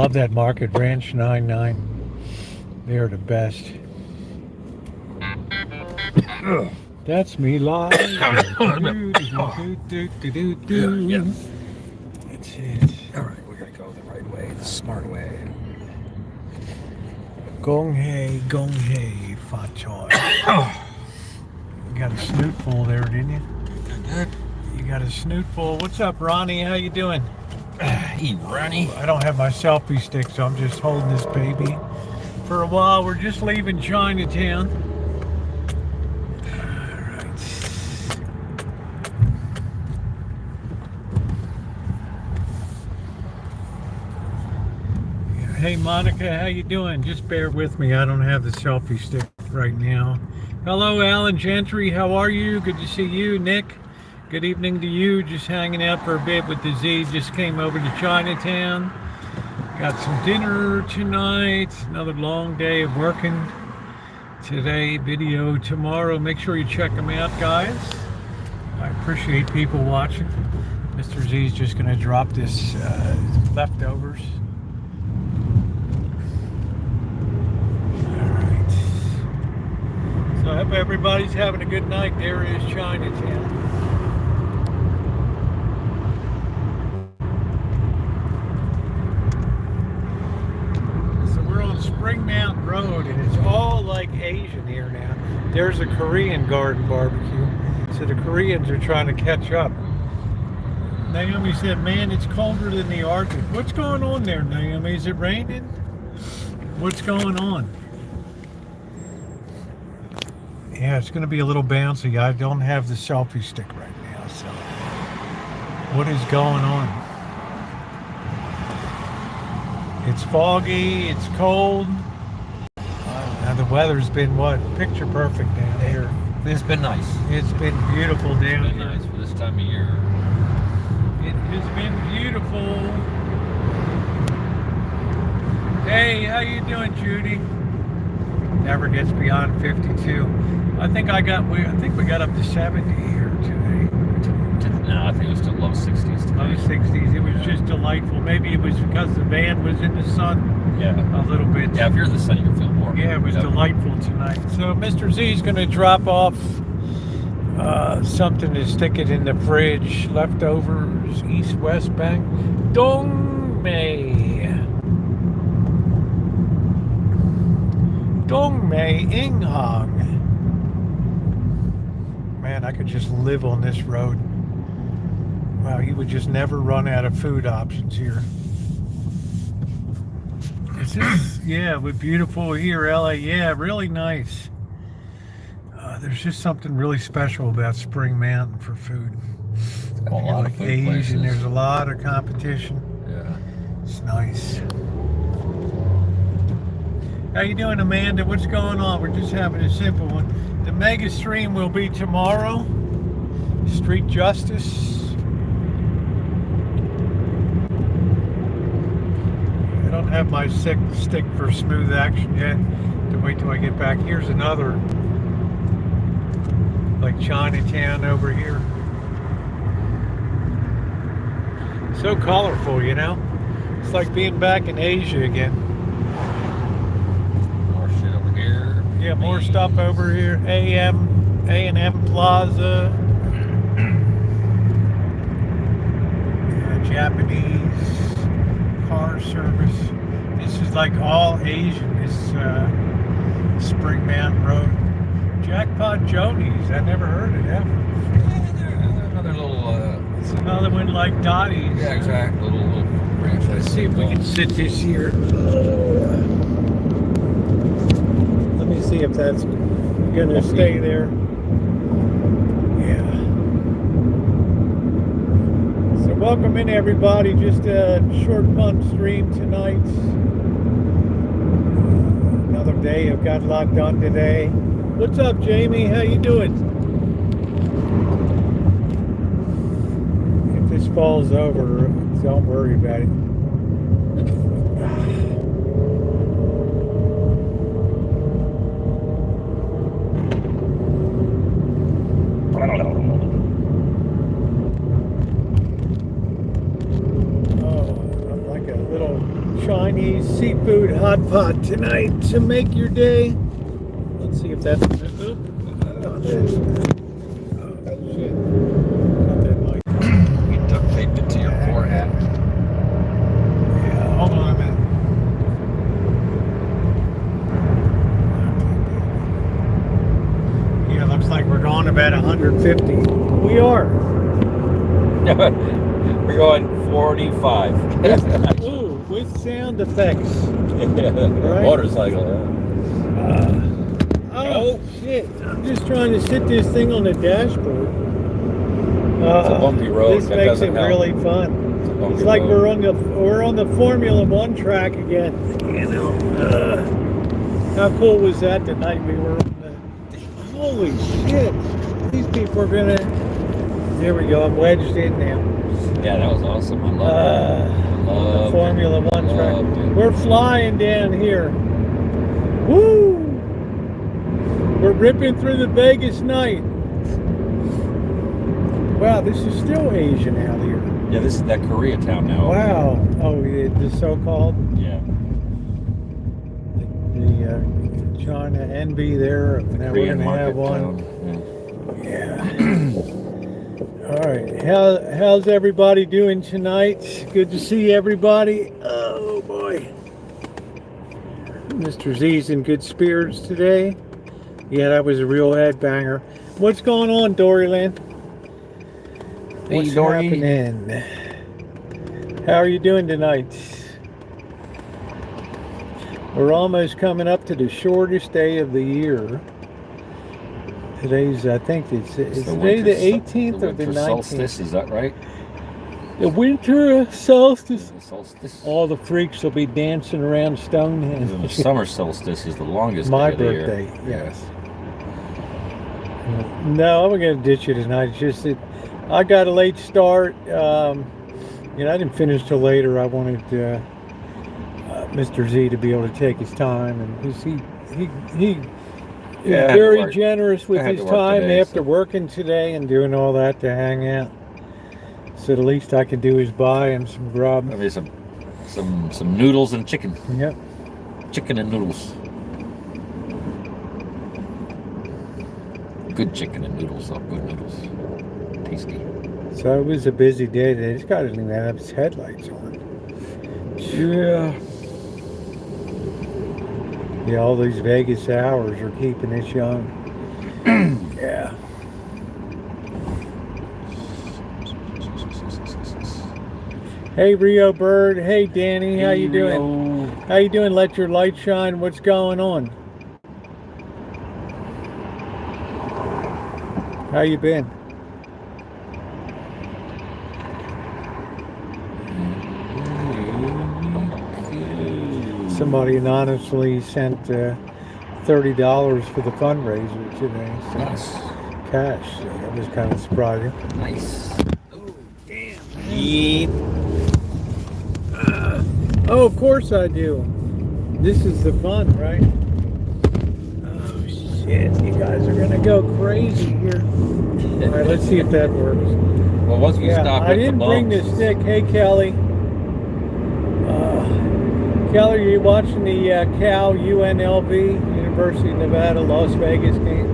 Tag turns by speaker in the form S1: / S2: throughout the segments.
S1: Love that market, Ranch 99. They're the best. That's me live.
S2: Yeah.
S1: That's it.
S2: All right, we're gonna go the right way, the smart way.
S1: Gong hei, fa choy. You got a snoot full there, didn't you?
S2: Good.
S1: You got a snoot full. What's up, Ronnie? How you doing?
S2: Hey, Ronnie.
S1: I don't have my selfie stick, so I'm just holding this baby for a while. We're just leaving Chinatown. All right. Hey, Monica, how you doing? Just bear with me. I don't have the selfie stick right now. Hello, Alan Gentry. How are you? Good to see you, Nick. Good evening to you. Just hanging out for a bit with the Z. Just came over to Chinatown. Got some dinner tonight. Another long day of working today. Video tomorrow. Make sure you check them out, guys. I appreciate people watching. Mr. Z's just going to drop this leftovers. All right. So I hope everybody's having a good night. There is Chinatown. Spring Mountain Road, and it's all like Asian here now. There's a Korean garden barbecue, so the Koreans are trying to catch up. Naomi said, man, it's colder than the Arctic. What's going on there, Naomi? Is it raining? What's going on? Yeah, it's going to be a little bouncy. I don't have the selfie stick right now, so what is going on? It's foggy, it's cold. Now the weather's been what? Picture perfect down here.
S2: It's been nice.
S1: It's been beautiful down here.
S2: It's been nice for this time of year.
S1: It has been beautiful. Hey, how you doing, Judy? Never gets beyond 52. I think we got up to 70 here today.
S2: No, I think it was still low 60s today.
S1: Low 60s. It was just delightful. Maybe it was because the van was in the sun a little bit.
S2: Yeah, if you're in the sun, you can feel more.
S1: Yeah, it was delightful tonight. So Mr. Z is going to drop off something to stick it in the fridge. Leftovers, East-West Bank. Dongmei Inghang. Man, I could just live on this road. Wow, you would just never run out of food options here. Is this, yeah, with beautiful here, LA. Yeah, really nice. There's just something really special about Spring Mountain for food.
S2: A lot of food
S1: Asian,
S2: places.
S1: there's a lot of competition.
S2: Yeah.
S1: It's nice. How you doing, Amanda? What's going on? We're just having a simple one. The mega stream will be tomorrow. Street Justice. I don't have my stick for smooth action yet. To wait till I get back. Here's another, like Chinatown over here. So colorful, you know? It's like being back in Asia again.
S2: More shit over here.
S1: Yeah, more stuff over here. A&M Plaza. Japanese car service. This is like all Asian. This Spring Mountain Road. Jackpot Jonies. I never heard of that.
S2: Yeah, another little.
S1: It's another one like Dottie's.
S2: Yeah, exactly. Little franchise.
S1: Let's see if we can sit this here. Let me see if that's gonna stay there. Yeah. So welcome in, everybody. Just a short fun stream tonight. Another day. I've got a lot done today. What's up, Jamie? How you doing? If this falls over, don't worry about it. hot pot tonight to make your day. Let's see if that's gonna. Oop. Oh, shit. Got that mic.
S2: You duct taped it to your forehead.
S1: Yeah, hold on a minute. Yeah, looks like we're going about 150. We are.
S2: We're going 45.
S1: Ooh, with sound effects. Right?
S2: Motorcycle.
S1: Oh, shit. I'm just trying to sit this thing on the dashboard.
S2: It's a bumpy road.
S1: This
S2: That
S1: makes
S2: doesn't
S1: it
S2: help.
S1: really fun.
S2: Bumpy
S1: It's like
S2: road.
S1: we're on the Formula One track again. You know. How cool was that the night we were on the... Holy shit. These people are gonna... There we go. I'm wedged in now.
S2: Yeah, that was awesome. I love
S1: The Formula One track.
S2: it.
S1: We're flying down here. Woo! We're ripping through the Vegas night. Wow, this is still Asian out here.
S2: Yeah, this is that Koreatown now.
S1: Wow. Oh, the so-called
S2: Yeah.
S1: the China envy there. Now we're
S2: Korean
S1: gonna have
S2: market
S1: one.
S2: town.
S1: Yeah. All right. How's everybody doing tonight? Good to see everybody. Oh boy. Mr. Z's in good spirits today. Yeah, that was a real headbanger. What's going on, Doryland? What's happening? How are you doing tonight? We're almost coming up to the shortest day of the year. Today's, I think it's today the 18th or the 19th.
S2: Solstice, is that right?
S1: The winter solstice.
S2: The solstice.
S1: All the freaks will be dancing around
S2: The
S1: Stonehenge.
S2: summer solstice is the longest
S1: My
S2: day of the year.
S1: birthday, yes. No, I'm gonna ditch you tonight. It's just that I got a late start. I didn't finish till later. I wanted Mr. Z to be able to take his time, and because he is very generous with his time
S2: today,
S1: after working today and doing all that to hang out. So the least I can do is buy him some grub.
S2: I mean, some noodles and chicken.
S1: Yep.
S2: Chicken and noodles. Good chicken and noodles. Oh, good noodles. Tasty.
S1: So it was a busy day today. This guy doesn't even have his headlights on.
S2: Yeah.
S1: Yeah, all these Vegas hours are keeping us young. Yeah. Hey Rio Bird. Hey Danny. How you doing? How you doing? Let your light shine. What's going on? How you been? Somebody anonymously sent $30 for the fundraiser today. So
S2: Nice.
S1: cash. So that was kind of surprising.
S2: Nice.
S1: Oh, damn.
S2: Yeet.
S1: Oh, of course I do. This is the fun, right? Oh, shit. You guys are going to go crazy here. All right, let's see if that works.
S2: Well, once we stop
S1: I
S2: at the
S1: didn't bring
S2: bumps,
S1: the stick. Hey, Kelly. Kelly, are you watching the Cal UNLV, University of Nevada, Las Vegas game?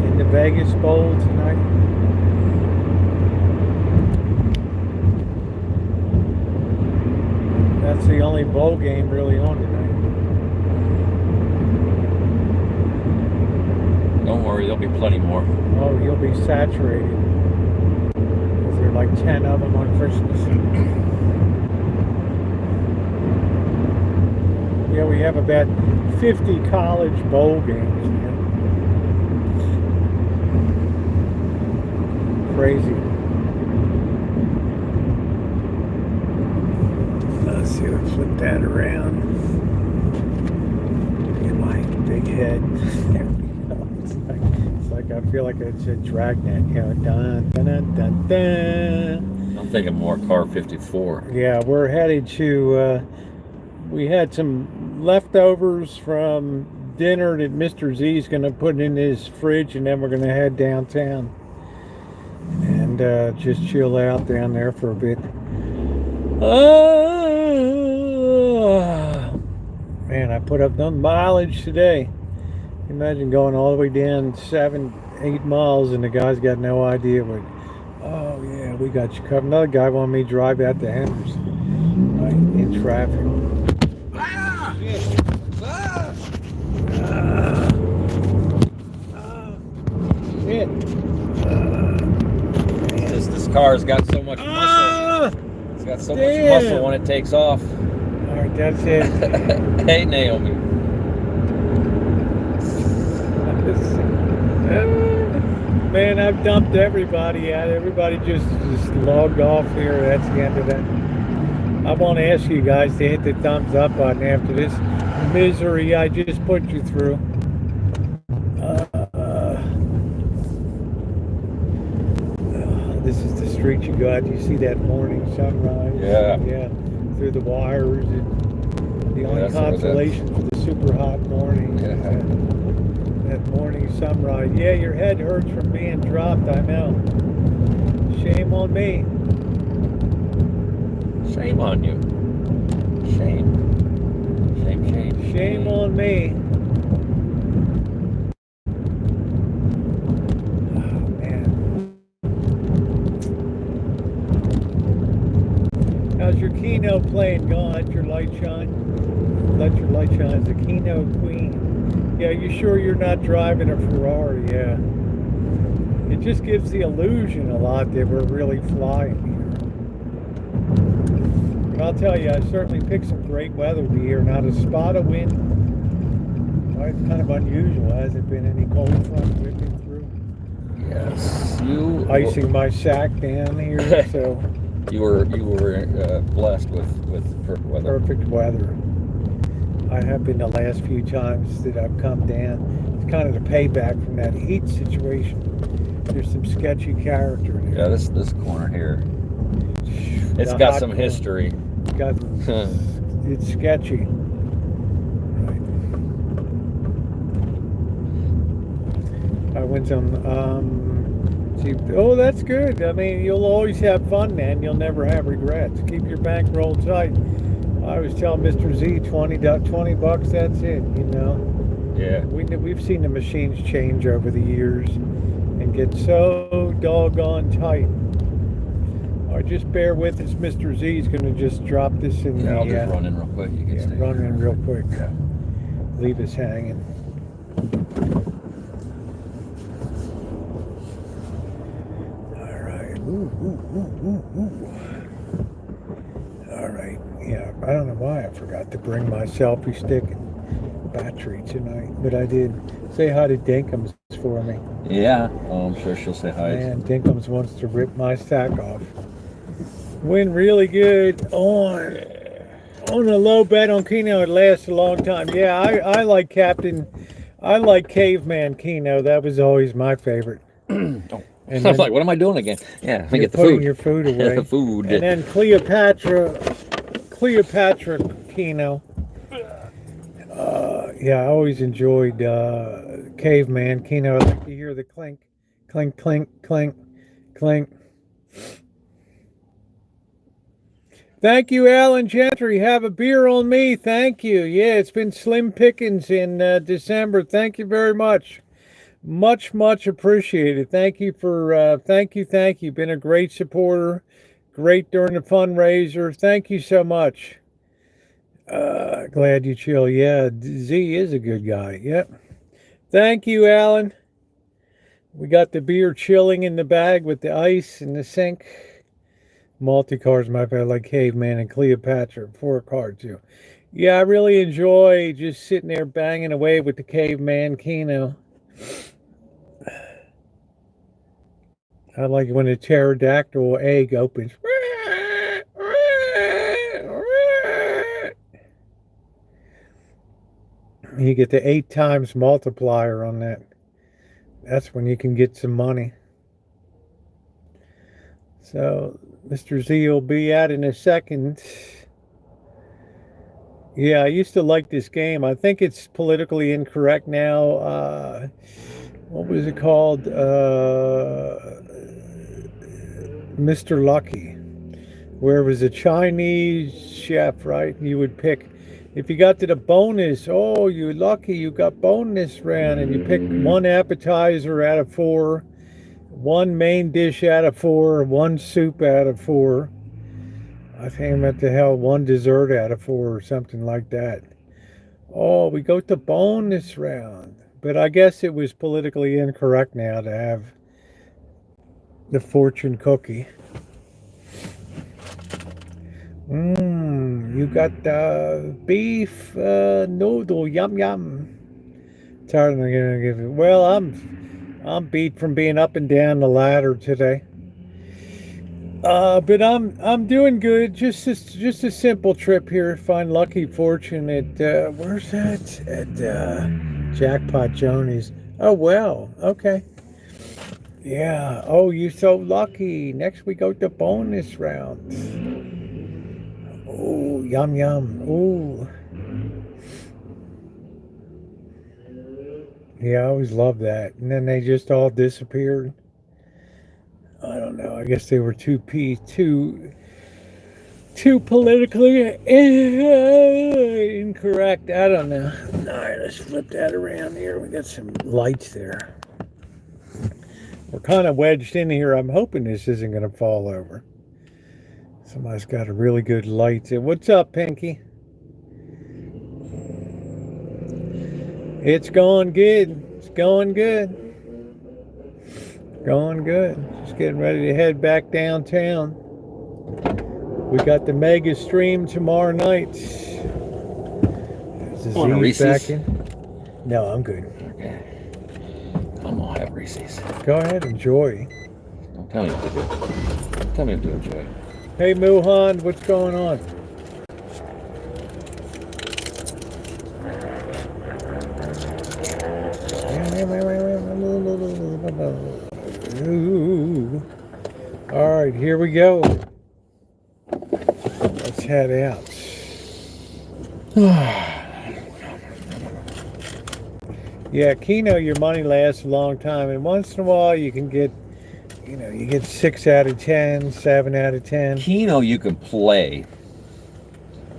S1: In the Vegas Bowl tonight? That's the only bowl game really on tonight.
S2: don't worry, there'll be plenty more.
S1: Oh, you'll be saturated. There are like 10 of them on Christmas. Yeah, we have about 50 college bowl games now. Crazy. Let's see, let's flip that around. Look at my big head. There we go. It's like I feel like it's a dragnet. You know, dun, dun, dun, dun, dun.
S2: I'm thinking more car 54.
S1: Yeah, we're headed to, we had some leftovers from dinner that Mr. Z's going to put in his fridge, and then we're going to head downtown and just chill out down there for a bit. Man, I put up no mileage today. Imagine going all the way down 7, 8 miles and the guy's got no idea what. Oh yeah, we got you covered. Another guy wanted me to drive out to Henderson, right, in traffic. Ah! Ah! Shit.
S2: This car's got so much muscle. It's got so much muscle when it takes off.
S1: All right, that's it.
S2: Hey, Naomi.
S1: Man, I've dumped everybody out. Everybody just logged off here. That's the end of that. I want to ask you guys to hit the thumbs up button after this misery I just put you through. This is the street you go out. You see that morning sunrise.
S2: Yeah.
S1: Yeah. Through the wires. And the only
S2: that's
S1: consolation for the super hot morning.
S2: Yeah.
S1: That morning sunrise. Yeah, your head hurts from being dropped, I know. Shame on me.
S2: Shame on you. Shame. Shame.
S1: Shame on me. Oh, man. How's your Kino playing going? Let your light shine. Let your light shine. It's a Kino queen. Yeah, you sure you're not driving a Ferrari? Yeah. It just gives the illusion a lot that we're really flying here. But I'll tell you, I certainly picked some great weather here. Not a spot of wind. Well, it's kind of unusual. Hasn't been any cold front whipping through.
S2: Yes, you
S1: Icing my sack down here, so
S2: you were blessed with perfect weather.
S1: perfect weather. I have been the last few times that I've come down. It's kind of the payback from that heat situation. There's some sketcy character in
S2: Yeah,
S1: there.
S2: this corner here. It's
S1: The
S2: got
S1: hot
S2: some
S1: corner.
S2: history.
S1: It's sketchy. I went on. Oh, that's good. I mean, you'll always have fun, man. You'll never have regrets. Keep your bankroll tight. I always tell Mr. Z, $20 bucks. That's it. You know.
S2: Yeah.
S1: We've seen the machines change over the years and get so doggone tight. All right, just bear with us. Mr. Z is going to just drop this in
S2: Yeah, I'll
S1: the.
S2: just run in real quick. You can stay.
S1: Run in real quick.
S2: Yeah.
S1: Leave us hanging. All right. Ooh. All right. Yeah, I don't know why I forgot to bring my selfie stick and battery tonight, but I did. Say hi to Dinkums for me.
S2: Yeah. Oh, I'm sure she'll say hi.
S1: Man, Dinkums wants to rip my sack off. Win really good on a low bet on Keno. It lasts a long time. Yeah, I like Caveman Keno. That was always my favorite.
S2: Oh.
S1: And
S2: I was
S1: then
S2: like, what am I doing again? Yeah, let me
S1: you're
S2: get the
S1: putting
S2: food.
S1: your food away.
S2: The food.
S1: And then Cleopatra Keno. Yeah, I always enjoyed Caveman Keno. I like to hear the clink, clink, clink, clink, clink. Thank you, Alan Gentry. Have a beer on me. Thank you. Yeah, it's been slim pickings in December. Thank you very much. Much appreciated. Thank you for, thank you. Been a great supporter. Great during the fundraiser. Thank you so much. Glad you chill. Yeah, Z is a good guy. Yep. Thank you, Alan. We got the beer chilling in the bag with the ice in the sink. Multi-cards, my favorite, like Caveman and Cleopatra. 4 cards, too. Yeah, I really enjoy just sitting there banging away with the Caveman Keno. I like it when the pterodactyl egg opens. You get the 8 times multiplier on that. That's when you can get some money. So, Mr. Z will be out in a second. Yeah, I used to like this game. I think it's politically incorrect now. What was it called? Mr. Lucky, where it was a Chinese chef, right? You would pick If you got to the bonus, oh, you're lucky. You got bonus round, and you picked one appetizer out of 4, one main dish out of 4, one soup out of 4. I think what the hell, one dessert out of 4 or something like that. Oh, we go to bonus round. But I guess it was politically incorrect now to have the fortune cookie. You got beef noodle, yum yum. Tired of gonna give it. Well, I'm beat from being up and down the ladder today. But I'm doing good. Just a simple trip here. Find lucky fortune at where's that? At Jackpot Joni's. Oh well, okay. Yeah. Oh, you're so lucky. Next we go to bonus rounds. Oh, yum yum. Ooh. Yeah, I always loved that. And then they just all disappeared. I don't know. I guess they were too politically incorrect. I don't know. All right, let's flip that around here. We got some lights there. We're kind of wedged in here. I'm hoping this isn't going to fall over. Somebody's got a really good light. What's up, Pinky? It's going good. It's going good. Going good. Just getting ready to head back downtown. We got the mega stream tomorrow night.
S2: Want a Reese's?
S1: Back in. No, I'm good.
S2: Okay. I'm gonna have Reese's.
S1: Go ahead, enjoy.
S2: Don't tell me what to do. Tell me what to enjoy.
S1: Hey, Muhan, what's going on? Ooh. All right, here we go. Let's head out. Yeah, Keno, your money lasts a long time, and once in a while you can get, you get 6 out of 10, 7 out of 10.
S2: Keno, you can play.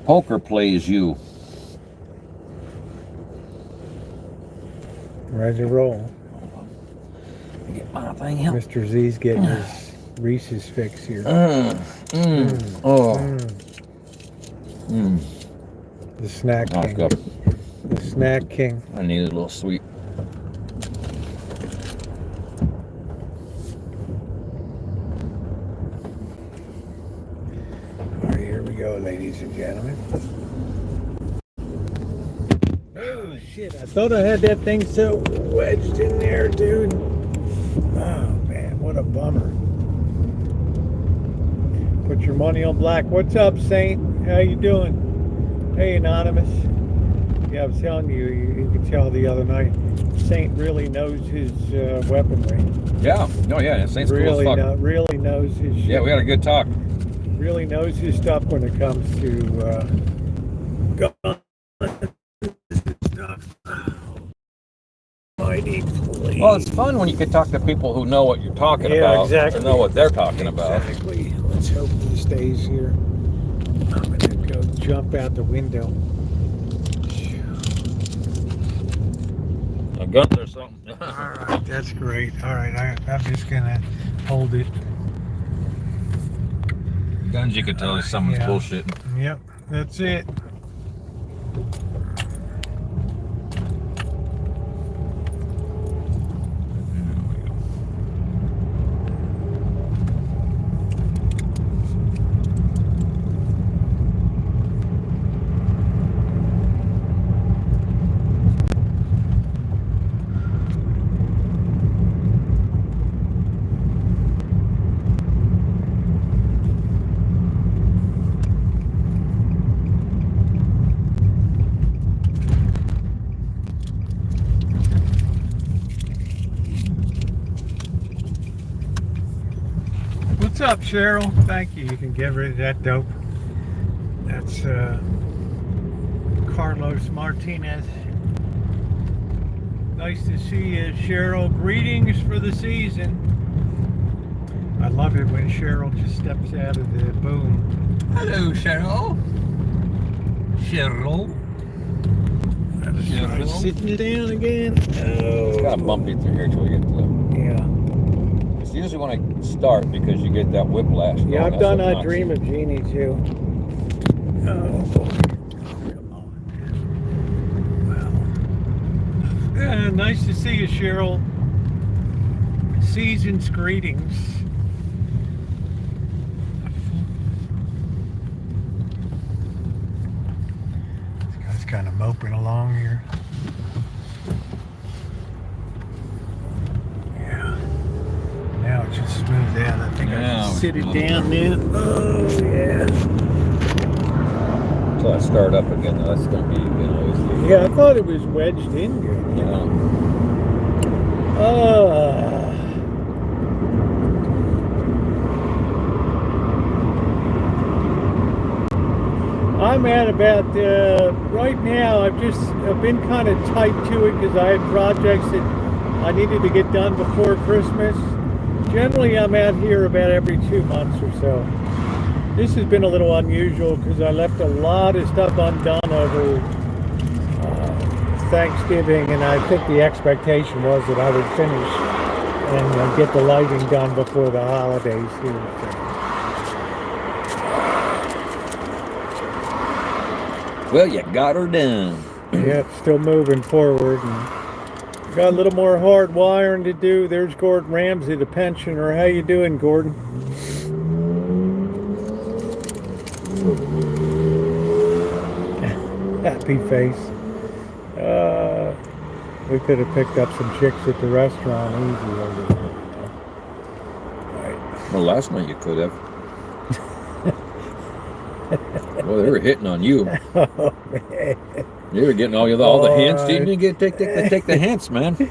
S2: Poker plays you.
S1: Ready to roll.
S2: Get my thing out.
S1: Mr. Z's getting his Reese's fix here.
S2: The
S1: snack king.
S2: Good.
S1: The snack king.
S2: I need a little sweet.
S1: All right, here we go, ladies and gentlemen. Oh, shit. I thought I had that thing so wedged in there, dude. Oh, man. What a bummer. Put your money on black. What's up, Saint? How you doing? Hey, Anonymous. Yeah, I was telling you, you could tell the other night, Saint really knows his weaponry.
S2: Yeah. No, yeah. Saint's
S1: really
S2: cool as fuck.
S1: Really knows his shit.
S2: Yeah, we had a good talk.
S1: Really knows his stuff when it comes to guns and stuff.
S2: Well, it's fun when you can talk to people who know what you're talking about.
S1: Exactly.
S2: And know what they're talking about.
S1: Exactly. Let's hope he stays here. I'm going to go jump out the window.
S2: A gun or something.
S1: All right, that's great. All right, I'm just going to hold it.
S2: Guns, you could tell is someone's bullshit.
S1: Yep, that's it. What's up, Cheryl? Thank you. You can get rid of that dope. That's Carlos Martinez. Nice to see you, Cheryl. Greetings for the season. I love it when Cheryl just steps out of the boom.
S2: Hello, Cheryl. Cheryl.
S1: sitting down again.
S2: It's kind of bumpy through here till we get to the...
S1: Yeah.
S2: It's usually when I start because you get that whiplash.
S1: Yeah,
S2: going.
S1: I've
S2: That's
S1: done
S2: what
S1: I
S2: knocks
S1: Dream
S2: you.
S1: of Jeannie too. Oh boy. Come on. Well. Nice to see you, Cheryl. Season's greetings. This guy's kind of moping along here. Yeah. Now it should smooth out. I think I
S2: Now
S1: can
S2: it's
S1: sit it
S2: smooth.
S1: down now. Oh yeah.
S2: Until I start up again, though, that's going to be always the...
S1: Yeah, I thought it was wedged in good.
S2: Yeah.
S1: I'm at about right now. I've been kind of tight to it because I had projects that I needed to get done before Christmas. Generally, I'm out here about every 2 months or so. This has been a little unusual because I left a lot of stuff undone over Thanksgiving, and I think the expectation was that I would finish and get the lighting done before the holidays here.
S2: Well, you got her done.
S1: Yeah, still moving forward. And got a little more hard wiring to do. There's Gordon Ramsay, the pensioner. How you doing, Gordon? Happy face. We could have picked up some chicks at the restaurant easy over there. Right.
S2: Well, last night you could have. Well, they were hitting on you.
S1: Oh, man.
S2: You were getting all the hints. You didn't get take the hints, man. You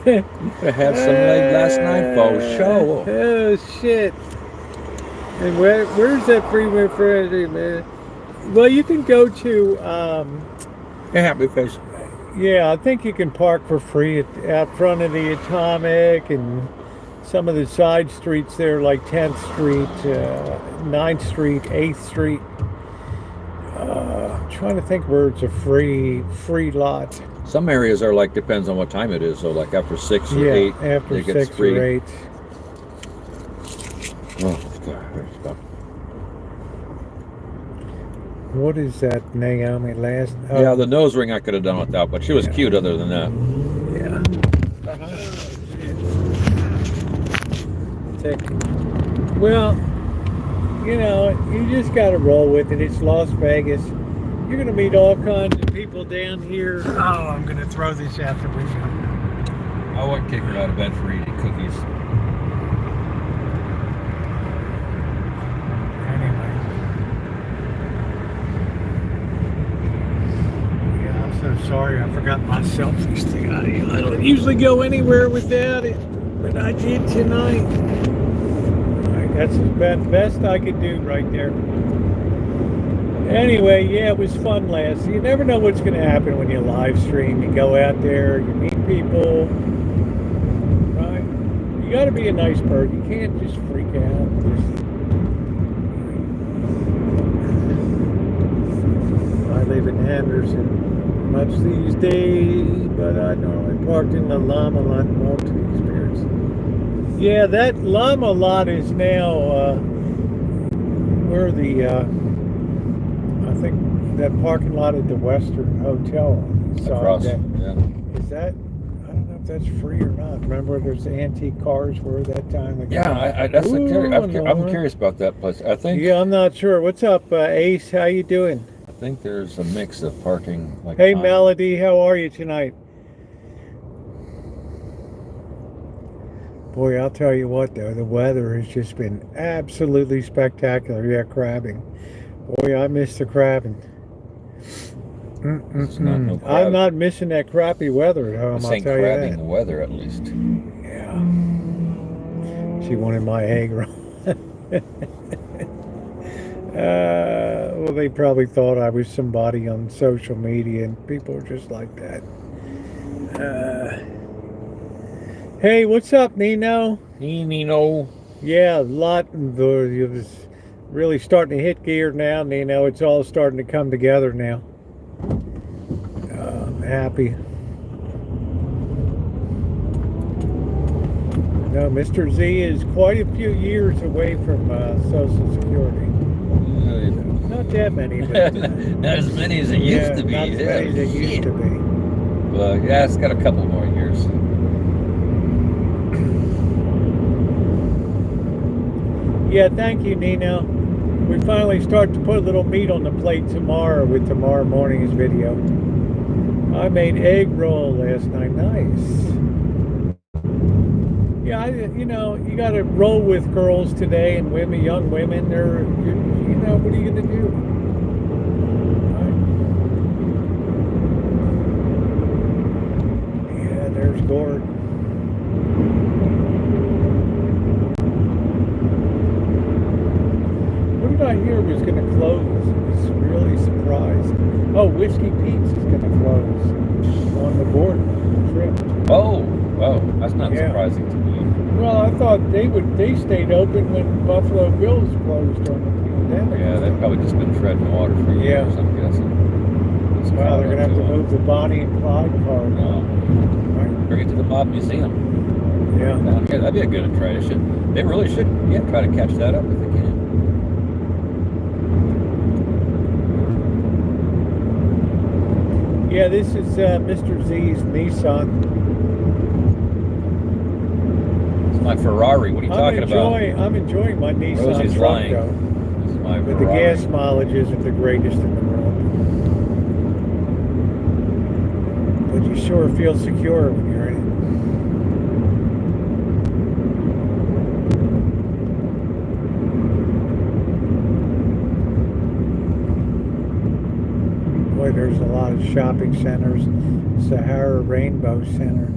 S2: could have had some leg last night for show.
S1: Oh, shit. And where's that freeway Friday, man? Well, you can go to...
S2: Yeah, happy face.
S1: Yeah, I think you can park for free out front of the Atomic and some of the side streets there, like 10th Street, 9th Street, 8th Street. I'm trying to think where it's a free lot.
S2: Some areas are like, depends on what time it is. So like after 6 or 8,
S1: after
S2: it gets
S1: 6
S2: free.
S1: or 8.
S2: Oh, God, there's stuff.
S1: What is that, Naomi? Last? Oh,
S2: Yeah, the nose ring I could have done without, but she was cute other than that.
S1: Yeah. Well, you know, you just got to roll with it. It's Las Vegas. You're going to meet all kinds of people down here. Oh, I'm going to throw this out the window.
S2: I wouldn't kick her out of bed for eating cookies.
S1: Anyway. Yeah, I'm so sorry. I forgot my selfie stick. I don't usually go anywhere without it, but I did tonight. All right, that's the best I could do right there. Anyway, yeah, it was fun last. You never know what's going to happen when you live stream. You go out there, you meet people. Right? You got to be a nice person. You can't just freak out. I live in Henderson much these days, but I normally parked in the Llama Lot multi-experience. Yeah, that Llama Lot is now where the... I think that parking lot at the Western Hotel.
S2: Across,
S1: that.
S2: yeah.
S1: Is that? I don't know if that's free or not. Remember, there's antique cars were that time.
S2: Yeah, that's the I'm curious about that place. I think.
S1: Yeah, I'm not sure. What's up, Ace? How you doing?
S2: I think there's a mix of parking. Like
S1: hey, Melody, how are you tonight? Boy, I'll tell you what, though, the weather has just been absolutely spectacular. Yeah, crabbing. Boy, I miss the crabbing.
S2: No crab.
S1: I'm not missing that crappy weather at home,
S2: This
S1: I'll
S2: ain't
S1: tell you
S2: crabbing
S1: that.
S2: the weather, at least.
S1: Yeah. She wanted my egg roll. Well, they probably thought I was somebody on social media, and people are just like that. Hey, what's up, Nino?
S2: Nino.
S1: Yeah, a lot of it was really starting to hit gear now, Nino. It's all starting to come together now. Oh, man. happy. No, Mr. Z is quite a few years away from Social Security. Not that many, but
S2: not as many as it used to be.
S1: Not as many as it used to be.
S2: Well, yeah, it's got a couple more years.
S1: Yeah, thank you, Nino. We finally start to put a little meat on the plate tomorrow with tomorrow morning's video. I made egg roll last night. Nice. Yeah, you know, you got to roll with girls today and women, young women. They're, you know, what are you going to do? Yeah, there's Gord. What did I hear was going to close? I was really surprised. Oh, Whiskey Pete's is going to close on the board trip.
S2: Oh, that's not surprising to me.
S1: Well, I thought they stayed open when Buffalo Bills closed during the pandemic.
S2: Yeah, they've probably just been treading water for years, I'm guessing.
S1: Well, they're going to have to move the Bonnie and Clyde car now. Right.
S2: Bring it to the Bob Museum.
S1: Yeah.
S2: Down here, that'd be a good attraction. They really should, try to catch that up if they can.
S1: Yeah, this is Mr. Z's Nissan.
S2: It's my Ferrari. What are you talking about?
S1: I'm enjoying my Nissan
S2: Rosie's
S1: truck,
S2: lying.
S1: though.
S2: This is my
S1: But
S2: Ferrari.
S1: the gas mileage isn't the greatest in the world. But you sure feel secure when you're in it. Boy, there's a lot of shopping centers. Sahara Rainbow Center.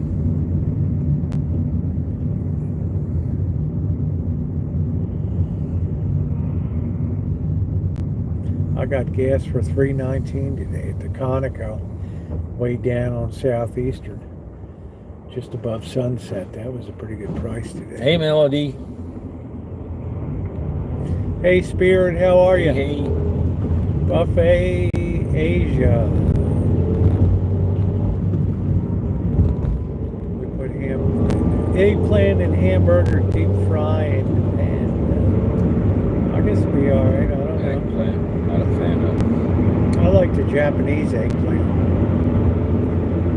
S1: I got gas for $3.19 today at the Conoco, way down on Southeastern, just above Sunset. That was a pretty good price today.
S2: Hey, Melody.
S1: Hey, Spirit, how are you?
S2: Hey.
S1: Buffet Asia. We put eggplant and hamburger deep fry in the pan. I guess it'll be all right. I don't know.
S2: Eggplant. Not a fan of.
S1: I like the Japanese eggplant.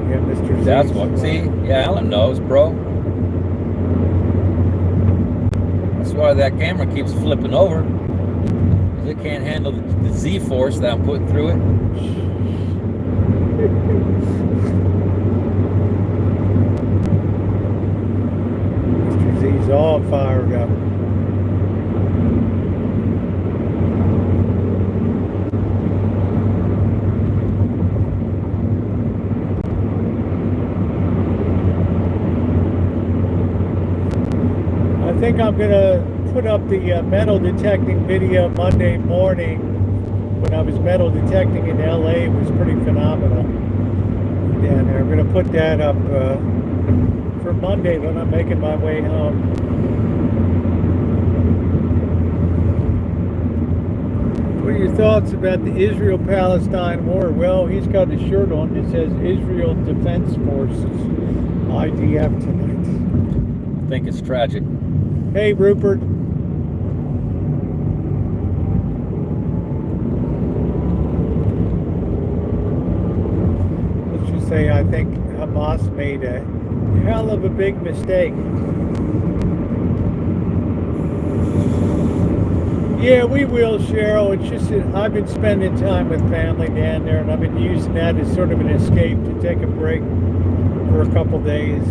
S1: Yeah, Mr. Z.
S2: That's what. See, Alan knows, bro. That's why that camera keeps flipping over. It can't handle the Z force that I'm putting through it.
S1: Mr. Z's all fired up. I think I'm gonna put up the metal detecting video Monday morning. When I was metal detecting in LA, it was pretty phenomenal down there. I'm gonna put that up for Monday when I'm making my way home. What are your thoughts about the Israel-Palestine war? Well, he's got a shirt on that says Israel Defense Forces, IDF tonight.
S2: I think it's tragic.
S1: Hey, Rupert. Let's just say I think Hamas made a hell of a big mistake. Yeah, we will, Cheryl. It's just that I've been spending time with family down there, and I've been using that as sort of an escape to take a break for a couple days.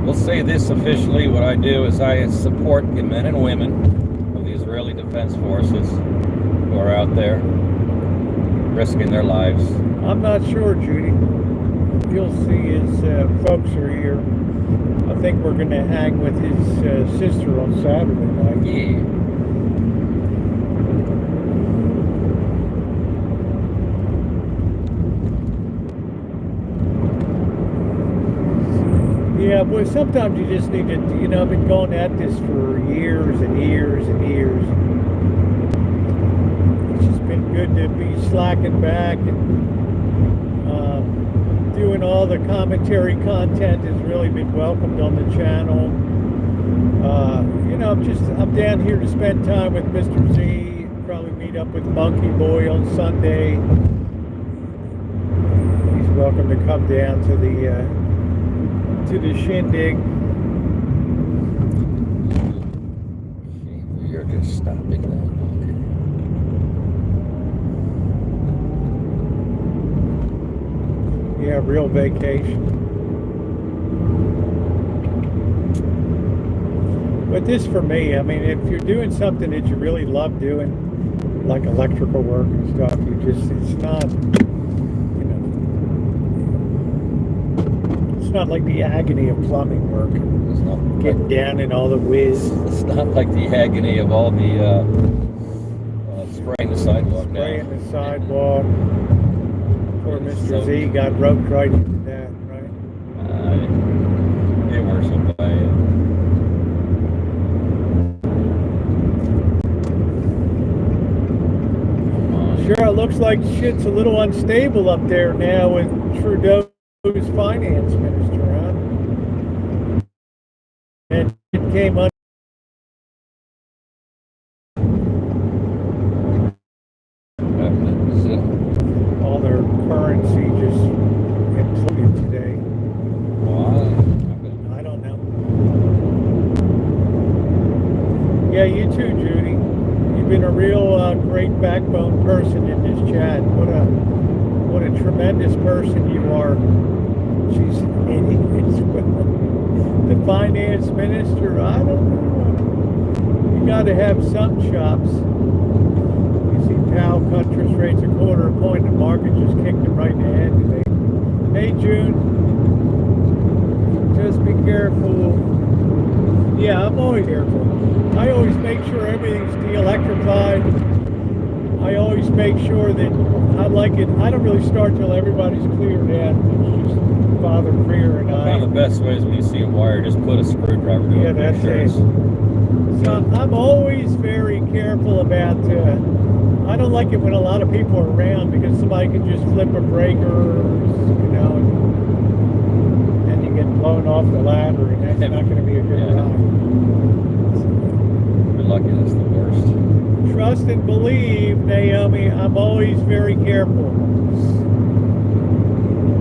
S2: We'll say this officially. What I do is I support the men and women of the Israeli Defense Forces who are out there risking their lives.
S1: I'm not sure, Judy. You'll see his folks are here. I think we're going to hang with his sister on Saturday night.
S2: Yeah.
S1: Yeah, boy, sometimes you just need to, you know, I've been going at this for years and years and years. It's just been good to be slacking back and and all the commentary content has really been welcomed on the channel. You know, I'm down here to spend time with Mr. Z. Probably meet up with Monkey Boy on Sunday. He's welcome to come down to the shindig.
S2: You're just stopping that.
S1: Yeah, real vacation. But this for me, I mean, if you're doing something that you really love doing, like electrical work and stuff, it's not, you know, it's not like the agony of plumbing work.
S2: It's not
S1: Getting down in all the whiz.
S2: It's not like the agony of all the spraying the sidewalk now.
S1: Spraying the sidewalk. Poor Mr.
S2: So,
S1: Z got roped right into that, right?
S2: It works so bad.
S1: Sure, it looks like shit's a little unstable up there now with Trudeau's finance minister, huh? And it came under all their currency just imploded today.
S2: Why?
S1: I don't know. Yeah, you too, Judy. You've been a real great backbone person in this chat. What a tremendous person you are. She's the finance minister. I don't know. You got to have some chops. You see, Powell cut interest rates a quarter point. The market just kicked it right in the head today. Hey, June. Just be careful. Yeah, I'm always careful. I always make sure everything's de-electrified. I always make sure that I like it. I don't really start till everybody's cleared out. It's just Father Freer and I.
S2: One of the best ways when you see a wire, just put a screwdriver to it.
S1: Yeah, that's it. So I'm always very careful about. I don't like it when a lot of people are around because somebody can just flip a breaker, you know, and you get blown off the ladder, and that's not going to be a good ride.
S2: You're lucky that's the worst.
S1: Trust and believe, Naomi. I'm always very careful.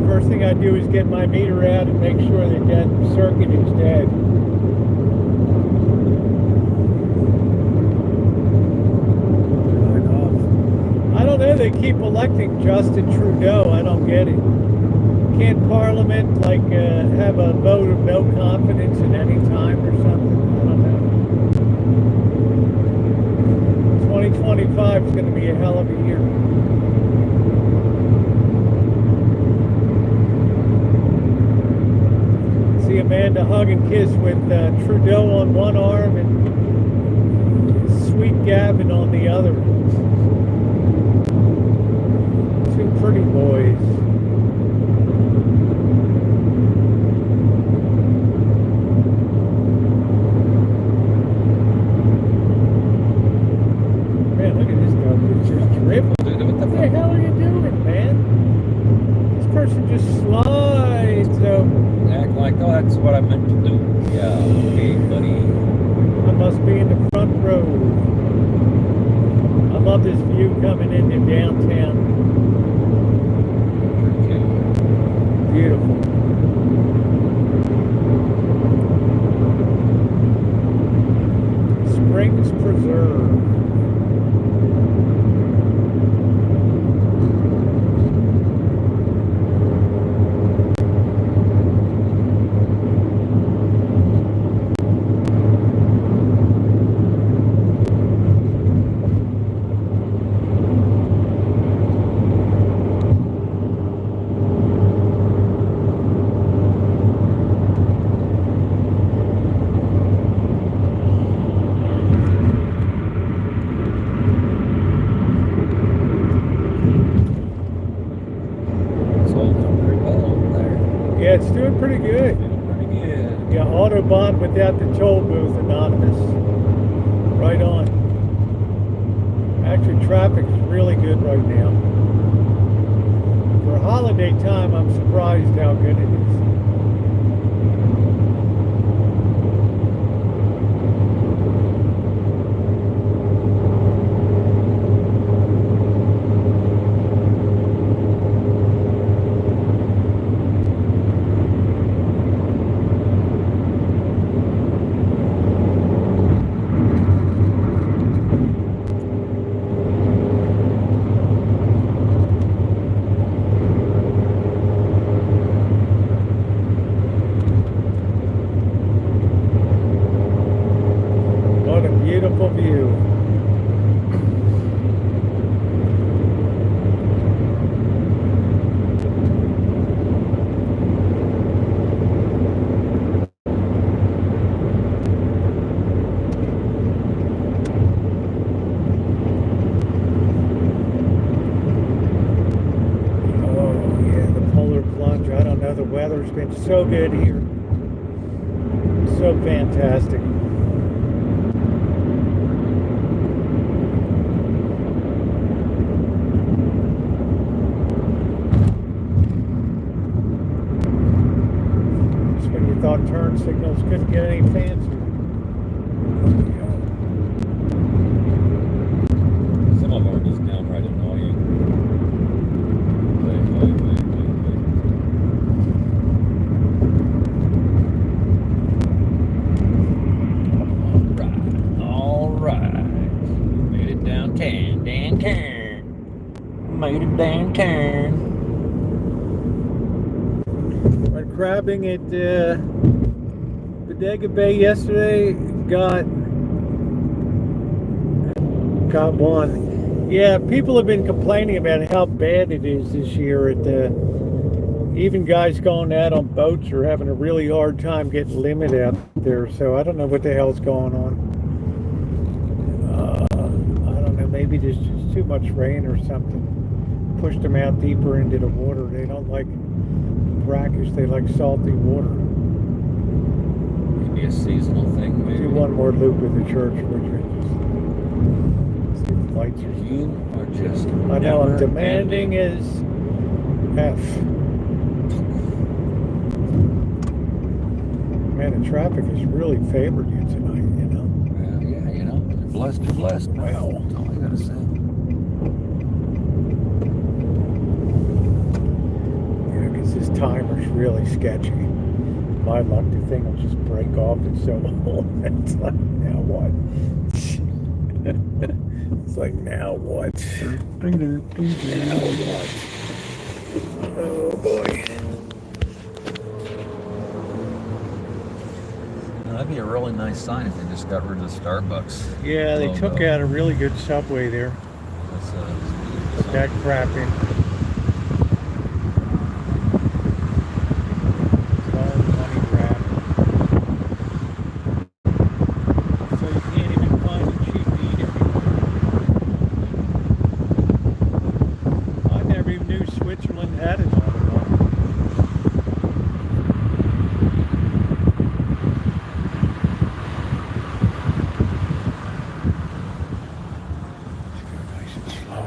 S1: First thing I do is get my meter out and make sure that that circuit is dead. I don't know. They keep electing Justin Trudeau. I don't get it. Can't Parliament have a vote of no confidence at any time or something? I don't know. 2025 is going to be a hell of a year. See Amanda hug and kiss with Trudeau on one arm and sweet Gavin on the other. Two pretty boys. Man, look at this dog. It's just dribble.
S2: Dude, what the
S1: What the hell are you doing, man? This person just slides over.
S2: Act like, oh, that's what I meant to do. Yeah, okay, buddy.
S1: I must be in the front row. I love this view coming into downtown. Beautiful. Springs Preserve. Yeah, it's doing pretty good.
S2: Pretty good.
S1: Yeah, Autobahn without the toll booth, anonymous. Right on. Actually, traffic is really good right now. For For holiday time, I'm surprised how good it is. What a beautiful view. Oh yeah, the polar plunge. I don't know, the weather's been so good here. So fantastic. Just when you thought turn signals couldn't get any fancier.
S2: Some of them are just downright annoying. Wait. All right. Made it downtown. Made it downtown.
S1: Went crabbing at Bodega Bay yesterday. Got one. Yeah, people have been complaining about how bad it is this year. Even guys going out on boats are having a really hard time getting limit out there. So I don't know what the hell's going on. I don't know. Maybe there's just too much rain or something. Pushed them out deeper into the water. They don't like brackish. They like salty water.
S2: Maybe a seasonal thing, maybe.
S1: Do one more loop of the church, would you? See if the lights are.
S2: You are just.
S1: I know I'm
S2: never
S1: demanding
S2: ending.
S1: is F. Man, the traffic has really favored you tonight, you know?
S2: Well, yeah, you know, you're blessed, you're blessed.
S1: Well.
S2: That's all I gotta say.
S1: Yeah, because this timer's really sketchy. My luck, the thing will just break off. It's so old. It's like, now what? It's like, now what? Now what? Oh boy.
S2: That'd be a really nice sign if they just got rid of the Starbucks.
S1: Yeah, they took
S2: logo.
S1: out a really good subway there.
S2: That's,
S1: Put that crap in. It's all money grab. So you can't even find a cheap meat anymore. I never even knew Switzerland had another one. Nice and slow.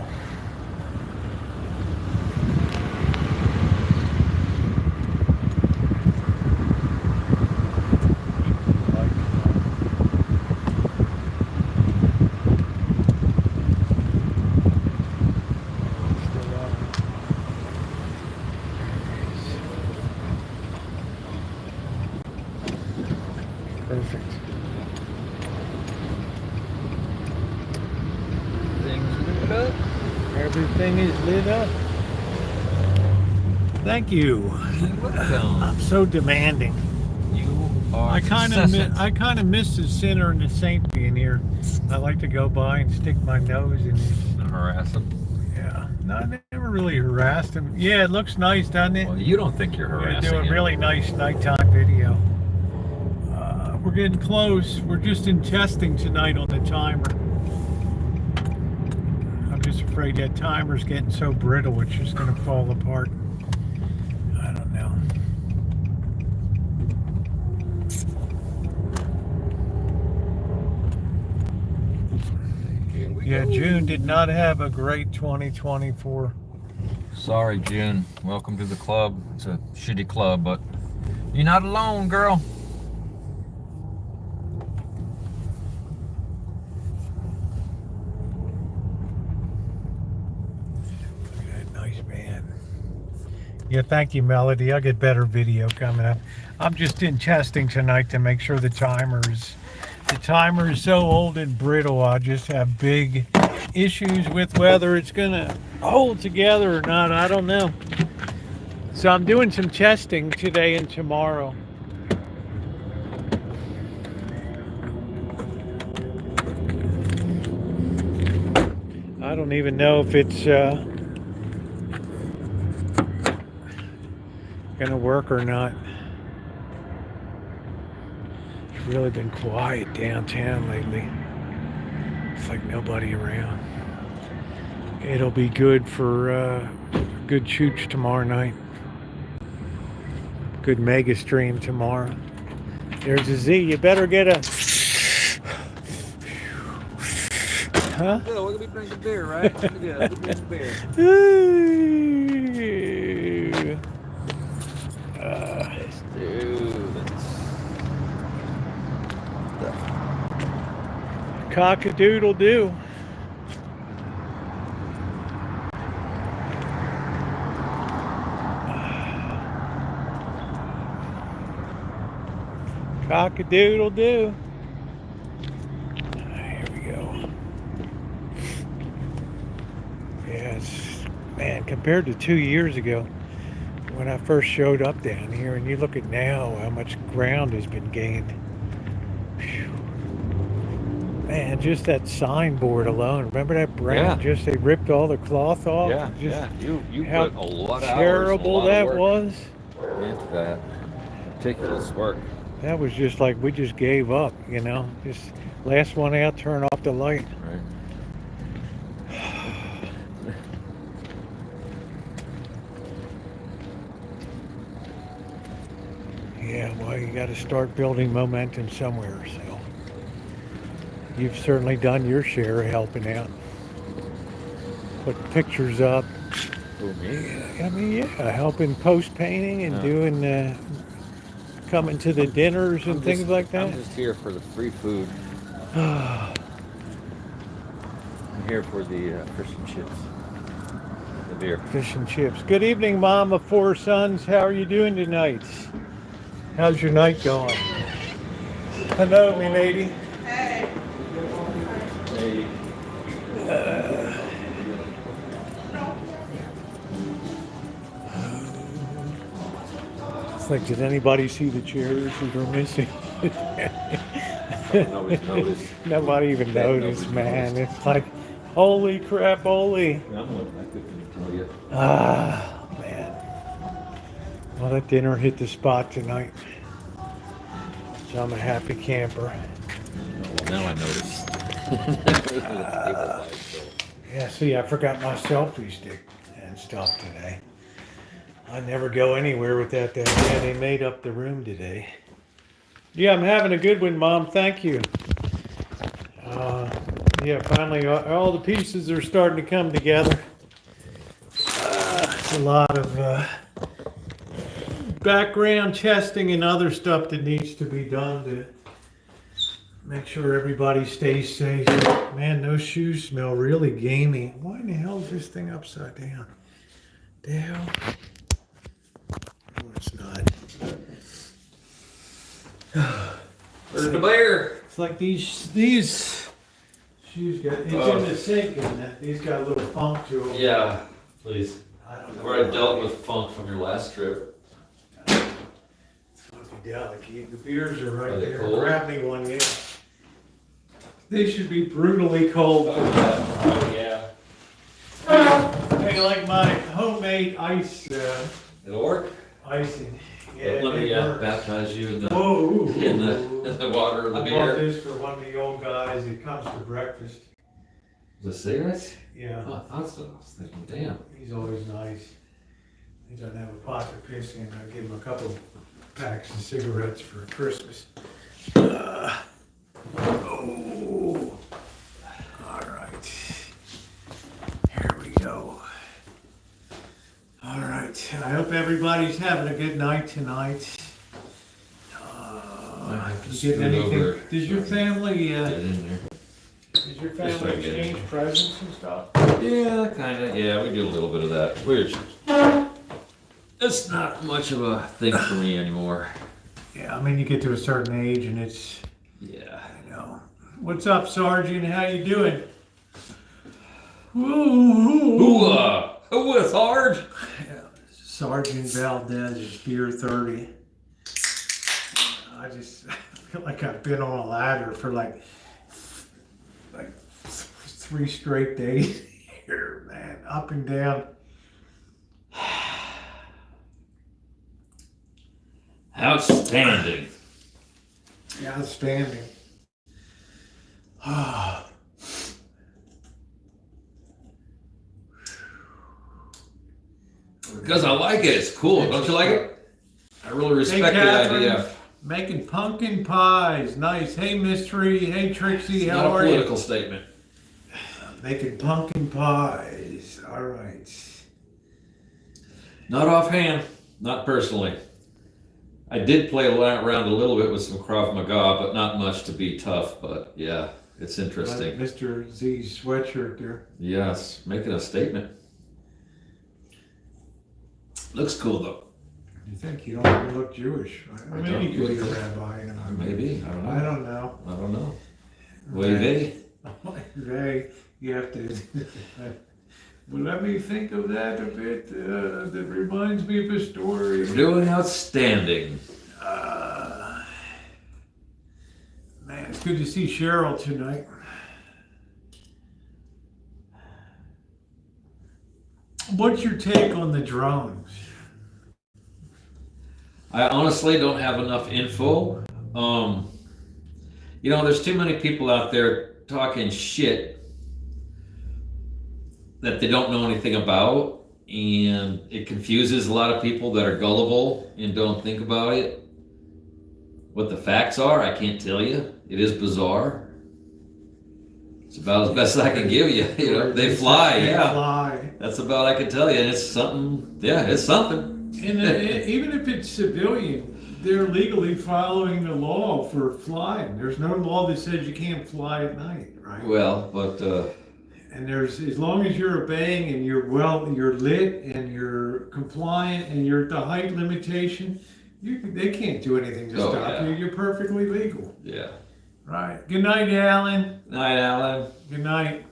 S1: Perfect.
S2: Things lit up.
S1: Everything is lit up. Thank you. I'm so demanding.
S2: You are
S1: I kind of miss the sinner and the saint being here. I like to go by and stick my nose in it.
S2: Harass them.
S1: Yeah. No, I never really harassed him. Yeah, it looks nice, doesn't it?
S2: Well, you don't think you're
S1: We're gonna
S2: harassing
S1: do a
S2: him.
S1: really nice nighttime video. We're getting close. We're just in testing tonight on the timer. I'm just afraid that timer's getting so brittle it's just gonna fall apart. I don't know.
S2: Here we
S1: Yeah,
S2: go.
S1: June did not have a great 2024
S2: Sorry, June. Welcome to the club. It's a shitty club, but you're not alone, girl.
S1: Look at that nice band. Yeah, thank you, Melody. I'll get better video coming up. I'm just in testing tonight to make sure the timer is so old and brittle. I just have big issues with whether it's gonna hold together or not. I don't know. So I'm doing some testing today and tomorrow. I don't even know if it's gonna work or not. It's really been quiet downtown lately. It's like nobody around. It'll be good for good shoots tomorrow night. Good mega stream tomorrow. There's a Z. You better get a. Huh?
S2: Yeah, we're gonna be drinking beer, right? Yeah, we're drinking beer.
S1: Cock-a-doodle-doo. Cock-a-doodle-doo. Here we go. Yes, man, compared to 2 years ago when I first showed up down here, and you look at now how much ground has been gained. Phew. Man, just that signboard alone. Remember that brand?
S2: Yeah.
S1: Just they ripped all the cloth off.
S2: Yeah,
S1: Just
S2: yeah. You
S1: how
S2: put a lot of
S1: terrible
S2: hours and a lot
S1: that
S2: of
S1: was.
S2: work into that meticulous work.
S1: That was just like we just gave up, you know. Just last one out, turn off the light.
S2: Right.
S1: Yeah, well, you got to start building momentum somewhere. So you've certainly done your share of helping out. Put pictures up.
S2: Who, me?
S1: I mean, yeah, helping post painting and doing, coming to the dinners and things like that.
S2: I'm just here for the free food. I'm here for the fish and chips. The beer.
S1: Fish and chips. Good evening, Mom of 4 sons. How are you doing tonight? How's your night going? Hello, me lady.
S2: Hey.
S1: It's like, did anybody see the chairs that are missing? Nobody even noticed, man. It's like, holy crap, holy. Ah, man. Well, that dinner hit the spot tonight. So I'm a happy camper.
S2: Now I notice.
S1: Yeah, see, I forgot my selfie stick and stuff today. I never go anywhere without that. Yeah, they made up the room today. Yeah, I'm having a good one, Mom. Thank you. Yeah, finally, all the pieces are starting to come together. A lot of background testing and other stuff that needs to be done to make sure everybody stays safe. Man, those shoes smell really gamey. Why in the hell is this thing upside down? The hell? No, it's not.
S2: Where's the bear?
S1: It's like these shoes got, it's in the sink and that, these got a little funk to them.
S3: Yeah, please.
S1: I don't know.
S3: Where I dealt with funk from your last trip.
S1: It's funky-delicate. The beers are right
S3: Are they
S1: there.
S3: cold?
S1: Grab me one, yeah. They should be brutally cold.
S3: Oh yeah.
S1: Hey, like my homemade ice,
S3: It'll work.
S1: icing. Yeah,
S3: Let me
S1: it works.
S3: baptize you in the
S1: Whoa.
S3: in the water of the
S1: I bought
S3: beer.
S1: this for one of the old guys. It comes for breakfast.
S3: The cigarettes?
S1: Yeah,
S3: Oh, I thought so. I was thinking, damn.
S1: he's always nice. He doesn't have a pot to piss in. I give him a couple packs of cigarettes for Christmas. Oh. All right. Here we go. everybody's having a good night tonight.
S3: have to
S1: You
S3: scoot
S1: getting anything?
S3: over.
S1: Does your family,
S3: Get in there.
S1: does your
S3: Just
S1: family
S3: try to get it.
S1: exchange presents and stuff?
S3: Yeah, kind of. Yeah, we do a little bit of that. It's not much of a thing for me anymore.
S1: Yeah, I mean, you get to a certain age and it's,
S3: Yeah.
S1: you know. What's up, Sergeant? How you doing? Ooh.
S3: Who is hard?
S1: Sergeant Valdez is beer 30. I just feel like I've been on a ladder for like 3 straight days here, man. Up and down.
S3: Outstanding.
S1: Outstanding.
S3: Because I like it. It's cool. Don't you like it? I really
S1: Hey,
S3: respect the
S1: Catherine,
S3: idea.
S1: making pumpkin pies. Nice. Hey, Mystery. Hey, Trixie.
S3: It's
S1: How
S3: not a
S1: are you?
S3: political statement.
S1: Making pumpkin pies. All right.
S3: Not offhand. Not personally. I did play around a little bit with some Krav Maga, but not much to be tough. But yeah, it's interesting.
S1: Like Mr. Z's sweatshirt there.
S3: Yes, making a statement. Looks cool though.
S1: You think you don't even look Jewish?
S3: I
S1: Maybe
S3: don't
S1: you could be a
S3: look-
S1: rabbi. You know.
S3: Maybe. I don't know.
S1: I don't know.
S3: I don't know. Wavy.
S1: They, you have to. Well, let me think of that a bit. That reminds me of a story.
S3: You're doing outstanding.
S1: Man, it's good to see Cheryl tonight. What's your take on the drones?
S3: I honestly don't have enough info. You know, there's too many people out there talking shit that they don't know anything about, and it confuses a lot of people that are gullible and don't think about it. What the facts are, I can't tell you. It is bizarre. It's about as best I can give you. You know, they fly,
S1: They
S3: yeah.
S1: fly.
S3: That's about I can tell you. And it's something, yeah, it's something.
S1: And even if it's civilian, they're legally following the law for flying. There's no law that says you can't fly at night, right?
S3: Well, but
S1: And there's, as long as you're obeying and you're lit and you're compliant and you're at the height limitation, they can't do anything to
S3: Oh,
S1: stop
S3: yeah.
S1: you. You're perfectly legal.
S3: yeah.
S1: Right. Good night, Alan.
S3: Night, Alan.
S1: Good night.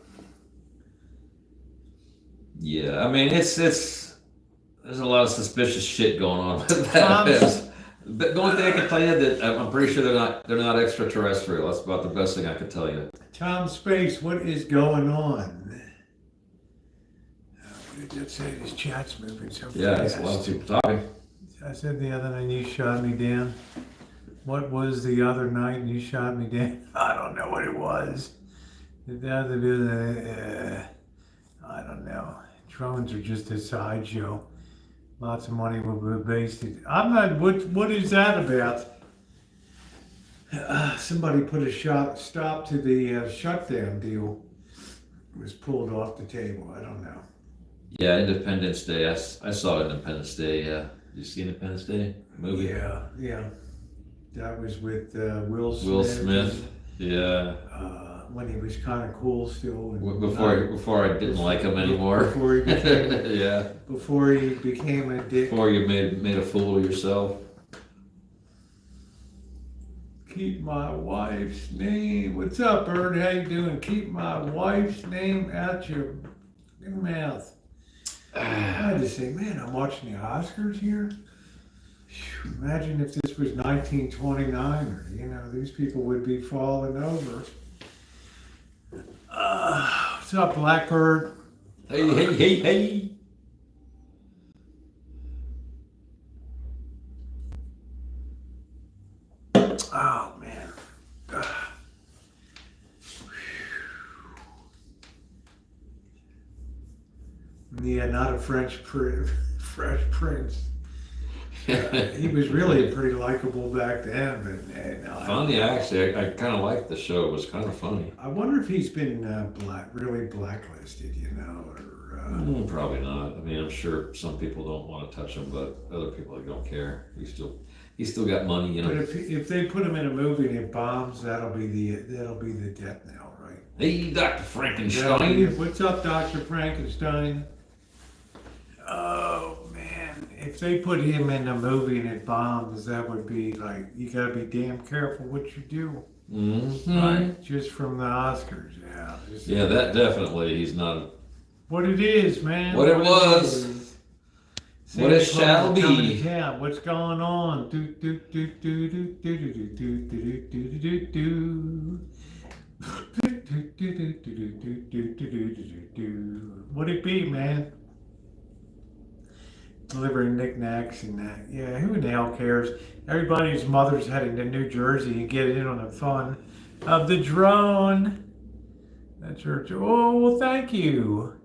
S3: Yeah, I mean it's there's a lot of suspicious shit going on with
S1: Tom-
S3: that. But the only thing I can tell you that I'm pretty sure they're not extraterrestrial. That's about the best thing I can tell you.
S1: Tom Space, what is going on? What did that say? This chat's moving so
S3: Yeah,
S1: fast.
S3: it's a lot of people talking.
S1: I said the other night you shot me down. What was the other night you shot me down? I don't know what it was. The other, I don't know. Drones are just a sideshow. Lots of money will be wasted. I'm not. What is that about? Somebody put a stop to the shutdown deal. It was pulled off the table. I don't know.
S3: Yeah, Independence Day. I saw Independence Day. Yeah, did you see Independence Day movie?
S1: Yeah. That was with Will Smith.
S3: Will Smith. Yeah.
S1: When he was kind of cool still. And
S3: Before I didn't like him anymore.
S1: Before he became,
S3: yeah.
S1: before he became a dick.
S3: Before you made a fool of yourself.
S1: Keep my wife's name. What's up, Bird? How you doing? Keep my wife's name out your mouth. I had to say, man, I'm watching the Oscars here. Phew, imagine if this was 1929, or these people would be falling over. What's up, Blackbird?
S3: Hey.
S1: Oh man. Yeah, not a Fresh Prince. He was really pretty likable back then, but no,
S3: Funny, actually. I kind of liked the show. It was kind of funny.
S1: I wonder if he's been really blacklisted, or
S3: Probably not. I mean, I'm sure some people don't want to touch him, but other people don't care. He's still got money, you know.
S1: But if they put him in a movie and it bombs, that'll be the death knell, right?
S3: Hey, Dr. Frankenstein.
S1: What's up, Dr. Frankenstein? Oh man, if they put him in a movie and it bombs, that would be like, you gotta be damn careful what you do.
S3: Mm-hmm.
S1: Right? Just from the Oscars, yeah.
S3: Yeah, that definitely. He's not.
S1: What it is, man.
S3: What it was. What it shall be.
S1: What's going on? What it be, man? Delivering knickknacks and that. Yeah, who the hell cares? Everybody's mother's heading to New Jersey and get in on the fun of the drone. That's church. Oh, well, thank you.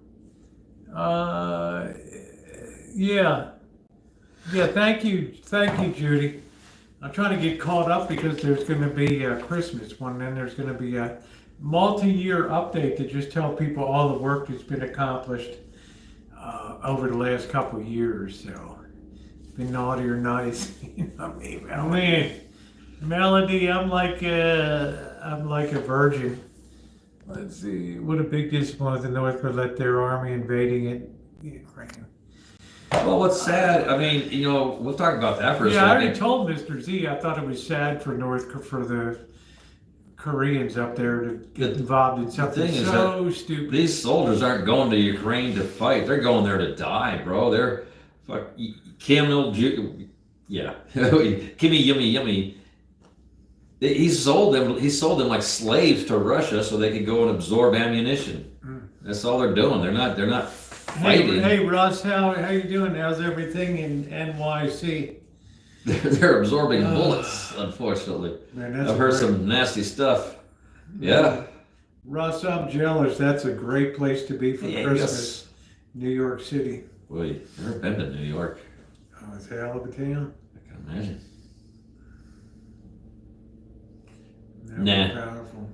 S1: Yeah, thank you, Judy. I'm trying to get caught up because there's going to be a Christmas one, and there's going to be a multi-year update to just tell people all the work that's been accomplished over the last couple of years. So, been naughty or nice, you know what I mean? Melody, I'm like a virgin. Let's see, what a big disappointment the North would let their army invading Ukraine.
S3: Well, what's sad, I mean, you know, we'll talk about that for a second.
S1: Yeah, I already told Mr. Z, I thought it was sad for the Koreans up there to get involved in something so stupid.
S3: These soldiers aren't going to Ukraine to fight. They're going there to die, bro. They're Kim Il-jung, yeah, Kimmy Yummy Yummy. He sold them like slaves to Russia so they could go and absorb ammunition. That's all they're doing. They're not fighting.
S1: Hey Russ, how you doing? How's everything in NYC?
S3: They're absorbing bullets, unfortunately.
S1: Man,
S3: I've heard some nasty stuff. Yeah.
S1: Russ, I'm jealous. That's a great place to be for Christmas.
S3: Yes.
S1: New York City.
S3: Wait, I've never been to New York.
S1: Oh, it's a hell of a town.
S3: I can imagine.
S1: Nah. Powerful.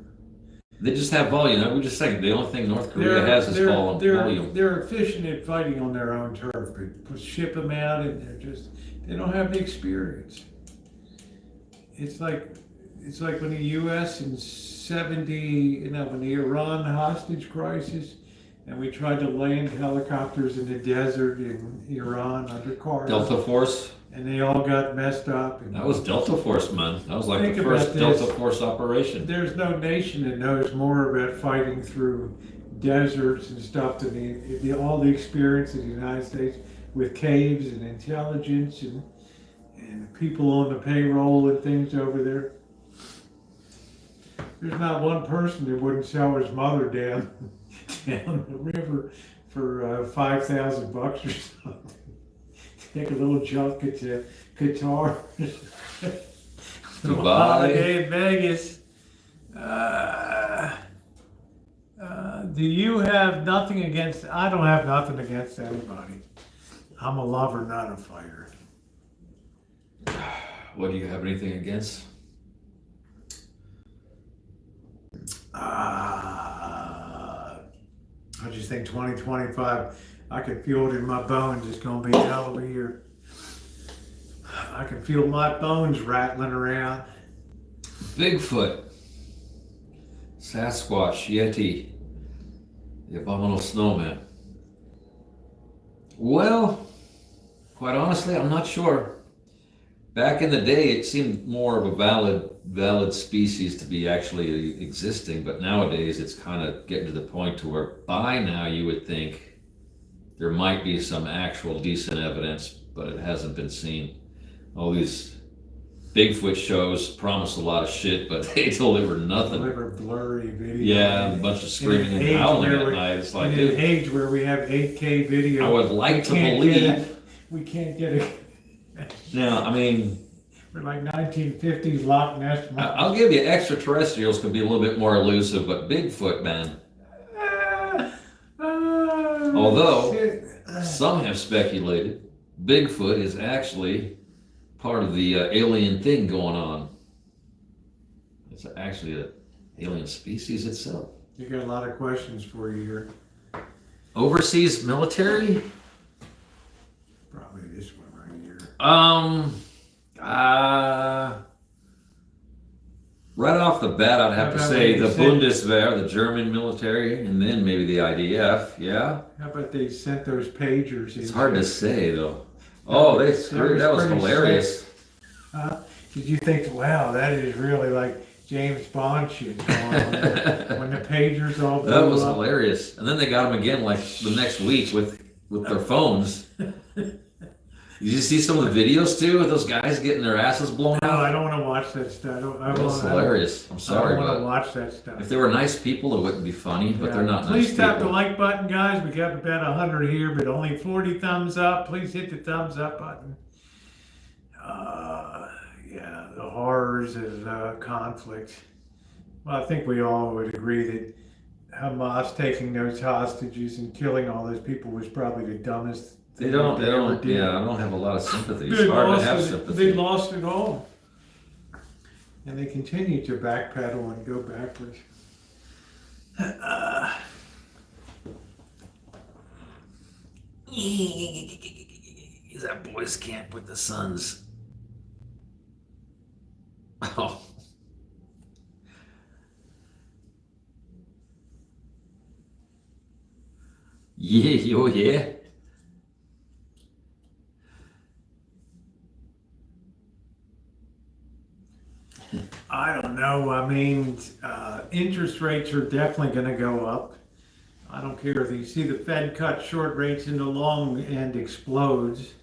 S3: They just have volume. We just saying the only thing North Korea has is volume.
S1: They're efficient at fighting on their own turf, but ship them out and they don't have the experience. It's like when the U.S. in when the Iran hostage crisis, and we tried to land helicopters in the desert in Iran under cars.
S3: Delta Force.
S1: And they all got messed up.
S3: That was Delta Force, man. That was like the first Delta Force operation.
S1: There's no nation that knows more about fighting through deserts and stuff than all the experience of the United States with caves and intelligence and people on the payroll and things over there. There's not one person that wouldn't sell his mother down the river for $5,000 or something. Take a little junk at the guitar. Holiday in Vegas. Do you have nothing against? I don't have nothing against anybody. I'm a lover, not a fighter.
S3: What, do you have anything against?
S1: I just think 2025, I can feel it in my bones. It's going to be a hell of a year. I can feel my bones rattling around.
S3: Bigfoot, Sasquatch, Yeti, the abominable snowman. Well, quite honestly, I'm not sure. Back in the day, it seemed more of a valid species to be actually existing, but nowadays it's kind of getting to the point to where by now you would think there might be some actual decent evidence, but it hasn't been seen. All these Bigfoot shows promise a lot of shit, but they deliver nothing.
S1: Deliver blurry video.
S3: Yeah, a bunch of screaming and howling at night. It's like,
S1: in an age where we have 8K video.
S3: I would like to believe.
S1: We can't get it.
S3: Now, I mean,
S1: we're like 1950s Loch Ness.
S3: I'll give you extraterrestrials could be a little bit more elusive, but Bigfoot, man. Although some have speculated Bigfoot is actually part of the alien thing going on. It's actually an alien species itself.
S1: You got a lot of questions for you here.
S3: Overseas military?
S1: Probably this one right here.
S3: Right off the bat, I'd have to
S1: How about
S3: say
S1: they
S3: the
S1: sent-
S3: Bundeswehr, the German military, and then maybe the IDF. Yeah,
S1: How about they sent those pagers in?
S3: it's hard to say though. Oh, they screwed. That was
S1: pretty
S3: hilarious.
S1: Did you think, wow, that is really like James Bond shit going on there? When the pagers all blew
S3: That was
S1: up?
S3: hilarious. And then they got them again like the next week with their phones. Did you see some of the videos too with those guys getting their asses blown
S1: No,
S3: out?
S1: I don't want to watch that stuff.
S3: That was hilarious. I'm sorry,
S1: I don't want
S3: but
S1: to watch that stuff.
S3: if they were nice people, it wouldn't be funny. But they're not
S1: Please
S3: nice
S1: tap the
S3: people.
S1: like button, guys. We got about 100 here, but only 40 thumbs up. Please hit the thumbs up button. Yeah, the horrors of conflict. Well, I think we all would agree that Hamas taking those hostages and killing all those people was probably the dumbest
S3: They
S1: thing
S3: don't.
S1: that
S3: They
S1: ever
S3: don't.
S1: did.
S3: Yeah, I don't have a lot of sympathy. It's
S1: They
S3: hard to
S1: lost
S3: have
S1: it.
S3: sympathy.
S1: They lost it all. And they continue to backpedal and go backwards.
S3: Is that boys' camp with the sons? Oh. Yeah, oh yeah.
S1: I don't know. I mean, interest rates are definitely going to go up. I don't care if you see the Fed cut short rates and the long end explodes.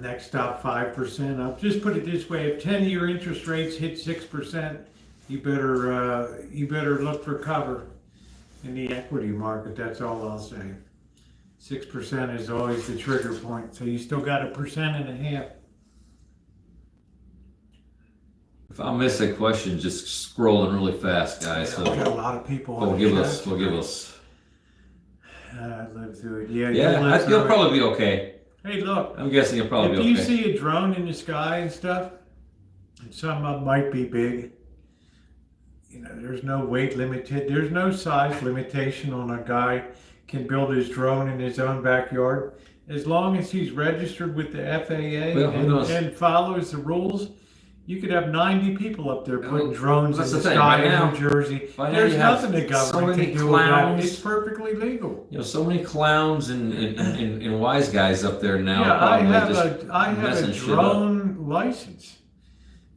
S1: Next stop 5% up. Just put it this way: if 10-year interest rates hit 6%, you better look for cover in the equity market. That's all I'll say. 6% is always the trigger point. So you still got 1.5%.
S3: If I miss a question, just scrolling really fast, guys.
S1: We got a lot of people on
S3: Forgive
S1: the
S3: us.
S1: chat.
S3: Forgive us.
S1: I lived through it. Yeah,
S3: Yeah,
S1: you'll live
S3: you'll
S1: through it.
S3: probably be okay.
S1: Hey, look.
S3: I'm guessing you'll probably
S1: If
S3: be
S1: you
S3: okay.
S1: see a drone in the sky and stuff, and some of them might be big, you know, there's no weight limit. There's no size limitation on a guy can build his drone in his own backyard. As long as he's registered with the FAA
S3: Well, who knows?
S1: and follows the rules, you could have 90 people up there putting drones in
S3: That's
S1: the
S3: the thing.
S1: sky
S3: By
S1: in
S3: now-
S1: New Jersey.
S3: by now
S1: There's
S3: you have
S1: nothing the
S3: so
S1: government
S3: many
S1: can do about it.
S3: clowns.
S1: It's perfectly legal.
S3: You know, so many clowns and wise guys up there now.
S1: Yeah,
S3: probably
S1: I have a
S3: messing shit up.
S1: drone license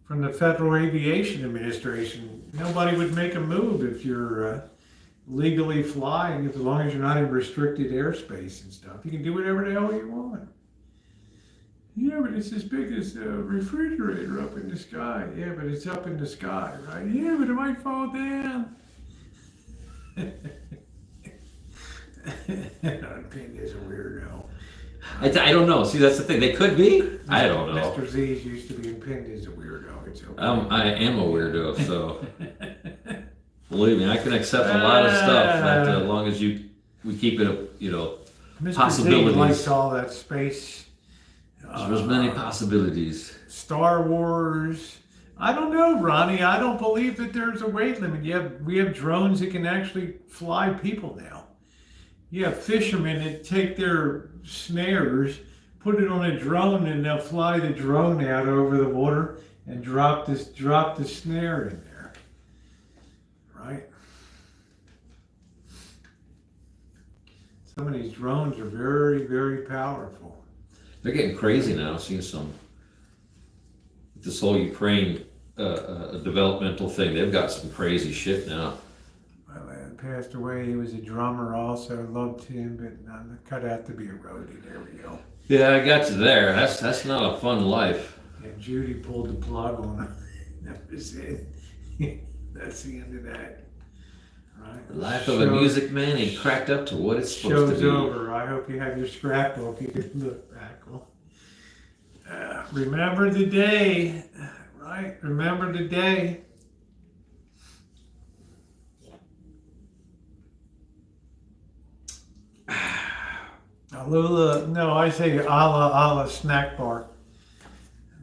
S1: from the Federal Aviation Administration. Nobody would make a move if you're legally flying, as long as you're not in restricted airspace and stuff. You can do whatever the hell you want. Yeah, but it's as big as a refrigerator up in the sky. Yeah, but it's up in the sky, right? Yeah, but it might fall down. Pink is a weirdo.
S3: I don't know. See, that's the thing. They could be. I don't know.
S1: Mr. Z's used to be pinned as a weirdo. It's okay.
S3: I am a weirdo, so believe me, I can accept a lot of stuff. As long as we keep it,
S1: Mr. Z
S3: possibilities.
S1: likes all that space.
S3: There's many possibilities.
S1: Star Wars. I don't know, Ronnie. I don't believe that there's a weight limit. We have drones that can actually fly people now. You have fishermen that take their snares, put it on a drone, and they'll fly the drone out over the water and drop the snare in there. Right? Some of these drones are very, very powerful.
S3: They're getting crazy now. Seeing some this whole Ukraine developmental thing. They've got some crazy shit now.
S1: My lad passed away. He was a drummer also. Loved him, but not cut out to be a roadie. There we go.
S3: Yeah, I got you there. That's not a fun life.
S1: And Judy pulled the plug on him. That was it. That's the end of that. Right.
S3: The life of a music man ain't cracked up to what it's supposed
S1: Show's
S3: to be.
S1: over. I hope you have your scrapbook. You can look back on. Remember the day, right? Remember the day. Alula, no, I say ala snack bar.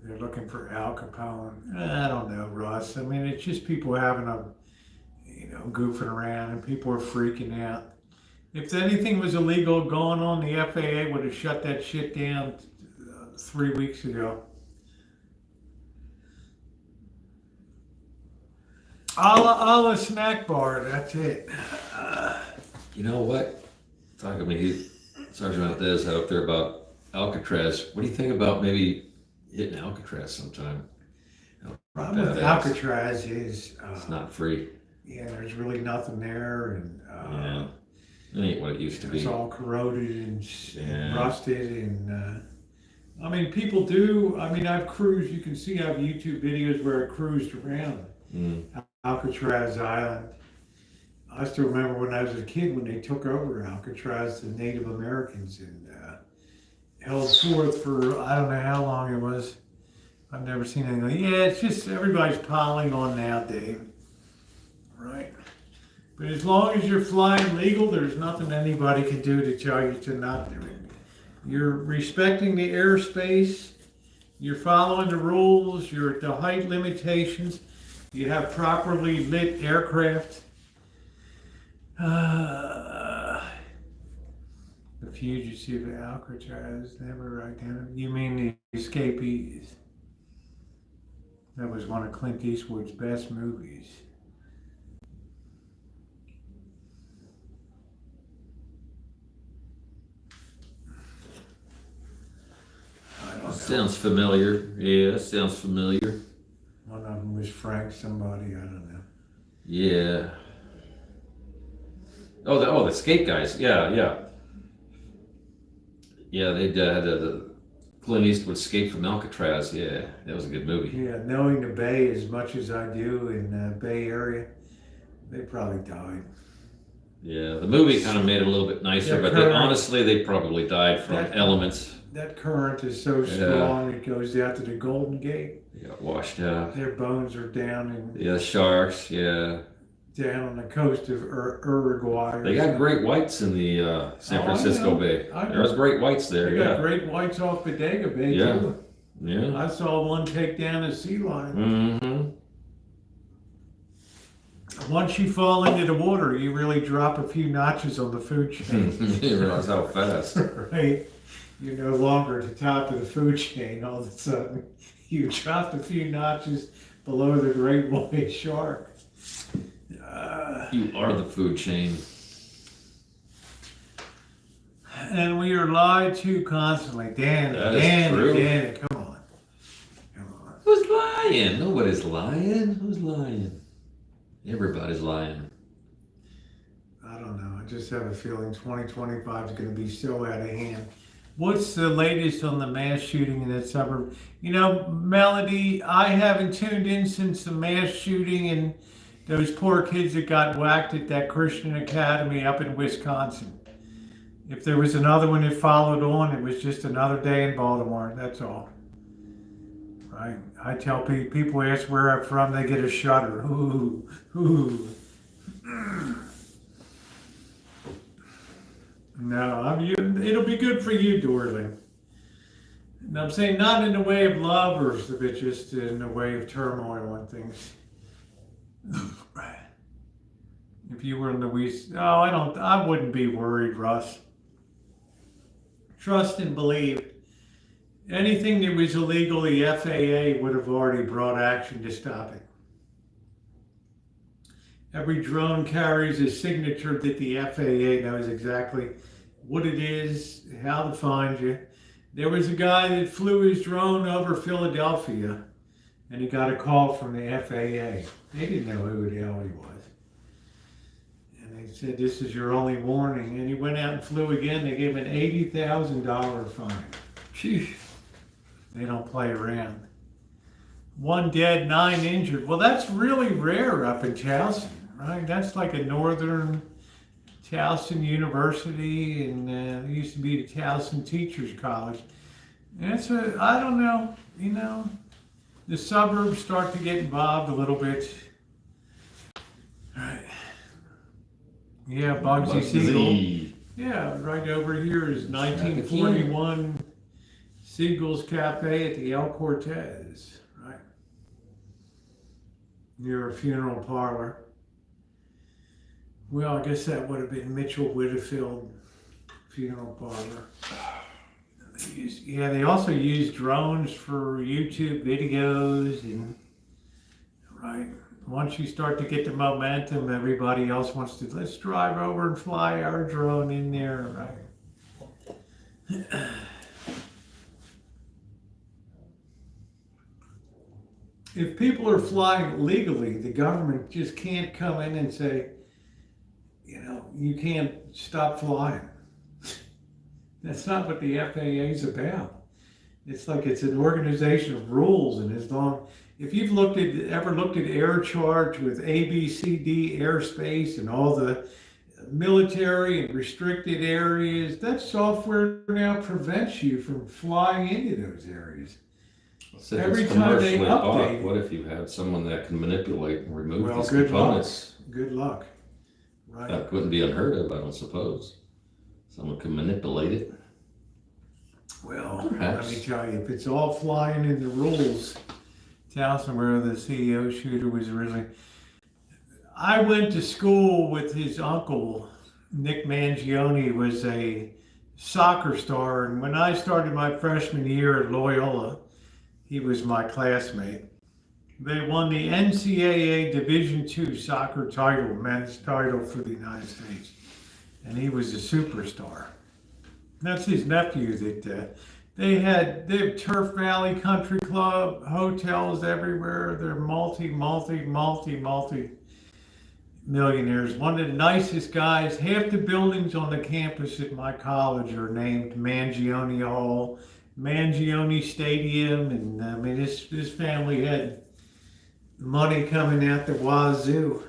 S1: They're looking for Al Capone. I don't know, Russ. I mean, it's just people having a, goofing around, and people are freaking out. If anything was illegal going on, the FAA would have shut that shit down 3 weeks ago. A la snack bar, that's it.
S3: You know what? Talking to me, Sergeant Valdez had up there about Alcatraz. What do you think about maybe hitting Alcatraz sometime?
S1: Problem with Alcatraz is
S3: it's not free.
S1: Yeah, there's really nothing there, and
S3: yeah, it ain't what it used to be.
S1: It's all corroded and rusted, and I mean, people do. I mean, I've cruised. You can see I have YouTube videos where I cruised around Alcatraz Island. I still remember when I was a kid when they took over Alcatraz, the Native Americans, and held forth for I don't know how long it was. I've never seen anything. Yeah, it's just everybody's piling on now, Dave. Right. But as long as you're flying legal, there's nothing anybody can do to tell you to not do it. You're respecting the airspace. You're following the rules. You're at the height limitations. You have properly lit aircraft. The fugitive of Alcatraz never identified. You mean the escapees? That was one of Clint Eastwood's best movies.
S3: Sounds familiar. Yeah, sounds familiar.
S1: One of them was Frank somebody, I don't know.
S3: Yeah. Oh, the skate guys. Yeah. Yeah, they had the Clint Eastwood Escape from Alcatraz. Yeah, that was a good movie.
S1: Yeah, knowing the Bay as much as I do in the Bay Area, they probably died.
S3: Yeah, the movie kind of made it a little bit nicer, but honestly, they probably died from elements.
S1: That current is so strong, it goes out to the Golden Gate.
S3: Yeah, washed out.
S1: Their bones are down in...
S3: Yeah, sharks, yeah.
S1: Down on the coast of Uruguay.
S3: They got great whites in the San Francisco Bay. There's great whites there,
S1: They got great whites off Bodega Bay, too.
S3: Yeah.
S1: I saw one take down a sea lion.
S3: Mm-hmm.
S1: Once you fall into the water, you really drop a few notches on the food chain.
S3: You realize how fast.
S1: Right? You're no longer at the top of the food chain all of a sudden. You dropped a few notches below the great white shark.
S3: You are the food chain.
S1: And we are lied to constantly. Dan, come on.
S3: Who's lying? Nobody's lying. Who's lying? Everybody's lying.
S1: I don't know. I just have a feeling 2025 is going to be so out of hand. What's the latest on the mass shooting in that suburb? You know, Melody, I haven't tuned in since the mass shooting and those poor kids that got whacked at that Christian academy up in Wisconsin. If there was another one that followed on, it was just another day in Baltimore. That's all. Right? I tell people ask where I'm from, they get a shudder. Ooh. No, it'll be good for you, Dorley. And I'm saying not in the way of lovers, but just in the way of turmoil and things. If you were in the West, I wouldn't be worried, Russ. Trust and believe. Anything that was illegal, the FAA would have already brought action to stop it. Every drone carries a signature that the FAA knows exactly what it is, how to find you. There was a guy that flew his drone over Philadelphia, and he got a call from the FAA. They didn't know who the hell he was. And they said, "This is your only warning." And he went out and flew again. They gave him an $80,000 fine. Phew. They don't play around. 1 dead, 9 injured. Well, that's really rare up in Towson, right? That's like a northern Towson University, and it used to be the Towson Teachers College. And I don't know, the suburbs start to get involved a little bit. Right. Yeah, Bugsy Siegel. Yeah, right over here is 1941 Siegel's Cafe at the El Cortez, right? Near a funeral parlor. Well, I guess that would have been Mitchell Whitfield, funeral parlor. They also use drones for YouTube videos and right. Once you start to get the momentum, everybody else wants to, let's drive over and fly our drone in there, right? If people are flying legally, the government just can't come in and say, you can't stop flying. That's not what the FAA is about. It's like it's an organization of rules, and if you've ever looked at air charts with ABCD airspace and all the military and restricted areas, that software now prevents you from flying into those areas.
S3: So if
S1: Every
S3: it's
S1: time they
S3: commercially bought,
S1: update,
S3: what if you have someone that can manipulate and remove these
S1: good
S3: components?
S1: luck. Good luck. Right.
S3: That wouldn't be unheard of, I don't suppose. Someone can manipulate it.
S1: Well,
S3: Perhaps.
S1: let me tell you, if it's all flying in the rules, Towson, where the CEO shooter was originally. I went to school with his uncle, Nick Mangione, was a soccer star, and when I started my freshman year at Loyola, he was my classmate. They won the NCAA Division II soccer title, men's title for the United States, and he was a superstar. That's his nephew that they have Turf Valley Country Club, hotels everywhere. They're multi millionaires. One of the nicest guys. Half the buildings on the campus at my college are named Mangione Hall, Mangione Stadium, and I mean this family had money coming out the wazoo.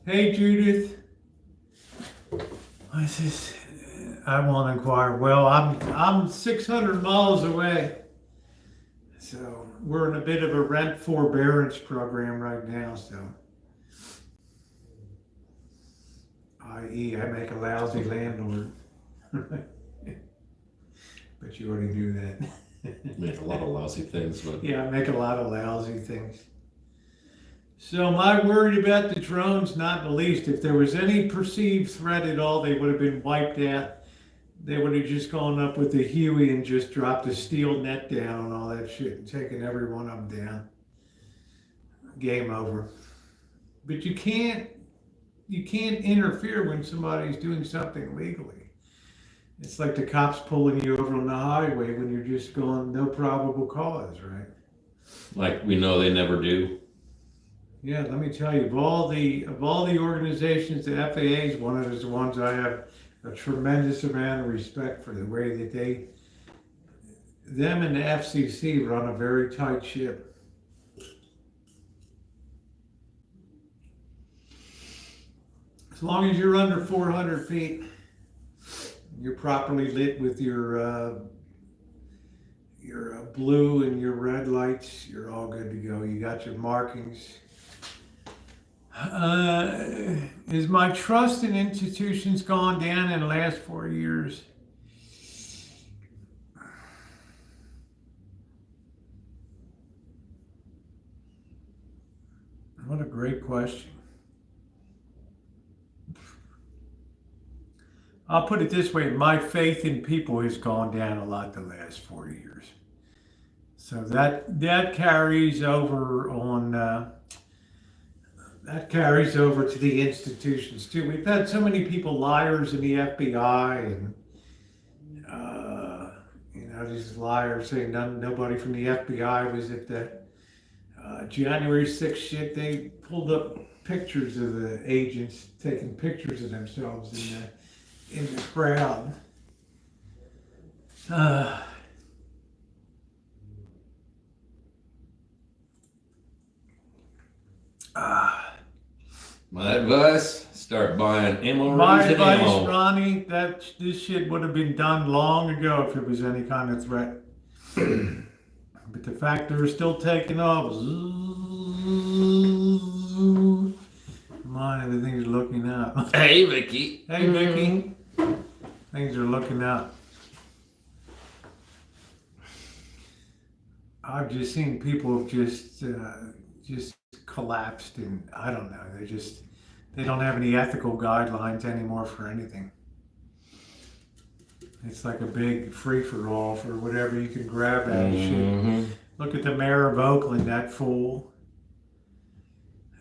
S1: Hey Judith. I says, I want to inquire. Well, I'm 600 miles away, so we're in a bit of a rent forbearance program right now. So, i.e., I make a lousy landlord. But you already knew that.
S3: Make a lot of lousy things, but
S1: Yeah, I make a lot of lousy things. So am I worried about the drones? Not in the least. If there was any perceived threat at all, they would have been wiped out. They would have just gone up with the Huey and just dropped a steel net down and all that shit and taken every one of them down. Game over. But you can't interfere when somebody's doing something legally. It's like the cops pulling you over on the highway when you're just going no probable cause, right?
S3: like we know they never do.
S1: Yeah, let me tell you, of all the organizations, the FAA is one of the ones I have a tremendous amount of respect for the way that them and the FCC run a very tight ship. As long as you're under 400 feet, you're properly lit with your blue and your red lights, you're all good to go. You got your markings. Is my trust in institutions gone down in the last 4 years? What a great question. I'll put it this way, my faith in people has gone down a lot the last 4 years. So that carries over on that carries over to the institutions too. We've had so many people liars in the FBI, and these liars saying nobody from the FBI was at the January 6th shit. They pulled up pictures of the agents taking pictures of themselves in the crowd.
S3: My advice, start buying ammo.
S1: My
S3: and
S1: advice,
S3: ammo.
S1: Ronnie, this shit would have been done long ago if it was any kind of threat. But the fact they're still taking off, come on, everything's looking up.
S3: Hey, Vicky.
S1: Hey, Vicky, things are looking up. I've just seen people just collapsed, and I don't know. They don't have any ethical guidelines anymore for anything. It's like a big free-for-all for whatever you can grab at and shit. Look at the mayor of Oakland, that fool.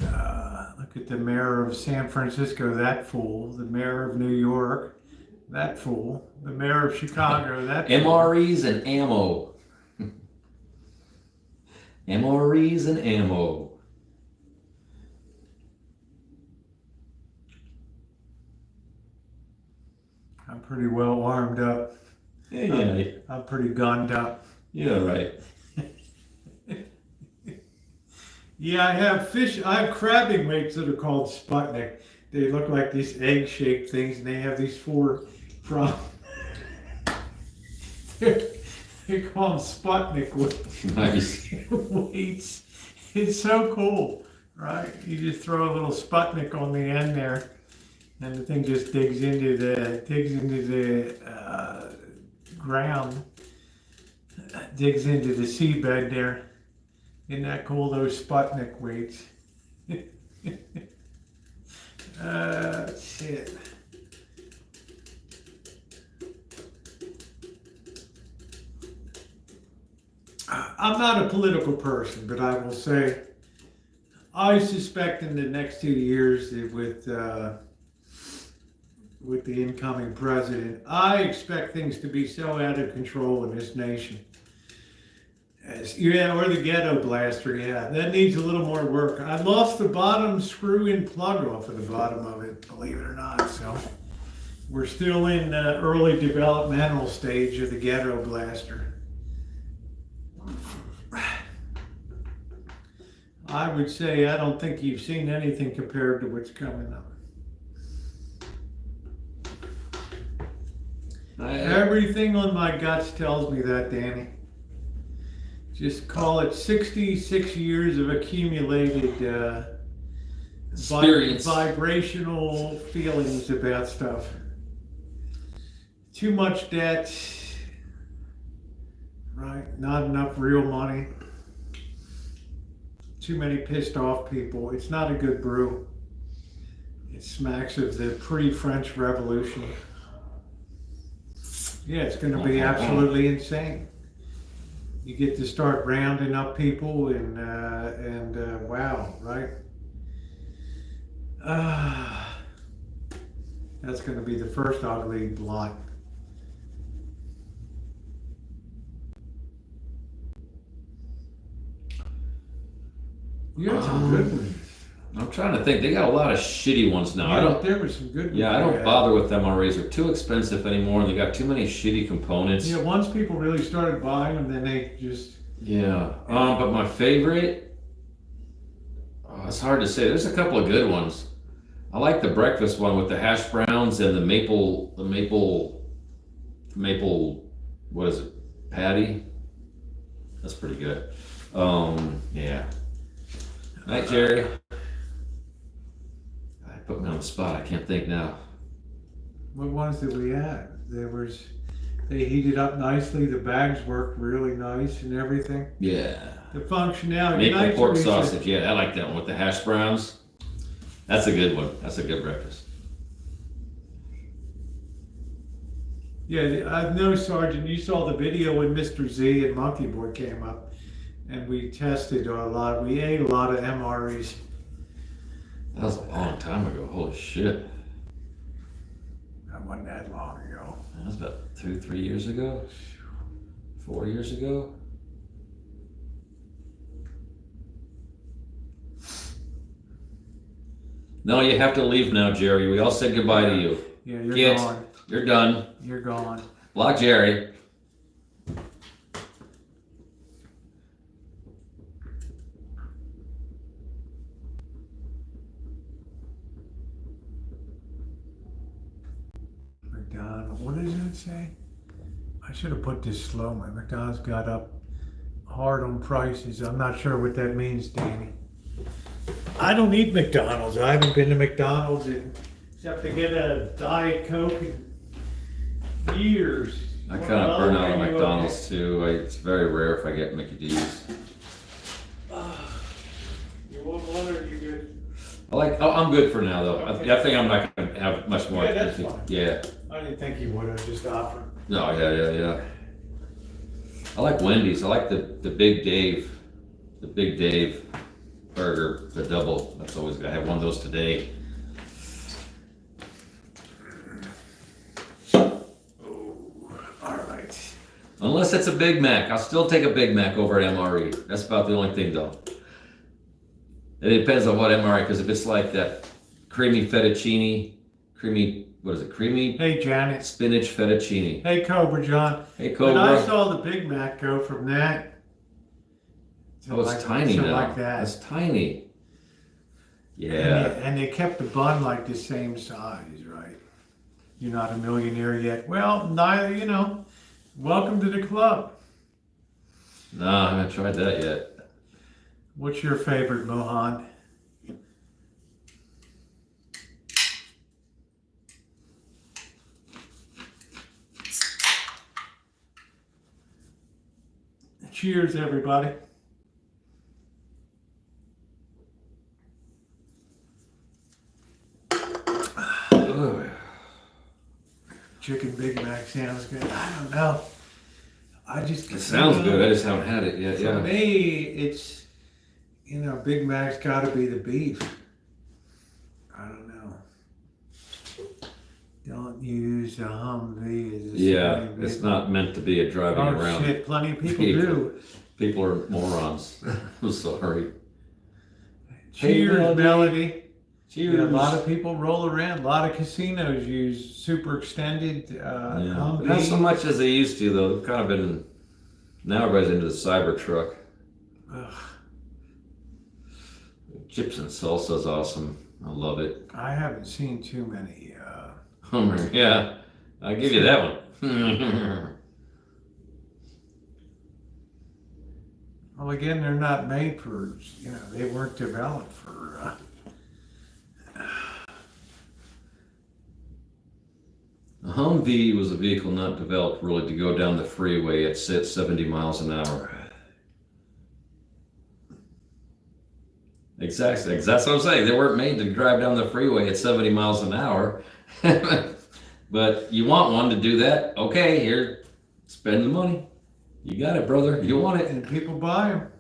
S1: Look at the mayor of San Francisco, that fool. The mayor of New York, that fool. The mayor of Chicago, that fool.
S3: MREs and ammo. MREs and ammo.
S1: I'm pretty well armed up.
S3: Yeah.
S1: I'm pretty gunned up.
S3: Yeah, right.
S1: Yeah, I have crabbing weights that are called Sputnik. They look like these egg-shaped things, and they have these 4 from. They call them Sputnik
S3: Nice.
S1: weights. It's so cool, right? You just throw a little Sputnik on the end there, and the thing just digs into the ground, digs into the seabed there. Isn't that cool? Those Sputnik weights. Shit. I'm not a political person, but I will say I suspect in the next 2 years that with the incoming president, I expect things to be so out of control in this nation. Yeah, or the ghetto blaster, yeah. That needs a little more work. I lost the bottom screw-in plug off of the bottom of it, believe it or not. So we're still in the early developmental stage of the ghetto blaster. I would say I don't think you've seen anything compared to what's coming up. Everything on my guts tells me that, Danny. Just call it 66 years of accumulated
S3: Experience.
S1: vibrational feelings about stuff. Too much debt, right? Not enough real money. Too many pissed off people. It's not a good brew. It smacks of the pre-French Revolution. Yeah, it's going to be absolutely insane. You get to start rounding up people and wow, right? That's going to be the first ugly blot. You got some good ones.
S3: I'm trying to think. They got a lot of shitty ones now.
S1: Yeah, there were some good ones.
S3: Yeah, I don't bother with MRAs. They're too expensive anymore, and they got too many shitty components.
S1: Yeah, once people really started buying them, then they just...
S3: Yeah. But my favorite... it's hard to say. There's a couple of good ones. I like the breakfast one with the hash browns and the maple, what is it? Patty? That's pretty good. Yeah. Night, Jerry. Put me on the spot. I can't think now.
S1: What ones did we have? They heated up nicely. The bags worked really nice and everything.
S3: Yeah.
S1: The functionality.
S3: Maple pork sausage. Yeah, I like that one with the hash browns. That's a good one. That's a good breakfast.
S1: Yeah, I know, Sergeant. You saw the video when Mr. Z and Monkey Boy came up, and we tested a lot. We ate a lot of MREs.
S3: That was a long time ago. Holy shit.
S1: That wasn't that long ago.
S3: That was about 2-3 years ago. 4 years ago. No, you have to leave now, Jerry. We all said goodbye to you.
S1: Yeah, you're gone.
S3: You're done.
S1: You're gone.
S3: Block Jerry.
S1: McDonald's. What does it say? I should have put this slow. McDonald's got up hard on prices. I'm not sure what that means, Danny. I don't eat McDonald's. I haven't been to McDonald's except to get a Diet Coke in years.
S3: I kind of burn out on McDonald's too. It's very rare if I get Mickey D's.
S1: You wouldn't want to
S3: I'm good for now though. I think I'm not gonna have much more.
S1: Yeah, that's fine.
S3: Yeah.
S1: I didn't think you would have just offered.
S3: No, yeah. I like Wendy's. I like the Big Dave burger, the double. That's always I had one of those today.
S1: All right.
S3: Unless it's a Big Mac, I'll still take a Big Mac over at MRE. That's about the only thing though. It depends on what MRE, because if it's like that creamy fettuccine, creamy
S1: Hey, Janet.
S3: spinach fettuccine.
S1: Hey, Cobra John.
S3: Hey,
S1: When I
S3: Cobra.
S1: saw the Big Mac go from that to
S3: Oh, it's tiny now.
S1: like that.
S3: It's tiny.
S1: And
S3: Yeah.
S1: they kept the bun like the same size, right? You're not a millionaire yet. Well, neither, welcome to the club.
S3: No, I haven't tried that yet.
S1: What's your favorite, Mohan? Cheers, everybody.
S3: Ugh.
S1: Chicken Big Mac sounds good. I don't know.
S3: It sounds good. I just haven't had it yet.
S1: For
S3: Yeah.
S1: me, it's, Big Mac's got to be the beef. I don't know. Don't use a Humvee as a
S3: Yeah,
S1: spring
S3: it's
S1: vehicle.
S3: not meant to be a driving
S1: Oh
S3: around.
S1: shit! Plenty of people
S3: People.
S1: do.
S3: People are morons. I'm sorry.
S1: Cheers,
S3: Melody.
S1: Melody.
S3: Cheers.
S1: Yeah, a lot of people roll around. A lot of casinos use super extended
S3: Yeah.
S1: Humvee.
S3: Not so much as they used to, though. They've kind of been. Now everybody's into the cyber truck.
S1: Ugh,
S3: Chips and salsa is awesome. I love it.
S1: I haven't seen too many.
S3: Hummer. Yeah, I'll give you that one.
S1: Well, again, they're not made for. They weren't developed for.
S3: A Humvee was a vehicle not developed really to go down the freeway at 70 miles an hour. Exactly. That's what I'm saying. They weren't made to drive down the freeway at 70 miles an hour. But you want one to do that? Okay, here, spend the money. You got it, brother. You want it.
S1: And people buy them.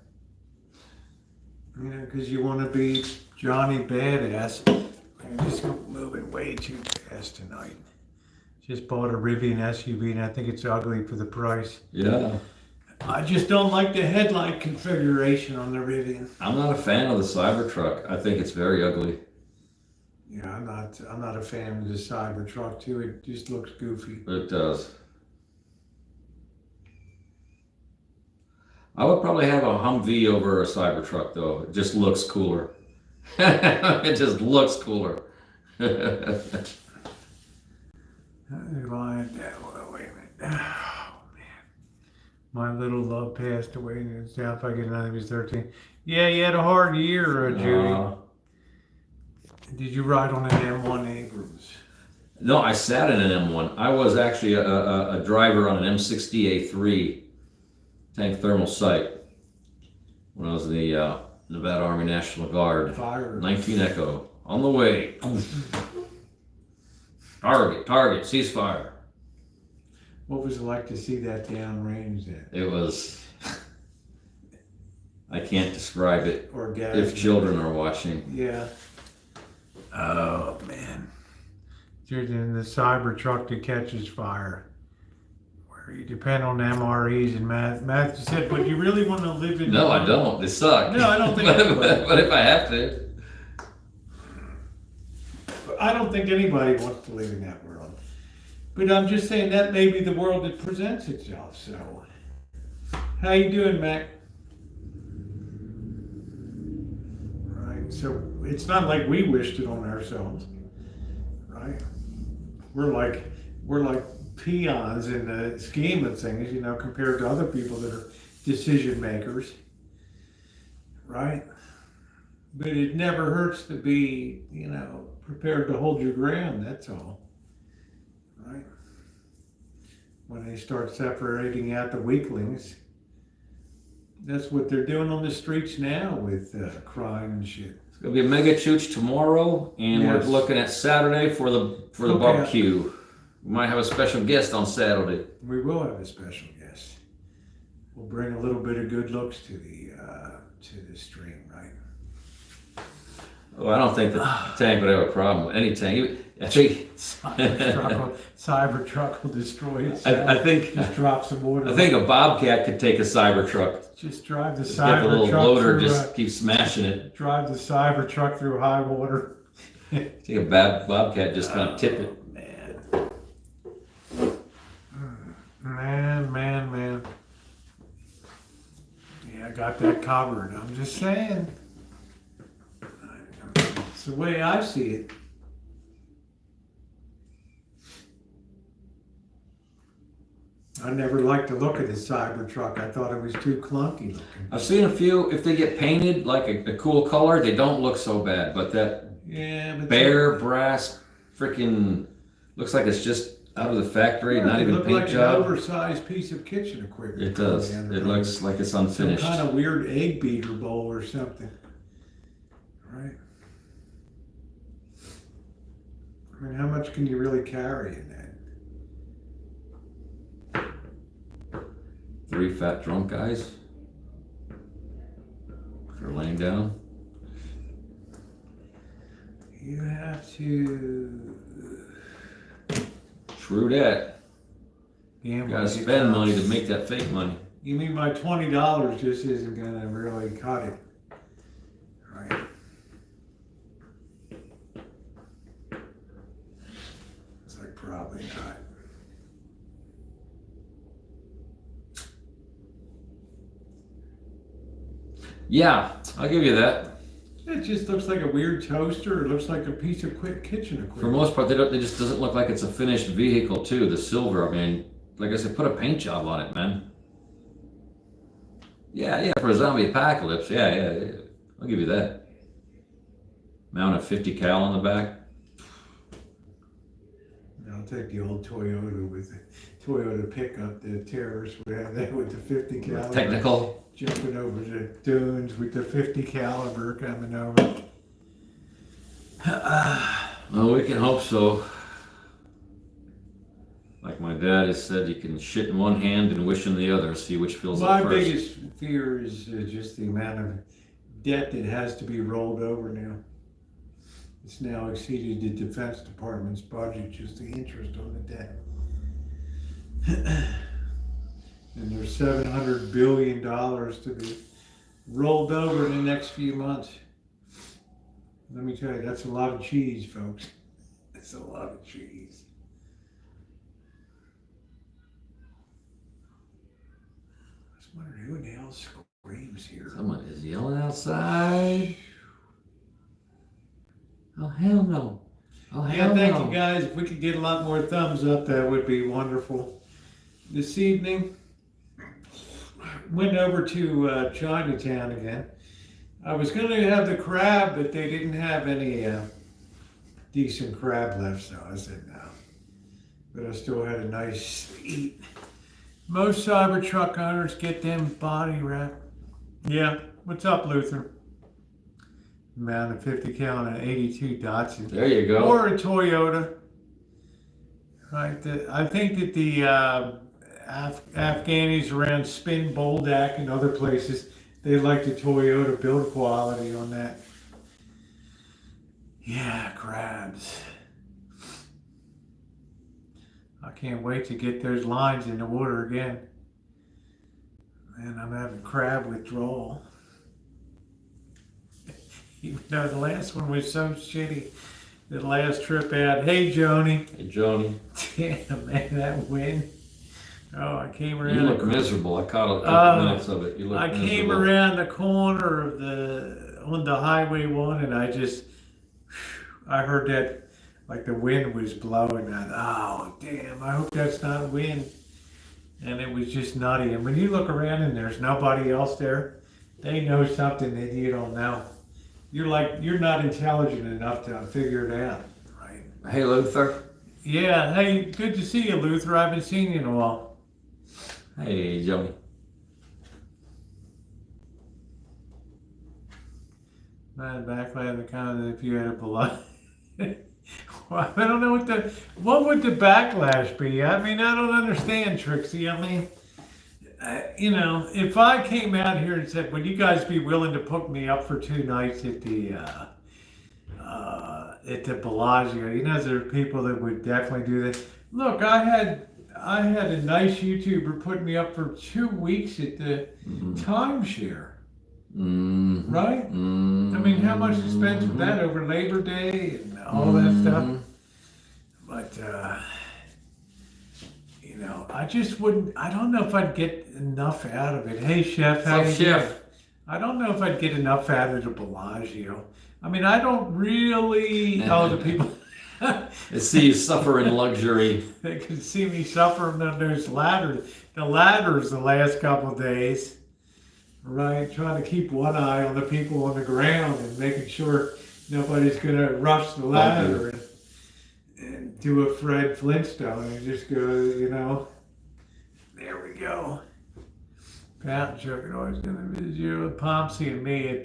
S1: Because you want to be Johnny Badass. I'm just moving way too fast tonight. Just bought a Rivian SUV and I think it's ugly for the price.
S3: Yeah.
S1: I just don't like the headlight configuration on the Rivian.
S3: I'm not a fan of the Cybertruck. I think it's very ugly.
S1: Yeah, I'm not a fan of the Cybertruck too. It just looks goofy.
S3: It does. I would probably have a Humvee over a Cybertruck, though. It just looks cooler. It just looks cooler.
S1: Wait a minute. Oh, man. My little love passed away in South. I get another. He was 13. Yeah, you had a hard year, Judy. Did you ride on an M1 Abrams?
S3: No, I sat in an M1. I was actually a driver on an M60A3 tank thermal sight when I was in the Nevada Army National Guard.
S1: Fire.
S3: 19 Echo. On the way. Target, ceasefire.
S1: What was it like to see that downrange then?
S3: It was, I can't describe it
S1: Orgasmic.
S3: if children are watching.
S1: Yeah. Oh, man. You're in the Cybertruck that catches fire. Where you depend on MREs and Matt said, but you really want to live in...
S3: No, I don't. They suck.
S1: No, I don't think...
S3: but if I have to.
S1: I don't think anybody wants to live in that world. But I'm just saying that may be the world that presents itself, so... How you doing, Mac? Right, so it's not like we wished it on ourselves, right? We're like peons in the scheme of things, compared to other people that are decision makers, right? But it never hurts to be, prepared to hold your ground, that's all, right? When they start separating out the weaklings, that's what they're doing on the streets now with crime and shit.
S3: It's gonna be a mega chooch tomorrow, and
S1: Yes.
S3: we're looking at Saturday for the
S1: Okay.
S3: barbecue. We might have a special guest on Saturday.
S1: We will have a special guest. We'll bring a little bit of good looks to the stream, right?
S3: Oh, I don't think the tank would have a problem with any tank. I think
S1: Cybertruck will destroy itself.
S3: I think
S1: Just drop some water.
S3: I think a Bobcat could take a Cybertruck.
S1: Just drive the
S3: Just get the little
S1: Cybertruck
S3: loader,
S1: through.
S3: just keep smashing it.
S1: Drive the Cybertruck through high water.
S3: Take a Bobcat, just kind of tip it.
S1: Man. Yeah, I got that covered. I'm just saying. It's the way I see it. I never liked to look at the Cybertruck. I thought it was too clunky looking.
S3: I've seen a few, if they get painted like a cool color, they don't look so bad. But that
S1: But
S3: bare brass freaking looks like it's just out of the factory, not even
S1: look
S3: paint
S1: like
S3: job.
S1: an oversized piece of kitchen equipment.
S3: It does. It looks like it's
S1: some
S3: unfinished.
S1: kind of weird egg beater bowl or something. Right? I mean, how much can you really carry in that?
S3: 3 fat drunk guys for laying down.
S1: You have to.
S3: True that.
S1: Gamble.
S3: Gotta spend money to make that fake money.
S1: You mean my $20 just isn't gonna really cut it, right? It's like probably not.
S3: Yeah, I'll give you that.
S1: It just looks like a weird toaster. It looks like a piece of quick kitchen equipment.
S3: For the most part, they just doesn't look like it's a finished vehicle too. The silver, I mean, like I said, put a paint job on it, man. Yeah, for a zombie apocalypse, yeah. I'll give you that. Mount a 50 cal on the back.
S1: I'll take the old Toyota with the Toyota pickup. The terrorists would have that with the 50 caliber.
S3: Technical.
S1: Jumping over the dunes with the 50 caliber coming over.
S3: Well, we can hope so. Like my dad has said, you can shit in one hand and wish in the other, see which fills
S1: My
S3: up first.
S1: biggest fear is just the amount of debt that has to be rolled over now. It's now exceeded the Defense Department's budget, just the interest on the debt. And there's $700 billion to be rolled over in the next few months. Let me tell you, that's a lot of cheese, folks. That's a lot of cheese. I was wondering who in the hell screams here.
S3: Someone is yelling outside. Oh, hell no. Oh, hell
S1: Thank
S3: no.
S1: you guys. If we could get a lot more thumbs up, that would be wonderful. This evening, went over to Chinatown again. I was going to have the crab, but they didn't have any decent crab left, so I said no. But I still had a nice eat. Most Cybertruck owners get them body wrap. Yeah, what's up, Luther? Amount of 50 cal and an 82 Datsun.
S3: There you go.
S1: Or a Toyota. Right. I think that the Afghanis around Spin Boldak and other places, they like the Toyota build quality on that. Yeah, crabs. I can't wait to get those lines in the water again. And I'm having crab withdrawal. Even though the last one was so shitty. The last trip out. Hey, Joni.
S3: Hey, Joni.
S1: Damn, man, that wind. Oh, I came around.
S3: You look miserable. I caught a couple minutes of it. You look miserable.
S1: I came around the corner of on the Highway 1 and I heard that like the wind was blowing. Oh, damn, I hope that's not wind. And it was just nutty. And when you look around and there's nobody else there, they know something that you don't know. You're not intelligent enough to figure it out, right?
S3: Hey, Luther.
S1: Yeah, hey, good to see you, Luther. I haven't seen you in a while.
S3: Hey, Joni.
S1: Bad backlash in the comments if you had a blood. Well, I don't know what would the backlash be? I mean, I don't understand, Trixie. I mean, you know, if I came out here and said, "Would you guys be willing to put me up for 2 nights at the Bellagio?" You know, there are people that would definitely do that. Look, I had a nice YouTuber put me up for 2 weeks at the timeshare. Right? I mean, how much expense was that over Labor Day and all that stuff? But, you know, I just wouldn't, I don't know if I'd get enough out of it. Hey, Chef, how you
S3: Chef?
S1: doing? I don't know if I'd get enough out of the Bellagio. I mean, I don't really, the people.
S3: I see you suffer in luxury.
S1: They can see me suffering on those ladders. The ladders the last couple of days. Right, trying to keep one eye on the people on the ground and making sure nobody's going to rush the ladder and do a Fred Flintstone and just go, you know, there we go. Pat and Chuck are always going to visit you with Pomsy and me at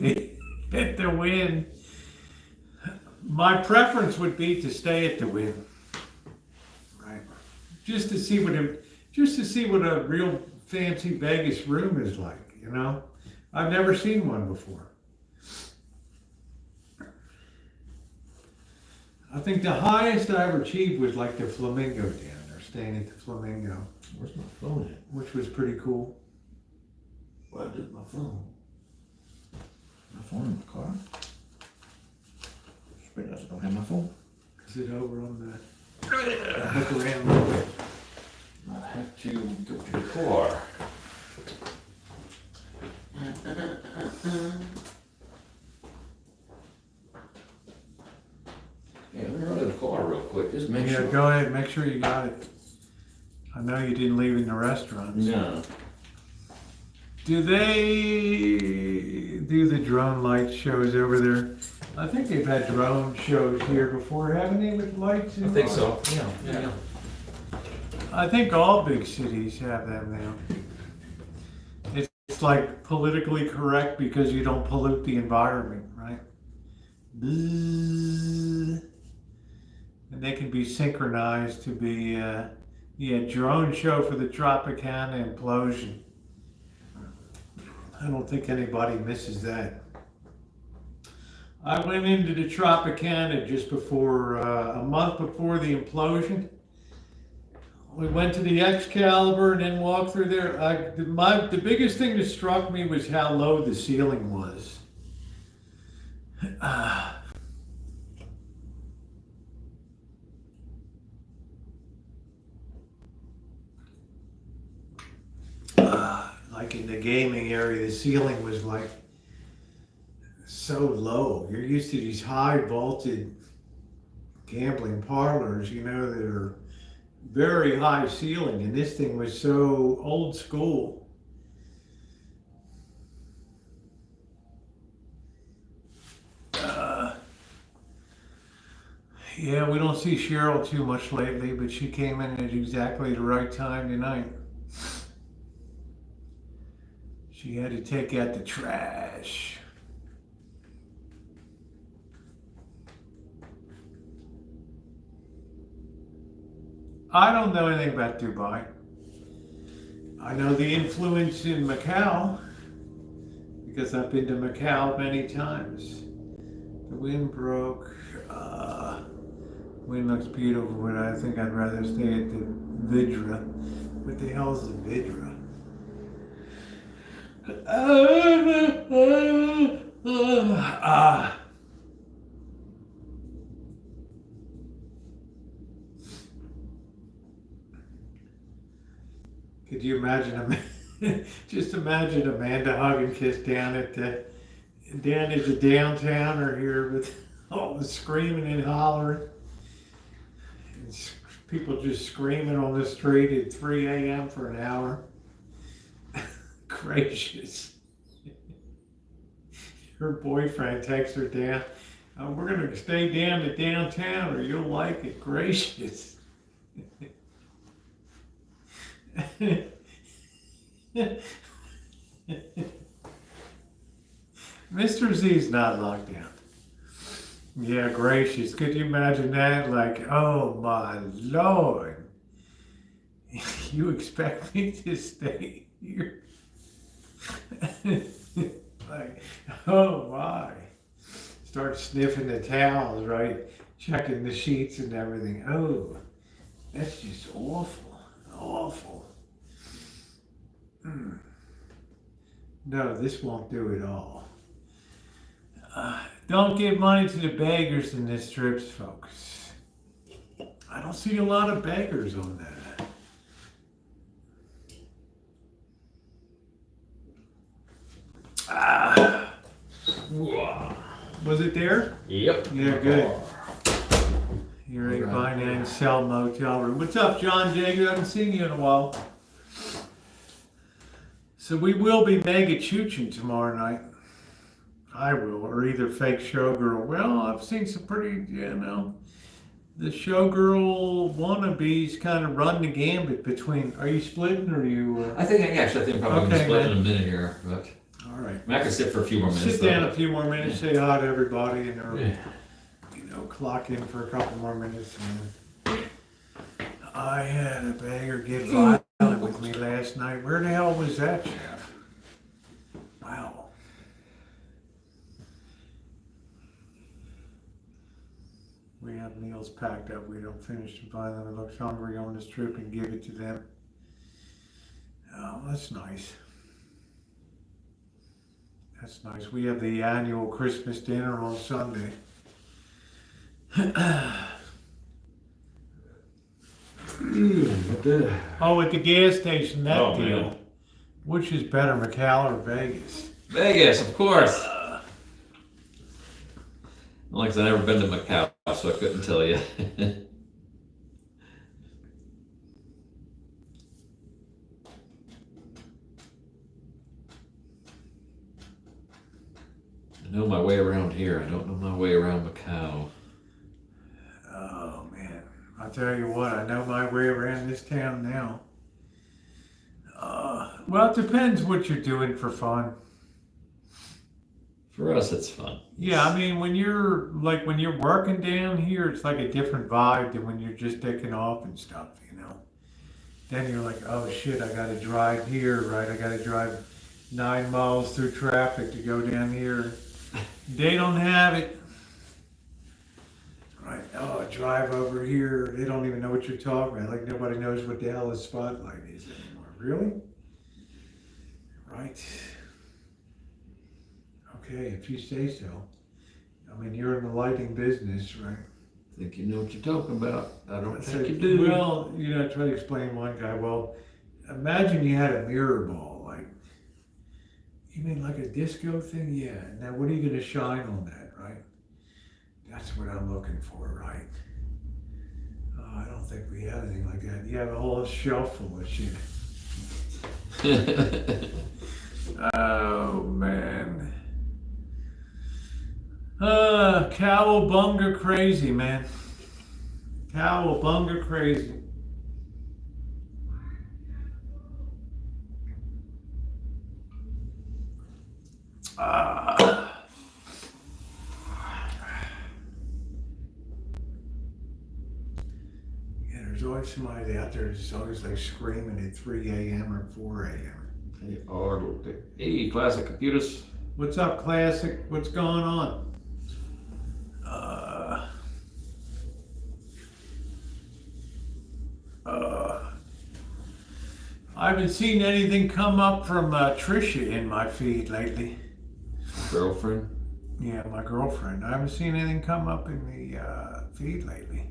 S1: the Wynn. My preference would be to stay at the Wynn, right? Just to see what a real fancy Vegas room is like. You know, I've never seen one before. I think the highest I ever achieved was like the Flamingo down there, staying at the Flamingo.
S2: Where's my phone at?
S1: Which was pretty cool.
S2: Where did my phone? My phone in the car? I don't have my phone.
S1: Is it over on the look around a little bit?
S2: I have to go to the car. Yeah, let me run to the car real quick. Just make sure.
S1: Yeah, go ahead. Make sure you got it. I know you didn't leave in the restaurants.
S2: No.
S1: Do they do the drone light shows over there? I think they've had drone shows here before, haven't they, with lights?
S2: I think so. Yeah.
S1: I think all big cities have them now. It's like politically correct because you don't pollute the environment, right? Bzzz. And they can be synchronized to be, drone show for the Tropicana implosion. I don't think anybody misses that. I went into the Tropicana just before, a month before the implosion. We went to the Excalibur and then walked through there. The biggest thing that struck me was how low the ceiling was. Like in the gaming area, the ceiling was like so low. You're used to these high vaulted gambling parlors, you know, that are very high ceiling, and this thing was so old school. Yeah, we don't see Cheryl too much lately, but she came in at exactly the right time tonight. She had to take out the trash. I don't know anything about Dubai. I know the influence in Macau because I've been to Macau many times. The wind broke. Wind looks beautiful, but I think I'd rather stay at the Vidra. What the hell is the Vidra? Could you imagine just imagine Amanda hug and kiss down at the downtown or here with all the screaming and hollering. And people just screaming on the street at 3 a.m. for an hour. Gracious. Her boyfriend texts her down. We're going to stay down to downtown or you'll like it. Gracious. Mr. Z's not locked down. Yeah, gracious. Could you imagine that? Like, oh my Lord. You expect me to stay here? Like, oh my. Start sniffing the towels, right? Checking the sheets and everything. Oh, that's just awful. Awful. No, this won't do it all. Don't give money to the beggars in the strips, folks. I don't see a lot of beggars on that. Was it there?
S2: Yep.
S1: Yeah, good. You're a buy and sell motel room. What's up, John Jager? I haven't seen you in a while. So we will be mega chooching tomorrow night. I will, or either fake showgirl. Well, I've seen some pretty, the showgirl wannabes kind of run the gambit between. Are you splitting or are you?
S3: I think I'm probably
S1: Okay,
S3: gonna split
S1: man.
S3: in a minute here, but
S1: All right.
S3: I mean, I could sit for a few more minutes.
S1: Sit down a few more minutes, say hi to everybody, and
S3: Yeah.
S1: clock in for a couple more minutes. And I had a beggar get violent with me last night. Where the hell was that, Jeff? Wow. We have meals packed up. We don't finish them. Find them. It looks hungry on this trip and give it to them. Oh, that's nice. That's nice. We have the annual Christmas dinner on Sunday. Oh, at the gas station, that
S3: Oh,
S1: deal.
S3: man.
S1: Which is better, Macau or Vegas?
S3: Vegas, of course. Like I said, I've never been to Macau, so I couldn't tell you. I know my way around here. I don't know my way around Macau.
S1: Oh, man. I'll tell you what, I know my way around this town now. Well, it depends what you're doing for fun.
S3: For us, it's fun.
S1: Yeah, I mean, when you're working down here, it's like a different vibe than when you're just taking off and stuff, Then you're like, oh shit, I gotta drive here, right? I gotta drive 9 miles through traffic to go down here. They don't have it. Right, oh, drive over here. They don't even know what you're talking about. Like nobody knows what the hell a spotlight is anymore. Really? Right. Okay, if you say so. I mean, you're in the lighting business, right?
S3: I think you know what you're talking about. I don't
S1: So,
S3: think you do.
S1: well, I try to explain one guy, well, imagine you had a mirror ball, like, you mean like a disco thing? Yeah. Now, what are you going to shine on that, right? That's what I'm looking for, right? Oh, I don't think we have anything like that. You have a whole shelf full of shit. Oh, man. Cowabunga crazy, man. Cowabunga crazy. Yeah, there's always somebody out there that's always like screaming at 3 a.m. or 4 a.m.
S3: They are. Hey, Classic Computers.
S1: What's up, Classic? What's going on? I haven't seen anything come up from Trisha in my feed lately.
S3: Girlfriend.
S1: Yeah, my girlfriend. I haven't seen anything come up in the feed lately.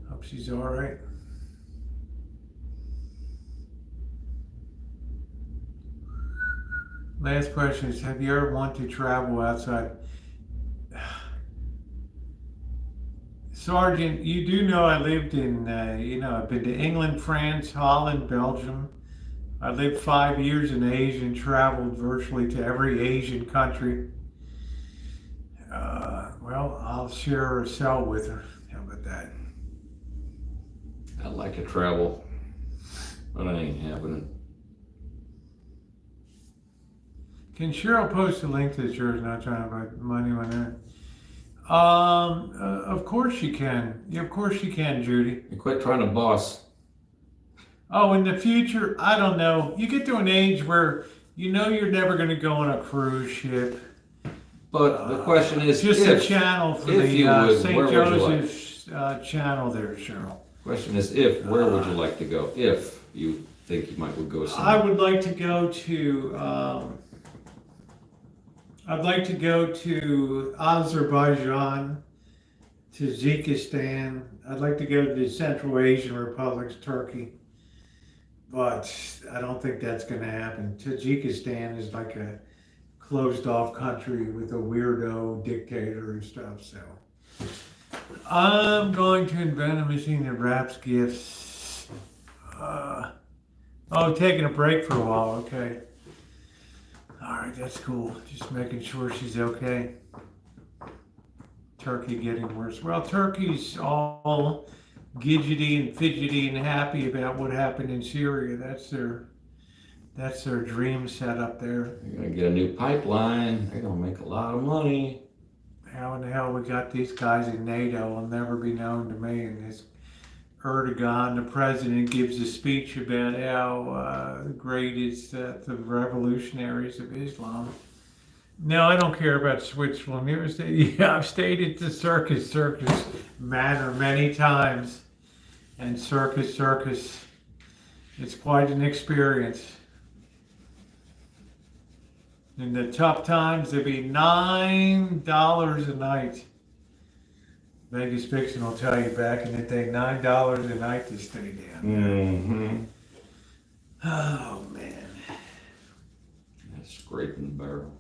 S1: Hope she's all right. Last question is, have you ever wanted to travel outside? Sergeant, you do know I lived in, I've been to England, France, Holland, Belgium. I lived 5 years in Asia and traveled virtually to every Asian country. Well, I'll share a cell with her. How about that?
S3: I'd like to travel, but it ain't happening.
S1: Can Cheryl post a link to the church? Not trying to put money on that. Of course she can. Yeah, of course she can, Judy.
S3: And quit trying to boss.
S1: Oh, in the future, I don't know. You get to an age where you know you're never going to go on a cruise ship.
S3: But the question is,
S1: just
S3: if,
S1: a channel for
S3: if you would,
S1: St.
S3: where would you
S1: Joseph's channel there, Cheryl.
S3: Question is, if, where would you like to go? If you think you might would go somewhere.
S1: I would like to go to, I'd like to go to Azerbaijan, Tajikistan. I'd like to go to the Central Asian republics, Turkey. But I don't think that's going to happen. Tajikistan is like a closed off country with a weirdo dictator and stuff, so. I'm going to invent a machine that wraps gifts. Oh, taking a break for a while, okay. All right, that's cool. Just making sure she's okay. Turkey getting worse. Well, Turkey's all gidgety and fidgety and happy about what happened in Syria. That's their dream set up there.
S3: They're gonna get a new pipeline. They're gonna make a lot of money.
S1: How in the hell we got these guys in NATO will never be known to me. And this Erdogan, the president, gives a speech about how great is the revolutionaries of Islam. No, I don't care about Switzerland. Yeah, I've stayed at the Circus Manor many times. And Circus, it's quite an experience. In the tough times, it'd be $9 a night. Vegas Fiction will tell you back in the day, $9 a night to stay down.
S3: Mm-hmm.
S1: Oh, man.
S3: That's scraping the barrel.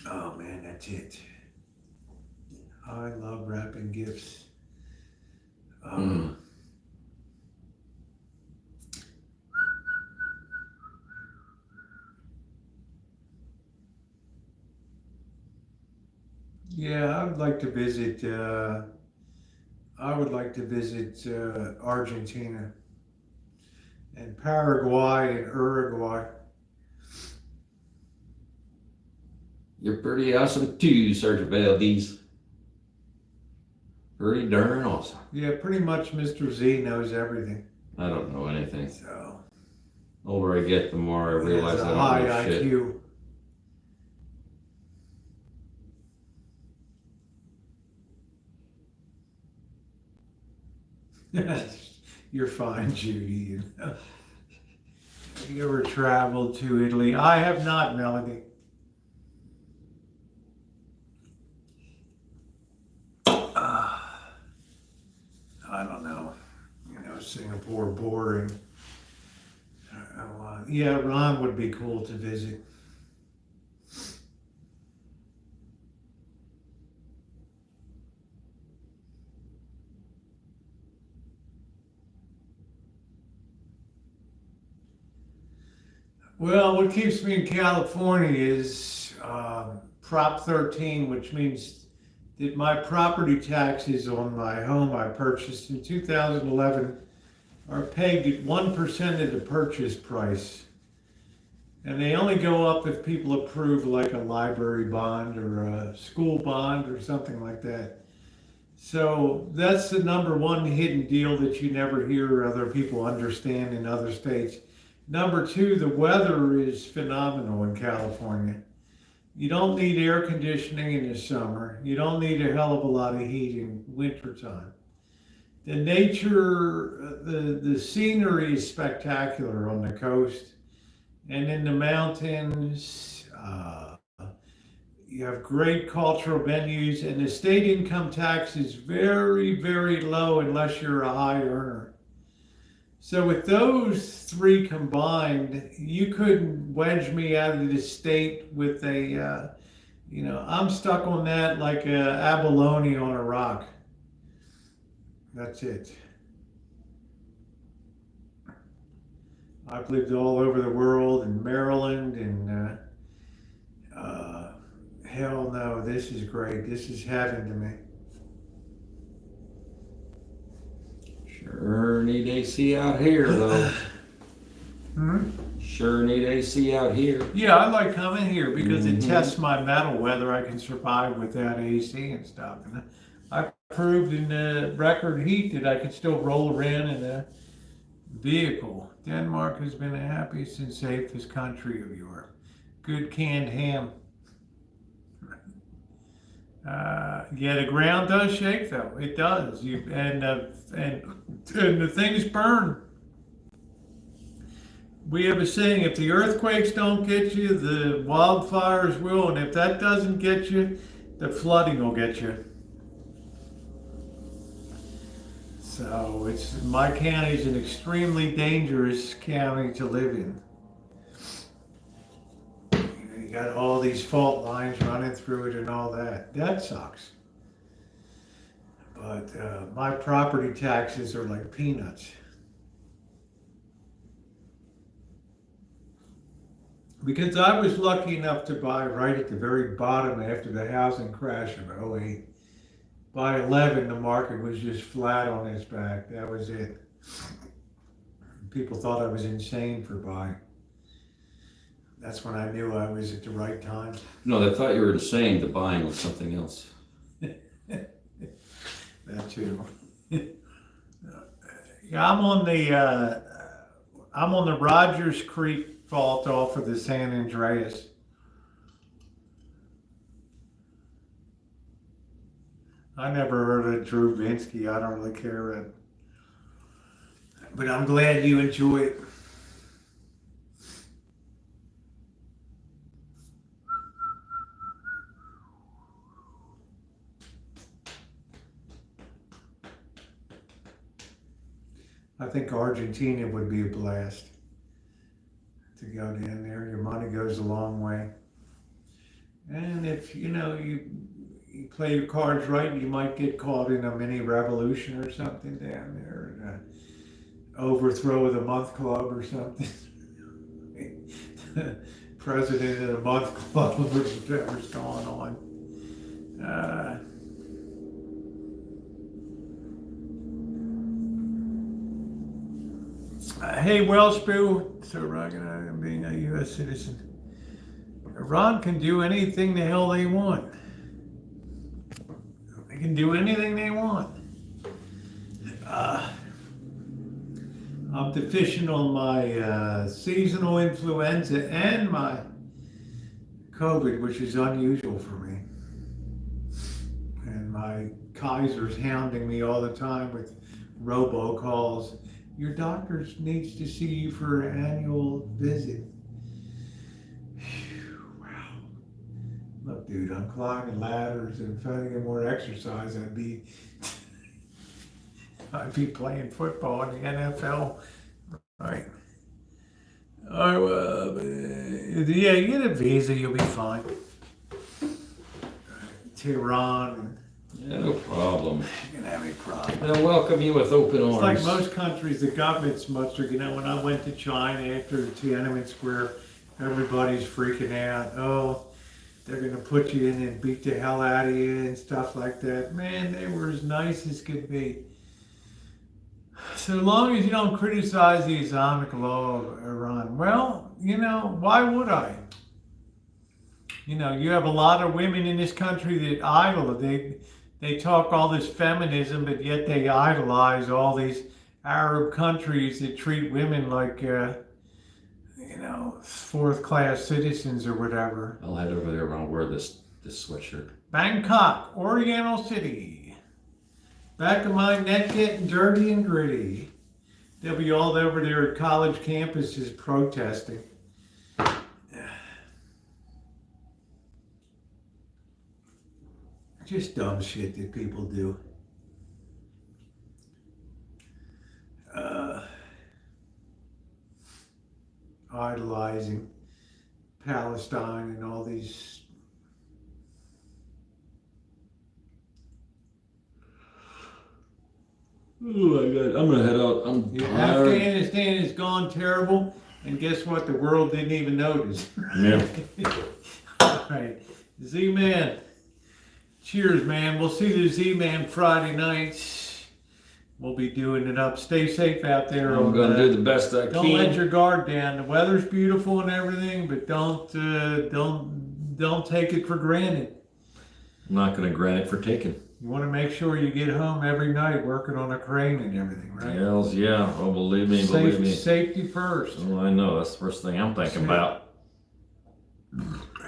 S1: Oh, man, that's it. I love wrapping gifts. Yeah, I would like to visit. Argentina and Paraguay and Uruguay.
S3: You're pretty awesome too, Sergio Valdez. Pretty darn awesome.
S1: Yeah, pretty much Mr. Z knows everything.
S3: I don't know anything.
S1: So
S3: The older I get, the more I realize I
S1: a
S3: don't
S1: high
S3: know shit.
S1: IQ. You're fine, Judy. You ever traveled to Italy? I have not, Melody. I don't know. Singapore boring. Yeah, Ron would be cool to visit. Well, what keeps me in California is Prop 13, which means that my property taxes on my home I purchased in 2011 are pegged at 1% of the purchase price. And they only go up if people approve like a library bond or a school bond or something like that. So that's the number one hidden deal that you never hear other people understand in other states. Number two, the weather is phenomenal in California. You don't need air conditioning in the summer. You don't need a hell of a lot of heat in wintertime. The nature, the scenery is spectacular on the coast and in the mountains. You have great cultural venues, and the state income tax is very, very low unless you're a high earner. So with those three combined, you couldn't wedge me out of the state with a, I'm stuck on that like a abalone on a rock. That's it. I've lived all over the world, in Maryland, and hell no, this is great. This is heaven to me.
S3: Sure need AC out here though.
S1: Hmm?
S2: Sure need AC out here.
S1: Yeah, I like coming here because it
S2: Mhm.
S1: tests my metal whether I can survive without AC and stuff. And I proved in the record heat that I could still roll around in a vehicle. Denmark has been the happiest and safest country of Europe. Good canned ham. Yeah, the ground does shake though. It does. And the things burn. We have a saying: if the earthquakes don't get you, the wildfires will, and if that doesn't get you, the flooding will get you. So my county is an extremely dangerous county to live in. You got all these fault lines running through it and all that. That sucks. But my property taxes are like peanuts. Because I was lucky enough to buy right at the very bottom after the housing crash of '08. By 11, the market was just flat on its back. That was it. People thought I was insane for buying. That's when I knew I was at the right time.
S3: No, they thought you were insane. The buying was something else.
S1: That too. Yeah, I'm on the Rogers Creek fault off of the San Andreas. I never heard of Drew Vinsky. I don't really care. But I'm glad you enjoy it. I think Argentina would be a blast to go down there. Your money goes a long way. And if you play your cards right, you might get caught in a mini revolution or something down there, overthrow of the month club or something. President of the month club or whatever's going on. Hey, Wellspew, so I'm being a U.S. citizen. Iran can do anything the hell they want. They can do anything they want. I'm deficient on my seasonal influenza and my COVID, which is unusual for me. And my Kaiser's hounding me all the time with robocalls. Your doctor needs to see you for an annual visit. Wow. Look, dude, I'm climbing ladders, and if I didn't get more exercise, I'd be playing football in the NFL. Right. All right, well, yeah, you get a visa, you'll be fine. Tehran.
S3: Yeah, no problem.
S1: You can have any problem.
S3: They'll welcome you with open arms.
S1: It's like most countries, the government's much. When I went to China after Tiananmen Square, everybody's freaking out. Oh, they're going to put you in and beat the hell out of you and stuff like that. Man, they were as nice as could be. So long as you don't criticize the Islamic law of Iran, well, why would I? You have a lot of women in this country that idolize. They talk all this feminism, but yet they idolize all these Arab countries that treat women like, fourth-class citizens or whatever.
S3: I'll head over there and wear this sweatshirt.
S1: Bangkok, Oriental City. Back of my neck getting dirty and gritty. They'll be all over there at college campuses protesting. Just dumb shit that people do. Idolizing Palestine and all these.
S3: Oh my God, I'm gonna head out. I'm tired.
S1: Afghanistan has gone terrible, and guess what? The world didn't even notice.
S3: Yeah.
S1: All right, Z-Man. Cheers, man. We'll see the Z-Man Friday nights. we'll be doing it up. Stay safe out there.
S2: I'm going to do the best I
S1: Don't let
S2: can.
S1: your guard down. The weather's beautiful and everything, but don't take it for granted.
S2: I'm not going to grant it for taking.
S1: You want to make sure you get home every night working on a crane and everything, right?
S2: Hells yeah. Oh, believe me.
S1: Safety first.
S2: Oh, I know. That's the first thing I'm thinking about.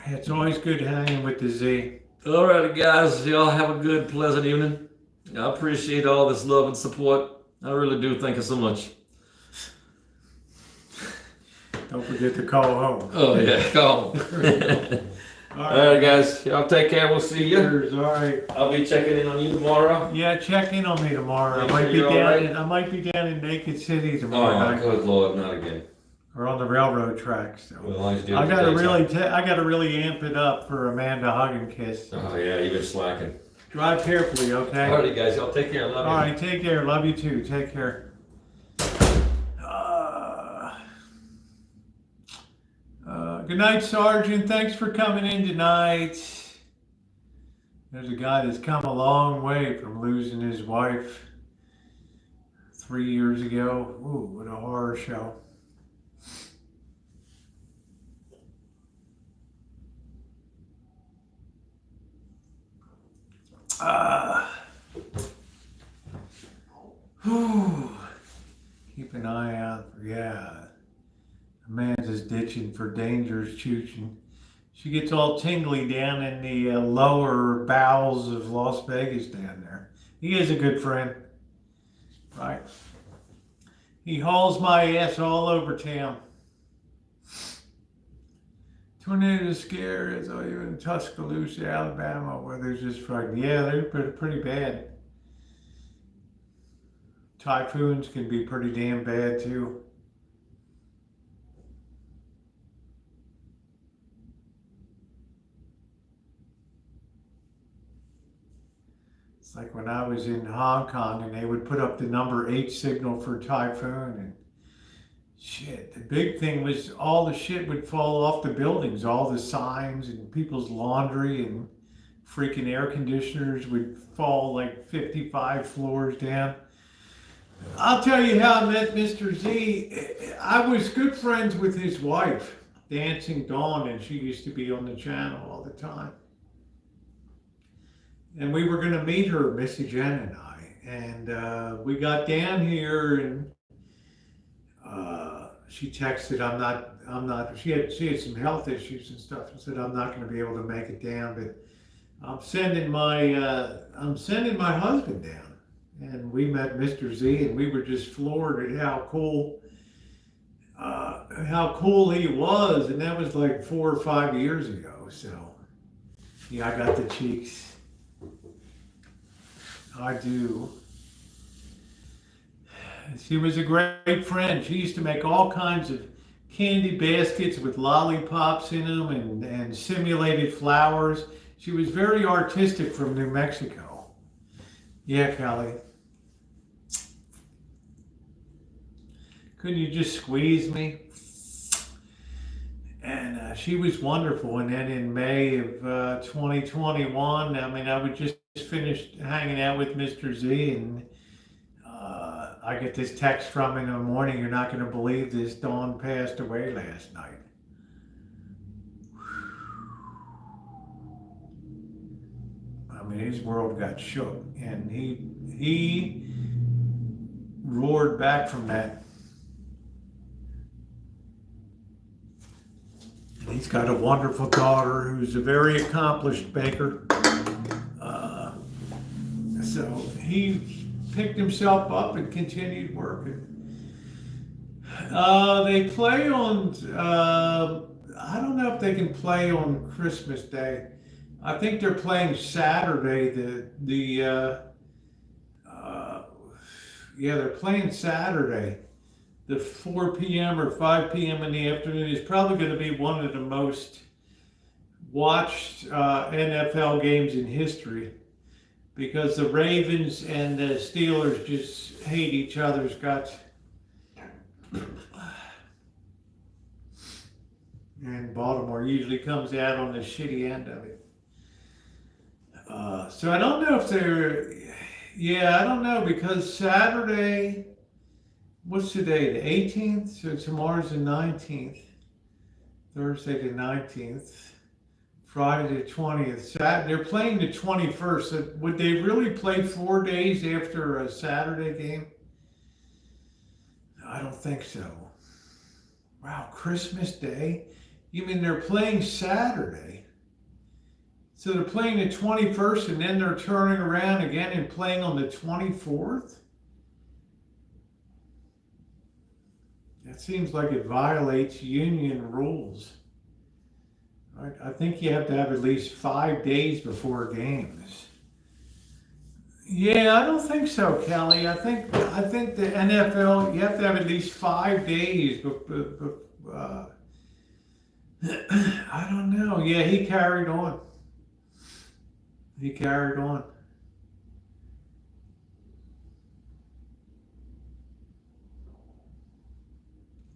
S1: It's always good hanging with the Z.
S2: All right, guys. Y'all have a good, pleasant evening. I appreciate all this love and support. I really do. Thank you so much.
S1: Don't forget to call home.
S2: Oh, yeah. Call. All right, guys. Y'all take care. We'll see you.
S1: Cheers. All right.
S2: I'll be checking in on you tomorrow.
S1: Yeah, check in on me tomorrow.
S2: Make
S1: I might
S2: sure
S1: be
S2: you're
S1: down.
S2: all right.
S1: I might be down in Naked City tomorrow night,
S2: good Lord, not again.
S1: or on the railroad tracks. So.
S2: We'll always do
S1: I
S2: it
S1: gotta
S2: daytime.
S1: I gotta really amp it up for Amanda Hug and Kiss.
S2: Oh, yeah. You've been slacking.
S1: Drive carefully, okay?
S2: All right, guys. Y'all take care. Love you.
S1: All right, take care. Love you too. Take care. Good night, Sergeant. Thanks for coming in tonight. There's a guy that's come a long way from losing his wife 3 years ago. Ooh, what a horror show. Keep an eye out for, yeah. Amanda's ditching for dangerous chooching. She gets all tingly down in the lower bowels of Las Vegas down there. He is a good friend, right? He hauls my ass all over town. Tornado scare is all you in Tuscaloosa, Alabama, where there's just frightening. Yeah, they're pretty bad. Typhoons can be pretty damn bad too. It's like when I was in Hong Kong and they would put up the number 8 signal for typhoon, and shit, the big thing was all the shit would fall off the buildings, all the signs and people's laundry and freaking air conditioners would fall like 55 floors down. I'll tell you how I met Mr. Z. I was good friends with his wife, Dancing Dawn, and she used to be on the channel all the time. And we were going to meet her, Missy Jen and I. And we got down here, and she texted, I'm not, she had some health issues and stuff, and said, I'm not going to be able to make it down, but I'm sending my husband down. And we met Mr. Z, and we were just floored at how cool he was. And that was like 4 or 5 years ago. So, yeah, I got the cheeks. I do. She was a great friend. She used to make all kinds of candy baskets with lollipops in them and simulated flowers. She was very artistic from New Mexico. Yeah, Kelly. Couldn't you just squeeze me? And she was wonderful. And then in May of 2021, I mean, I would just finished hanging out with Mr. Z, and I get this text from him in the morning, you're not going to believe this, Dawn passed away last night. I mean, his world got shook, and he roared back from that. And he's got a wonderful daughter who's a very accomplished baker. So he picked himself up and continued working. They play on, I don't know if they can play on Christmas Day. I think they're playing Saturday, they're playing Saturday. The 4 p.m. or 5 p.m. in the afternoon is probably going to be one of the most watched NFL games in history, because the Ravens and the Steelers just hate each other's guts. And Baltimore usually comes out on the shitty end of it. So I don't know if they're, Yeah, I don't know because Saturday, what's today? The 18th? So tomorrow's the 19th. Thursday the 19th. Friday the 20th. They're playing the 21st. So would they really play 4 days after a Saturday game? I don't think so. Wow, Christmas Day? You mean they're playing Saturday? So they're playing the 21st and then they're turning around again and playing on the 24th? That seems like it violates union rules. I think you have to have at least 5 days before games. Yeah, I don't think so, Kelly. I think the NFL, you have to have at least 5 days. I don't know. Yeah, he carried on. He carried on.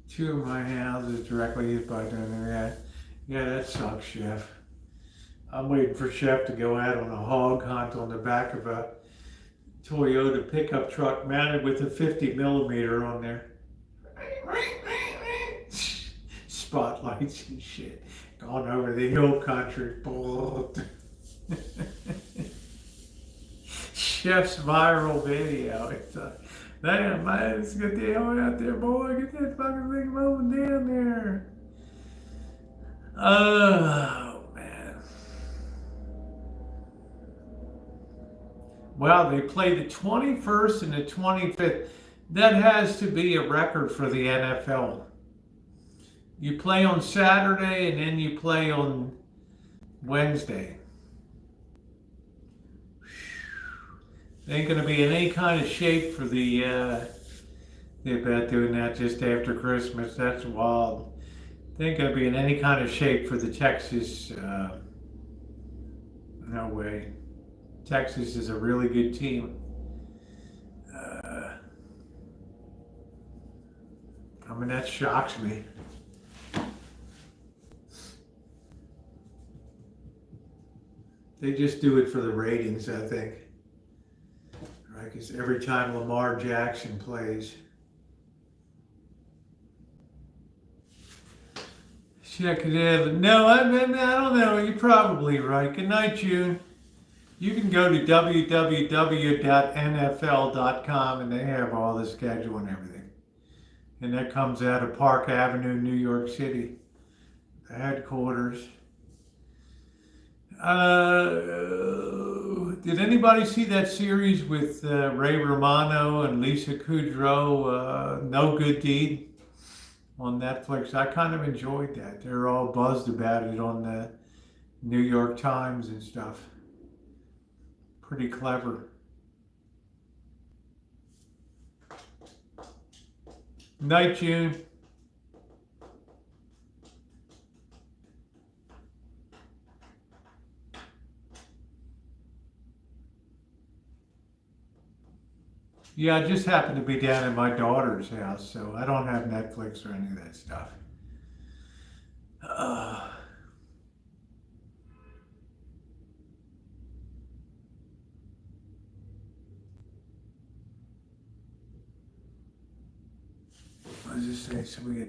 S1: Two of my houses directly hit by the yeah, that sucks, Chef. I'm waiting for Chef to go out on a hog hunt on the back of a Toyota pickup truck mounted with a 50 millimeter on there. Spotlights and shit. Going over the hill country. Chef's viral video. It's damn, man, let's get the hell out there, boy. Get that fucking thing moving down there. Oh, man. Wow, they play the 21st and the 25th. That has to be a record for the NFL. You play on Saturday and then you play on Wednesday. They ain't going to be in any kind of shape for the, they bet doing that just after Christmas. That's wild. They ain't going to be in any kind of shape for the Texas, no way. Texas is a really good team. I mean, that shocks me. They just do it for the ratings, I think. Right? Because every time Lamar Jackson plays. Check it out. No, I don't know. You're probably right. Good night, June. You can go to www.nfl.com and they have all the schedule and everything. And that comes out of Park Avenue, New York City, the headquarters. Did anybody see that series with Ray Romano and Lisa Kudrow, No Good Deed, on Netflix? I kind of enjoyed that. They're all buzzed about it on the New York Times and stuff. Pretty clever. Night, June. Yeah, I just happened to be down at my daughter's house, so I don't have Netflix or any of that stuff. I was just saying, so we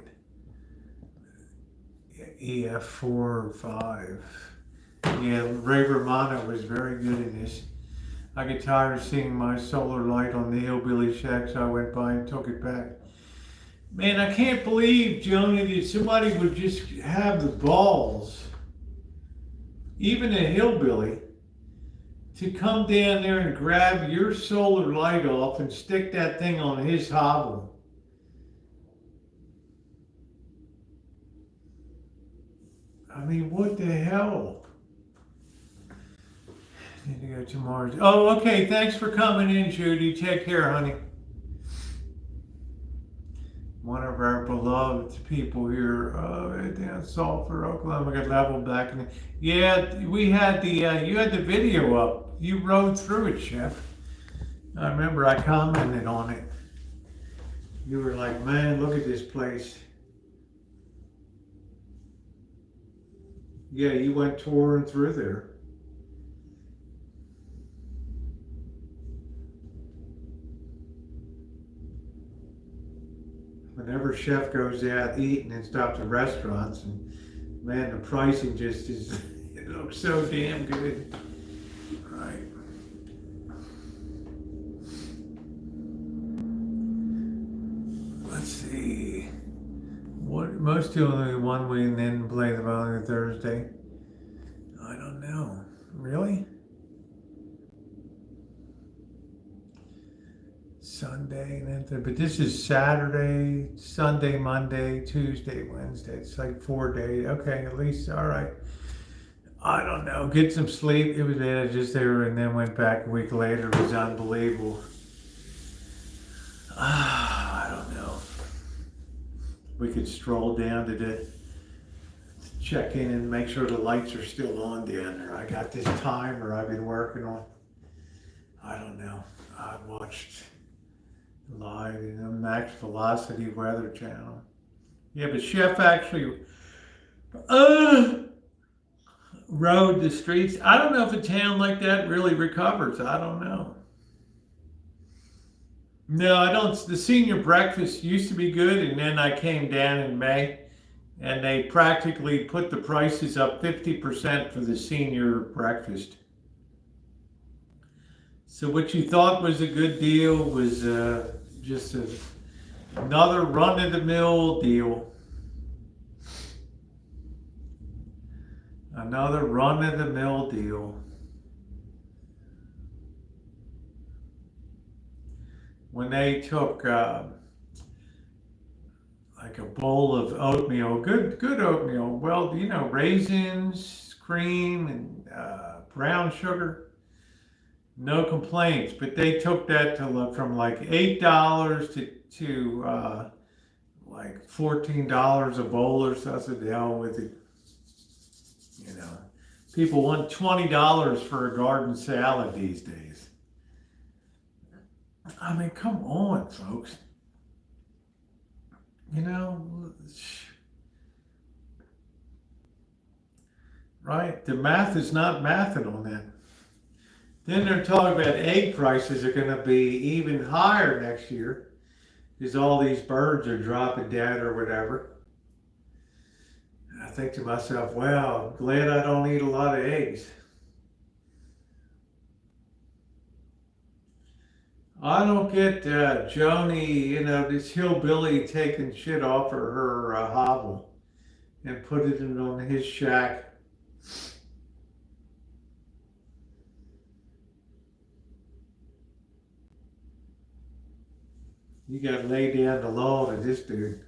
S1: get EF4 or 5. Yeah, Ray Romano was very good in this. I get tired of seeing my solar light on the hillbilly shack, so I went by and took it back. Man, I can't believe, Joni, that somebody would just have the balls, even a hillbilly, to come down there and grab your solar light off and stick that thing on his hovel. I mean, what the hell? Need to go to Mars. Oh, okay. Thanks for coming in, Judy. Take care, honey. One of our beloved people here down Sulphur, Oklahoma, got leveled back. Yeah, we had the you had the video up. You rode through it, Chef. I remember I commented on it. You were like, man, look at this place. Yeah, you went touring through there. whenever chef goes out eating and stuff to restaurants, and man, the pricing just is, it looks so damn good. Right. Let's see. What most do only one week and then play the following Thursday. I don't know. Really? Sunday, but this is Saturday, Sunday, Monday, Tuesday, Wednesday. It's like 4 days. Okay, at least, all right. I don't know. Get some sleep. It was bad just there and then went back a week later. It was unbelievable. I don't know. We could stroll down to check in and make sure the lights are still on down there. I got this timer I've been working on. I don't know. I watched live in the Max Velocity Weather Channel. Yeah, but Chef actually rode the streets. I don't know if a town like that really recovers. I don't know. No, I don't. The senior breakfast used to be good, and then I came down in May, and they practically put the prices up 50% for the senior breakfast. So what you thought was a good deal was just another run-of-the-mill deal. Another run-of-the-mill deal. When they took like a bowl of oatmeal, good oatmeal, well, you know, raisins, cream, and brown sugar, no complaints. But they took that to from like $8 to like $14 a bowl or so. I said, the hell with it. You know, people want $20 for a garden salad these days. I mean, come on, folks. You know, right? The math is not mathing on that. Then they're talking about egg prices are going to be even higher next year because all these birds are dropping dead or whatever. And I think to myself, wow, I'm glad I don't eat a lot of eggs. I don't get Joni, you know, this hillbilly taking shit off of her hovel and putting it on his shack. You got to lay down the law to this dude.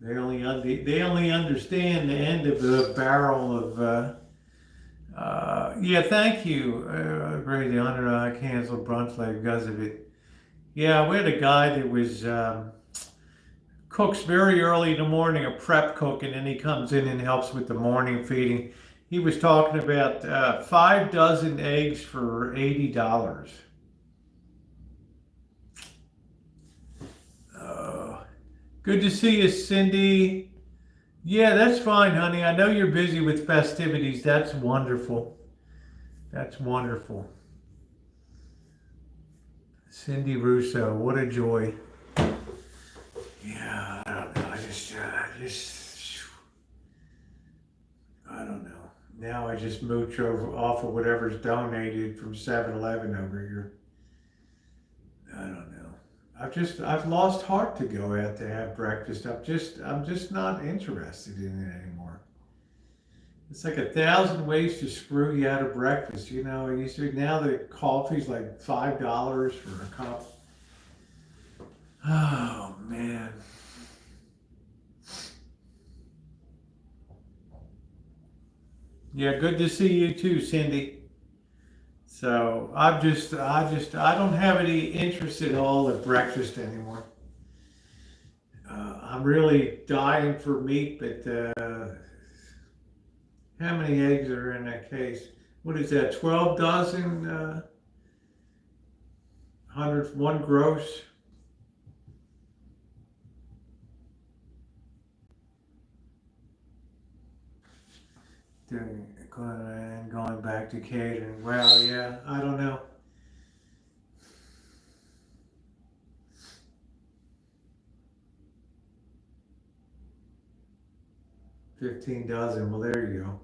S1: They only understand the end of the barrel of. Yeah, thank you. Great honor. I canceled brunch like because of it. Yeah, we had a guy that was cooks very early in the morning, a prep cook, and then he comes in and helps with the morning feeding. He was talking about 5 dozen eggs for $80. Good to see you, Cindy. Yeah, that's fine, honey. I know you're busy with festivities. That's wonderful. That's wonderful. Cindy Russo, what a joy. Yeah, I don't know. I don't know. Now I just mooch off of whatever's donated from 7-Eleven over here. I don't know. I've lost heart to go out to have breakfast. I'm just not interested in it anymore. It's like 1,000 ways to screw you out of breakfast. You know, now the coffee's like $5 for a cup. Oh man. Yeah, good to see you too, Cindy. So I don't have any interest at all at breakfast anymore. I'm really dying for meat, but how many eggs are in that case? What is that, 12 dozen? 101 gross? Going back to catering. Well, yeah, I don't know. 15 dozen. Well, there you go.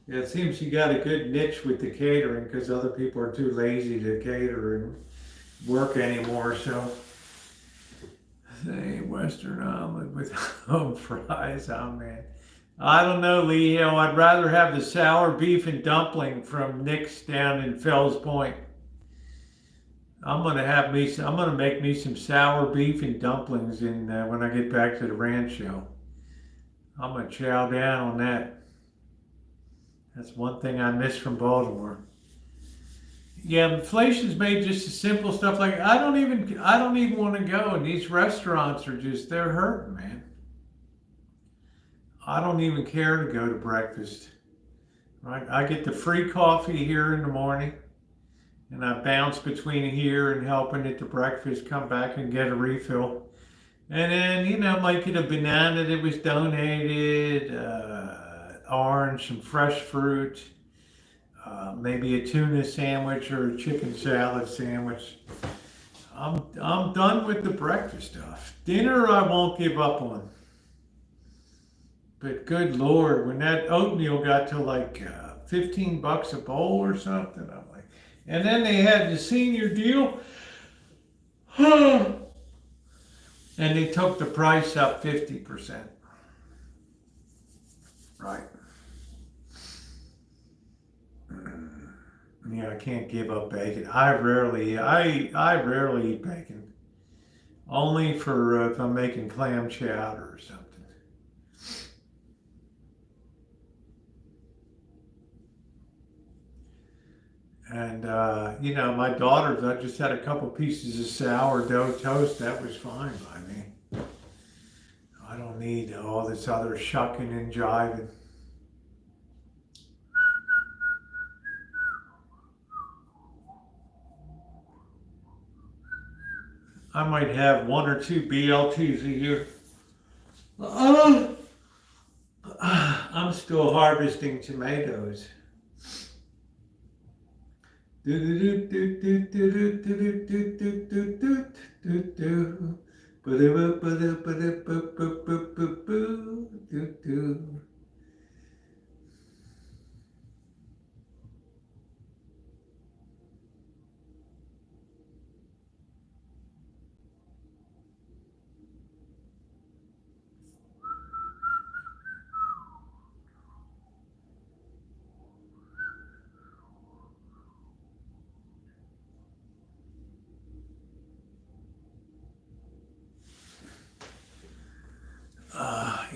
S1: Yeah, it seems you got a good niche with the catering because other people are too lazy to cater and work anymore. So, say Western omelet with home fries. Oh man, I don't know, Leo. I'd rather have the sour beef and dumpling from Nick's down in Fells Point. I'm gonna make me some sour beef and dumplings in when I get back to the Rancho. I'm gonna chow down on that. That's one thing I miss from Baltimore. Yeah, inflation's made just the simple stuff like I don't even want to go. And these restaurants are just they're hurting, man. I don't even care to go to breakfast. Right? I get the free coffee here in the morning, and I bounce between here and helping at the breakfast, come back and get a refill. And then, might get a banana that was donated, orange, some fresh fruit, maybe a tuna sandwich or a chicken salad sandwich. I'm done with the breakfast stuff. Dinner I won't give up on. But good Lord, when that oatmeal got to like $15 a bowl or something, I'm like, and then they had the senior deal. And they took the price up 50%. Right. Yeah, I can't give up bacon. I rarely eat bacon. Only for if I'm making clam chowder or something. And my daughters, I just had a couple pieces of sourdough toast. That was fine by me. I don't need all this other shucking and jiving. I might have 1 or 2 BLTs a year. I'm still harvesting tomatoes.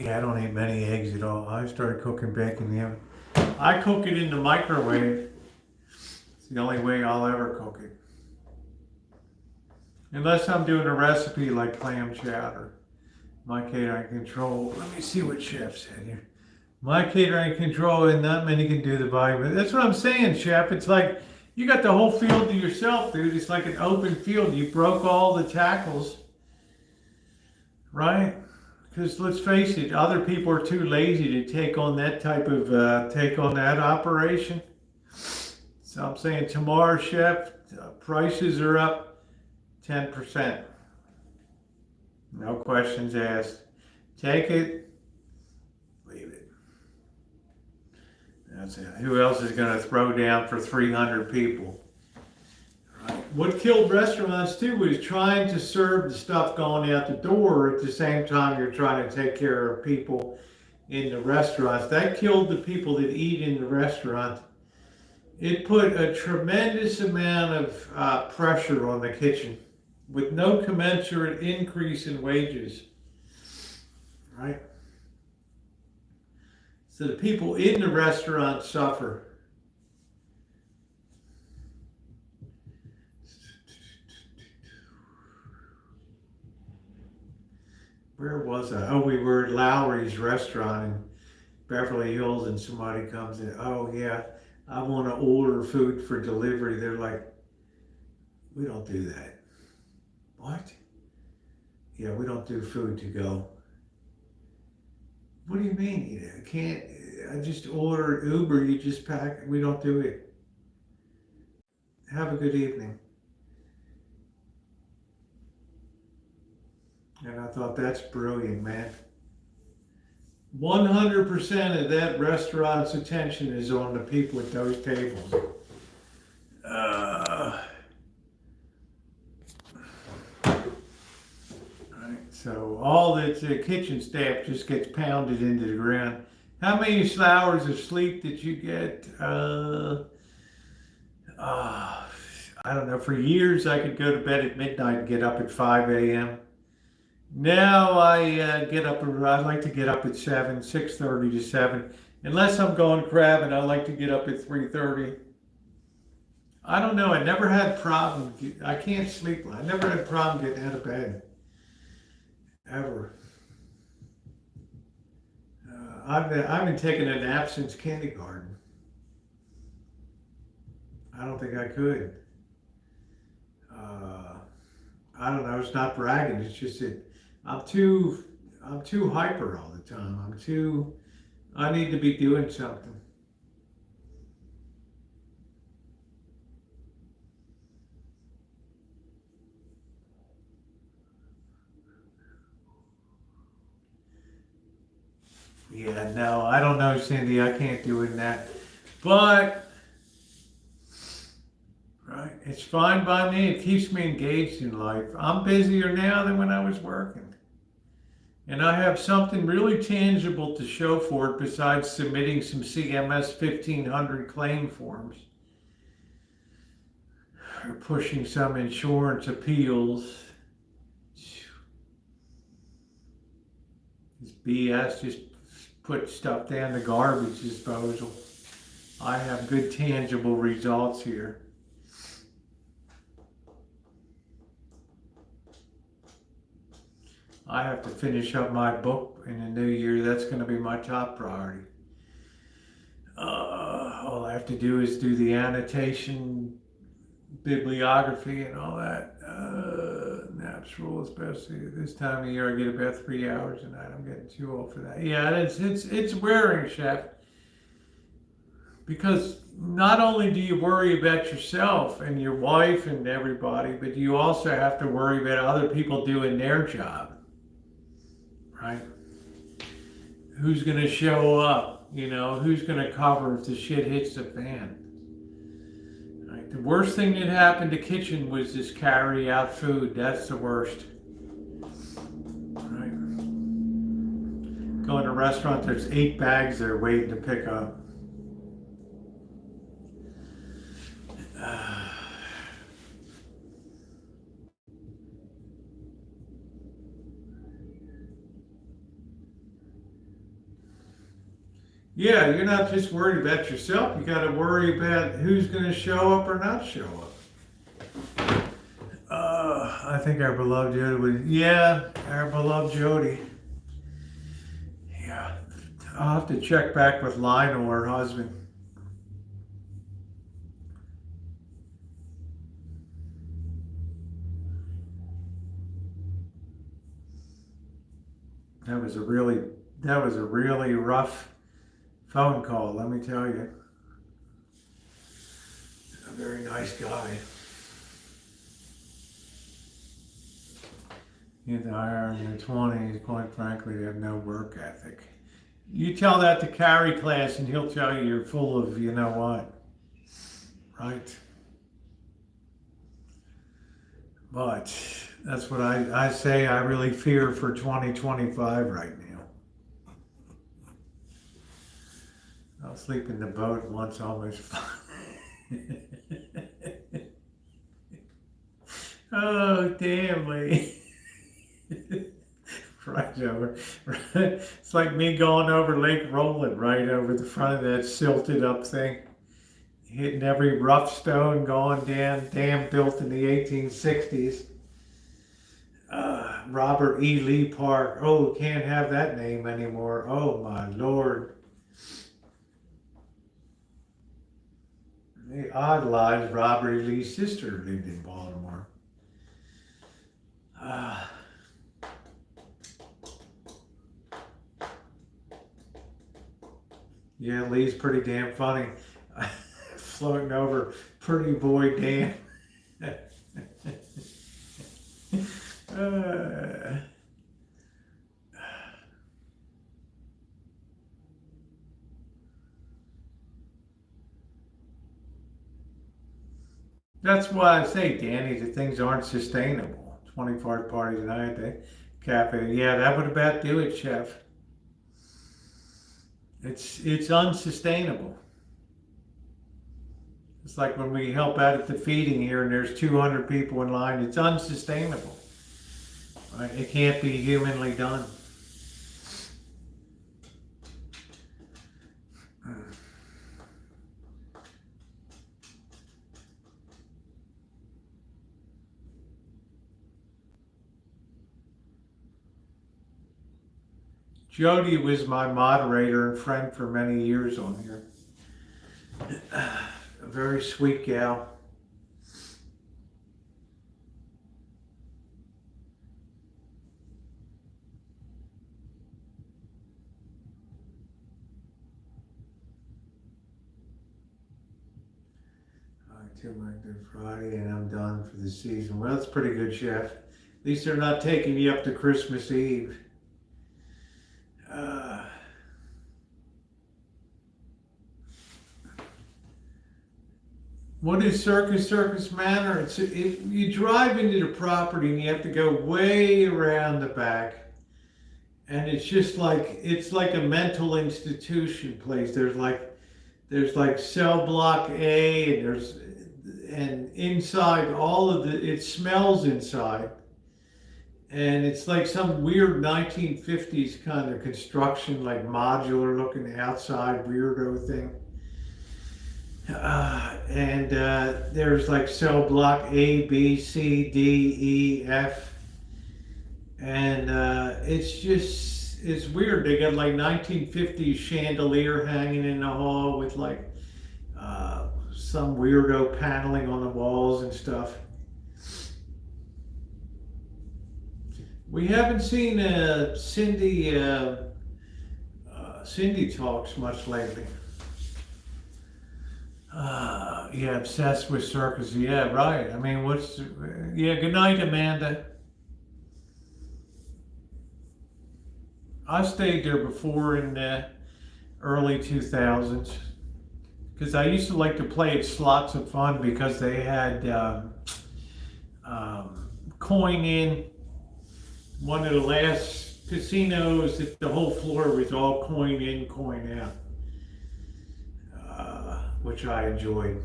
S1: Yeah, I don't eat many eggs at all. I started cooking bacon in the oven. I cook it in the microwave. It's the only way I'll ever cook it. Unless I'm doing a recipe like clam chowder. My catering control. Let me see what Chef said here. My catering control, and not many can do the volume. That's what I'm saying, Chef. It's like you got the whole field to yourself, dude. It's like an open field. You broke all the tackles, right? Because let's face it, other people are too lazy to take on that type of operation. So I'm saying tomorrow, Chef, prices are up 10%. No questions asked. Take it, leave it. That's it. Who else is going to throw down for 300 people? What killed restaurants too was trying to serve the stuff going out the door at the same time you're trying to take care of people in the restaurants. That killed the people that eat in the restaurant. It put a tremendous amount of pressure on the kitchen with no commensurate increase in wages, right? So the people in the restaurant suffer. Where was I? Oh, we were at Lowry's restaurant in Beverly Hills, and somebody comes in. Oh, yeah, I want to order food for delivery. They're like, we don't do that. What? Yeah, we don't do food to go. What do you mean? I can't. I just order Uber. You just pack. We don't do it. Have a good evening. And I thought that's brilliant, man. 100% of that restaurant's attention is on the people at those tables. Right, so all the kitchen staff just gets pounded into the ground. How many hours of sleep did you get? I don't know. For years, I could go to bed at midnight and get up at 5 a.m. Now I get up. I like to get up at 7, 6:30 to 7. Unless I'm going crabbing, I like to get up at 3:30. I don't know. I never had problem. I can't sleep. I never had a problem getting out of bed. Ever. I've been taking a nap since kindergarten. I don't think I could. I don't know. It's not bragging. It's just that I'm too hyper all the time. I need to be doing something. Yeah, no, I don't know, Cindy. I can't do it that. But, right, it's fine by me. It keeps me engaged in life. I'm busier now than when I was working. And I have something really tangible to show for it besides submitting some CMS 1500 claim forms. Or pushing some insurance appeals. This BS just put stuff down the garbage disposal. I have good tangible results here. I have to finish up my book in the new year. That's going to be my top priority. All I have to do is do the annotation, bibliography, and all that. Natural, especially this time of year, I get about 3 hours a night. I'm getting too old for that. Yeah, it's wearing, Chef. Because not only do you worry about yourself and your wife and everybody, but you also have to worry about other people doing their job. Right? Who's going to show up? You know, who's going to cover if the shit hits the fan? Right? The worst thing that happened to kitchen was this carry out food. That's the worst. Right? Go in a restaurant, there's 8 bags there waiting to pick up. Yeah, you're not just worried about yourself. You got to worry about who's going to show up or not show up. I think our beloved Jody would. Yeah, our beloved Jody. Yeah, I'll have to check back with Lionel, her husband. That was a really rough phone call, let me tell you. A very nice guy. In the IRL in their 20s, quite frankly, they have no work ethic. You tell that to Carrie class and he'll tell you you're full of you know what. Right? But that's what I say I really fear for 2025 right now. I'll sleep in the boat once almost. Oh, damn, Lee. Right over. It's like me going over Lake Roland, right over the front of that silted up thing. Hitting every rough stone going down, dam built in the 1860s. Robert E. Lee Park. Oh, can't have that name anymore. Oh, my Lord. They idolized Robert E. Lee's sister lived in Baltimore. Yeah, Lee's pretty damn funny. Floating over pretty boy Dan. uh, that's why I say, Danny, that things aren't sustainable. 24 parties a night, the cafe. Yeah, that would about do it, Chef. It's unsustainable. It's like when we help out at the feeding here and there's 200 people in line. It's unsustainable. Right? It can't be humanly done. Jody was my moderator and friend for many years on here. A very sweet gal. Till my Good Friday, and I'm done for the season. Well, that's pretty good, Chef. At least they're not taking you up to Christmas Eve. What is Circus Manor? You drive into the property and you have to go way around the back, and it's just like it's like a mental institution place. There's like cell block A, and inside all of it smells inside, and it's like some weird 1950s kind of construction, like modular looking outside weirdo thing. And there's like cell block A, B, C, D, E, F, and it's weird. They got like 1950s chandelier hanging in the hall with like some weirdo paneling on the walls and stuff. We haven't seen Cindy talks much lately. Yeah, obsessed with circus. Yeah, right. I mean, yeah, good night, Amanda. I stayed there before in the early 2000s because I used to like to play at Slots of Fun because they had coin in. One of the last casinos that the whole floor was all coin in, coin out, which I enjoyed.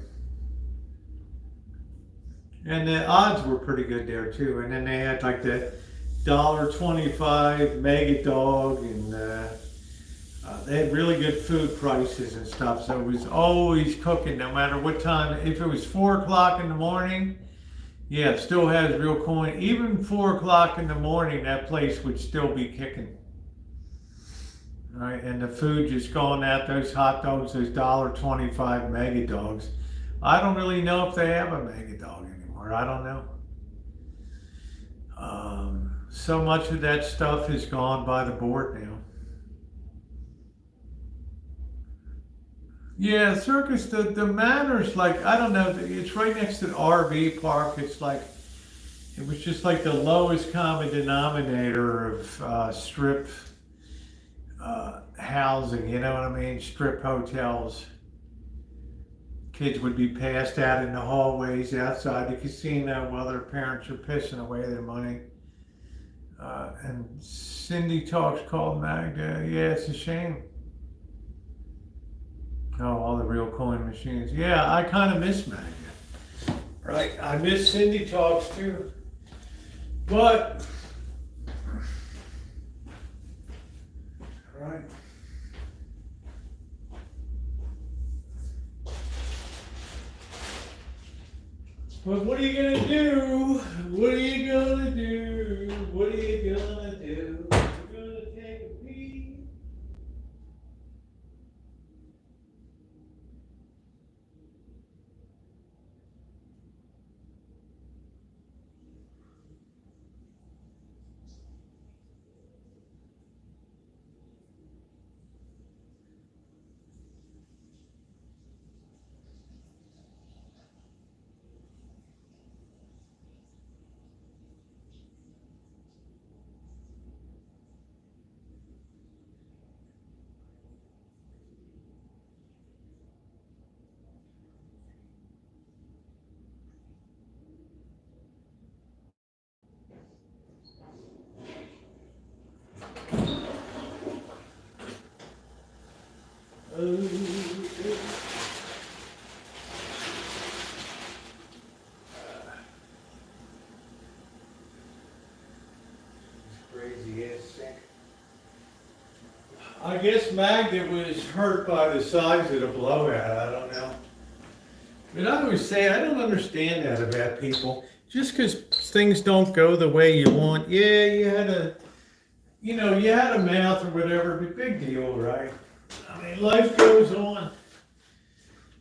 S1: And the odds were pretty good there too. And then they had like the $1.25 Mega Dog, and they had really good food prices and stuff. So it was always cooking, no matter what time. If it was 4 o'clock in the morning, yeah, it still has real coin. Even 4 o'clock in the morning, that place would still be kicking. Right, and the food just going out, those hot dogs, those $1.25 Mega Dogs. I don't really know if they have a Mega Dog anymore. I don't know. So much of that stuff is gone by the board now. Yeah, circus, the manor's like, I don't know, it's right next to the RV park. It was just like the lowest common denominator of strip housing, you know what I mean? Strip hotels. Kids would be passed out in the hallways outside the casino while their parents are pissing away their money. And Cindy Talks called Magda. Yeah, it's a shame. Oh, all the real coin machines. Yeah, I kind of miss Magda. Right, I miss Cindy Talks too. But, right. But what are you gonna do? What are you gonna do? What are you gonna do? You're gonna take a pee. crazy ass thing. I guess Magda was hurt by the size of the blowout. I don't know. But I always say I don't understand that about people. Just because things don't go the way you want, yeah, you had a, you had a mouth or whatever, but big deal, right? I mean, life goes on.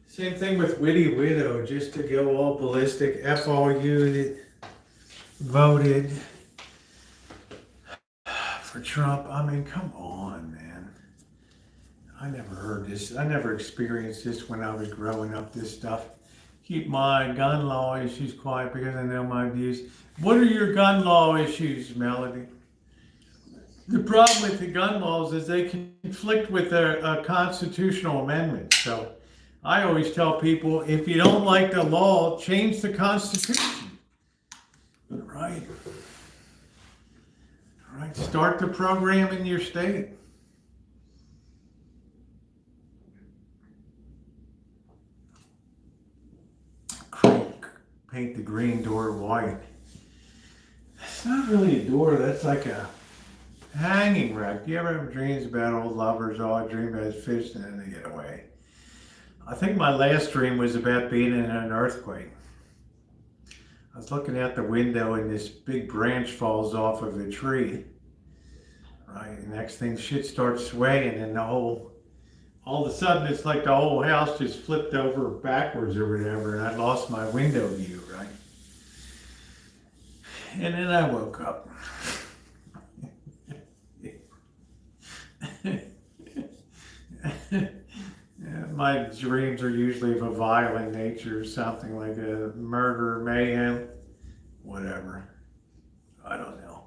S1: Same thing with Witty Widow, just to go all ballistic. F all you that voted for Trump. I mean, come on, man. I never heard this. I never experienced this when I was growing up, this stuff. Keep my gun law issues quiet because I know my views. What are your gun law issues, Melody? The problem with the gun laws is they conflict with a constitutional amendment. So I always tell people, if you don't like the law, change the Constitution. Right. Right. Start the program in your state. Paint the green door white. It's not really a door, that's like a hanging rack. Do you ever have dreams about old lovers? All I dream about is fish and then they get away. I think my last dream was about being in an earthquake. I was looking out the window and this big branch falls off of a tree. Right, and next thing shit starts swaying and all of a sudden it's like the whole house just flipped over backwards or whatever and I lost my window view, right? And then I woke up. My dreams are usually of a violent nature, something like a murder, mayhem, whatever. I don't know.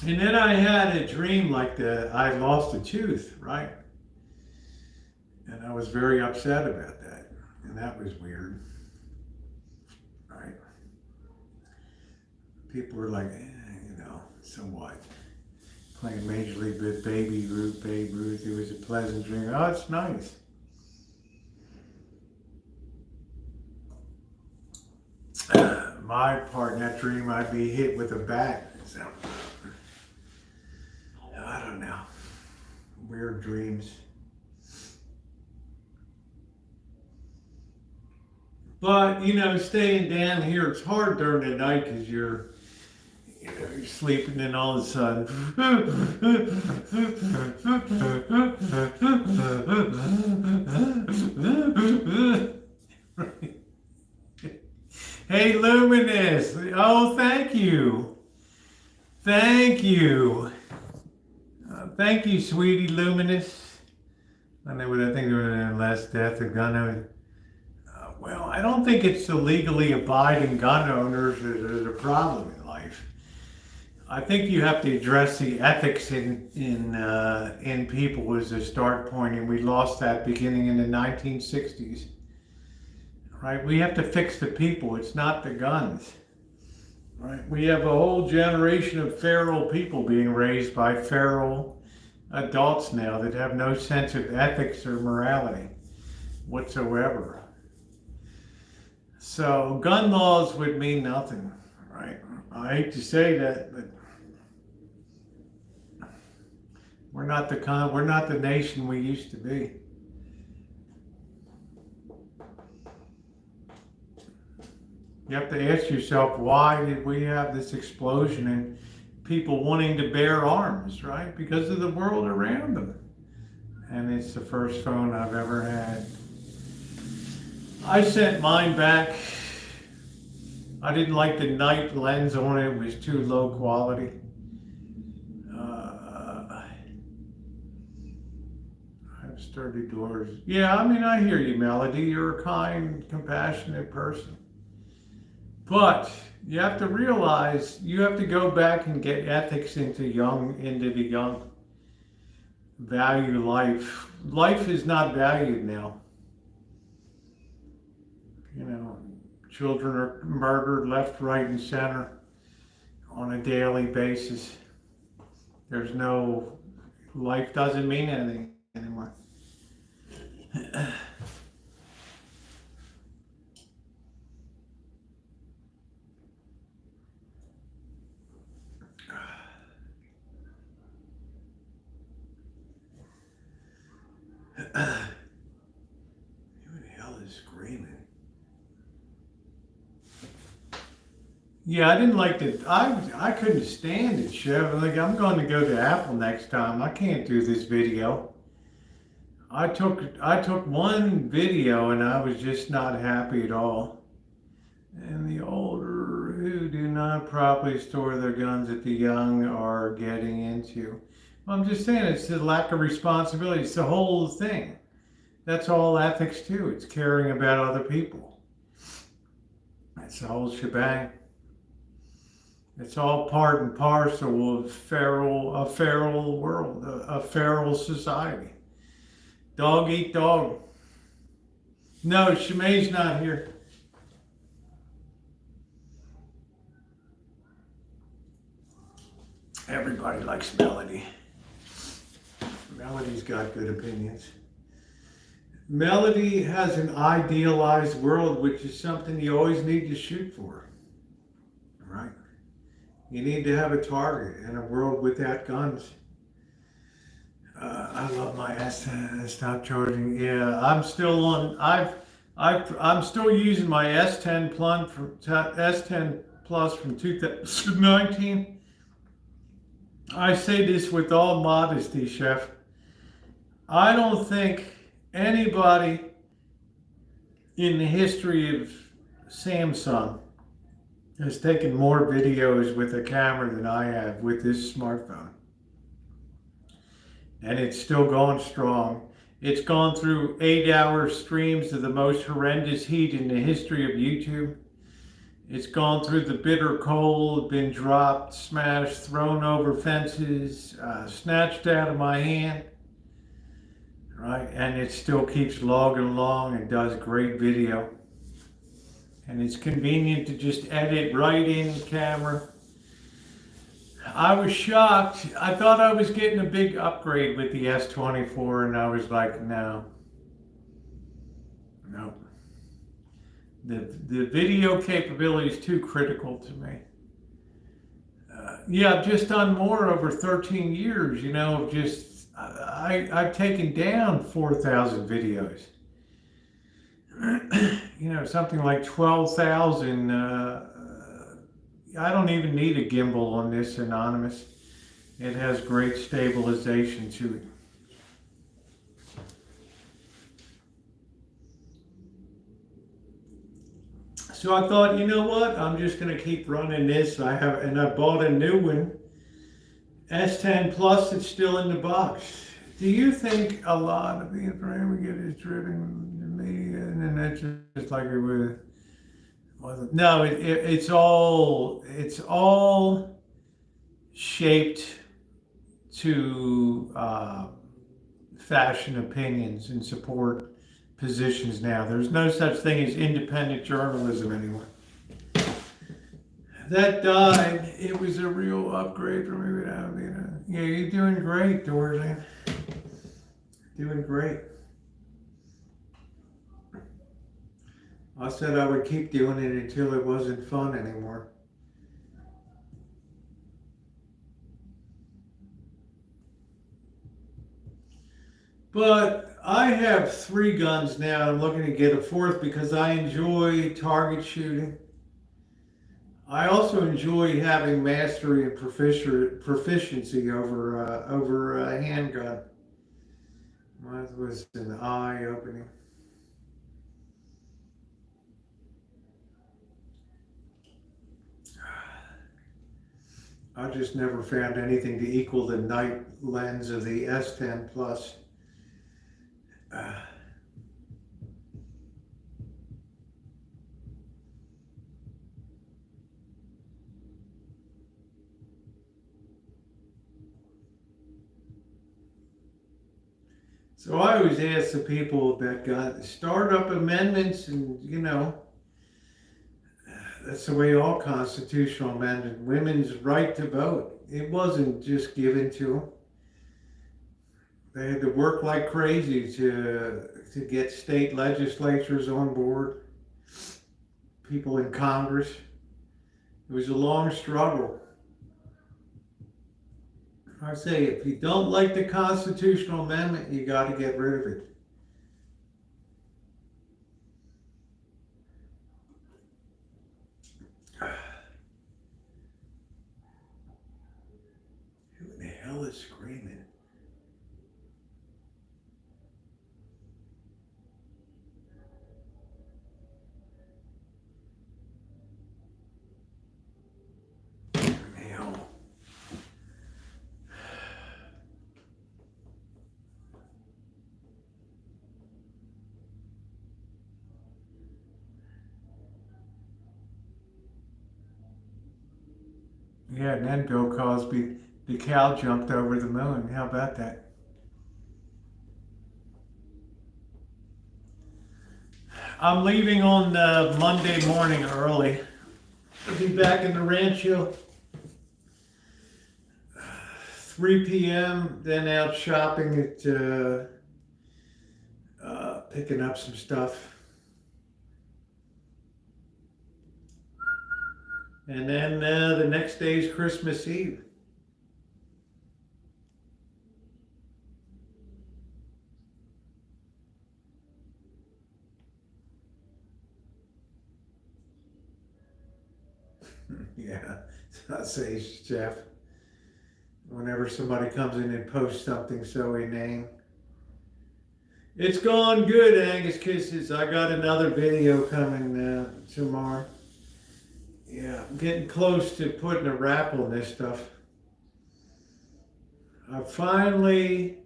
S1: And then I had a dream like I lost a tooth, right? And I was very upset about that. And that was weird, right? People were like, so what? Playing Major League with Babe Ruth, it was a pleasant dream. Oh, it's nice. My part in that dream, I'd be hit with a bat. So, I don't know. Weird dreams. But, staying down here, it's hard during the night because you're sleeping and all of a sudden. Hey, Luminous. Oh, thank you. Thank you. Thank you, sweetie Luminous. I know what I think of the last death of gun owners. Well, I don't think it's the legally abiding gun owners that are the problem in life. I think you have to address the ethics in people as a start point, and we lost that beginning in the 1960s. Right? We have to fix the people. It's not the guns. Right? We have a whole generation of feral people being raised by feral adults now that have no sense of ethics or morality whatsoever. So gun laws would mean nothing, right? I hate to say that, but we're not the nation we used to be. You have to ask yourself, why did we have this explosion in people wanting to bear arms, right? Because of the world around them. And it's the first phone I've ever had. I sent mine back. I didn't like the Nite lens on it. It was too low quality. I have sturdy doors. Yeah, I mean, I hear you, Melody. You're a kind, compassionate person. But you have to realize you have to go back and get ethics into the young. Value life. Life is not valued now. Children are murdered left, right, and center on a daily basis. There's no, life doesn't mean anything anymore. screaming. Yeah, I didn't like the, I couldn't stand it, Chef. Like, I'm going to go to Apple next time. I can't do this video. I took one video and I was just not happy at all. And the older who do not properly store their guns that the young are getting into. Well, I'm just saying, it's the lack of responsibility. It's the whole thing. That's all ethics too. It's caring about other people. It's the whole shebang. It's all part and parcel of a feral world, a feral society. Dog eat dog. No, Shemai's not here. Everybody likes Melody. Melody's got good opinions. Melody has an idealized world, which is something you always need to shoot for, right? You need to have a target in a world without guns. I love my S10. Stop charging. Yeah, I'm still on. I'm still using my S10 Plus from 2019. I say this with all modesty, Chef. I don't think anybody in the history of Samsung has taken more videos with a camera than I have with this smartphone. And it's still going strong. It's gone through 8-hour streams of the most horrendous heat in the history of YouTube. It's gone through the bitter cold, been dropped, smashed, thrown over fences, snatched out of my hand, right? And it still keeps logging along and does great video. And it's convenient to just edit right in camera. I was shocked. I thought I was getting a big upgrade with the S24, and I was like, no. The video capability is too critical to me. Yeah, I've just done more over 13 years, you know, just, I've taken down 4,000 videos. You know, something like 12,000, I don't even need a gimbal on this Anonymous. It has great stabilization to it. So I thought, you know what? I'm just going to keep running this. And I bought a new one, S10 Plus. It's still in the box. Do you think a lot of the information we get is driven to media, and then that's just like it wasn't? No, it's all shaped to fashion opinions and support positions now. There's no such thing as independent journalism anymore. That died. It was a real upgrade for me without being a... Yeah, you're doing great, Dorothy. Doing great. I said I would keep doing it until it wasn't fun anymore. But I have 3 guns now. I'm looking to get a 4th because I enjoy target shooting. I also enjoy having mastery and proficiency over a handgun. That was an eye-opening. I just never found anything to equal the Nite lens of the S10 Plus. So I always ask the people that got startup amendments, and you know, that's the way all constitutional amendments, women's right to vote. It wasn't just given to them. They had to work like crazy to get state legislatures on board, people in Congress. It was a long struggle. I say, if you don't like the constitutional amendment, you got to get rid of it. Yeah, and then Bill Cosby, the cow jumped over the moon. How about that? I'm leaving on Monday morning early. I'll be back in the Rancho 3 p.m. Then out shopping at picking up some stuff, and then the next day is Christmas Eve. Yeah, I say, Jeff. Whenever somebody comes in and posts something so inane. It's going good, Angus Kisses. I got another video coming tomorrow. Yeah, I'm getting close to putting a wrap on this stuff. I finally,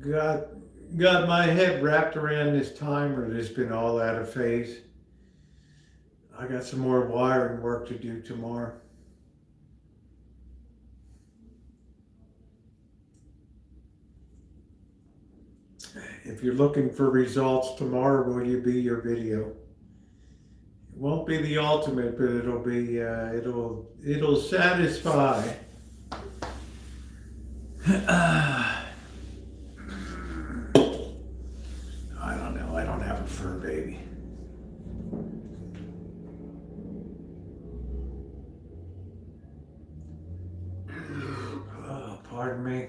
S1: got my head wrapped around this timer that's been all out of phase. I got some more wiring work to do tomorrow. If you're looking for results tomorrow, will you be your video? It won't be the ultimate, but it'll be it'll satisfy. I don't know. I don't have a fur baby. Oh, pardon me.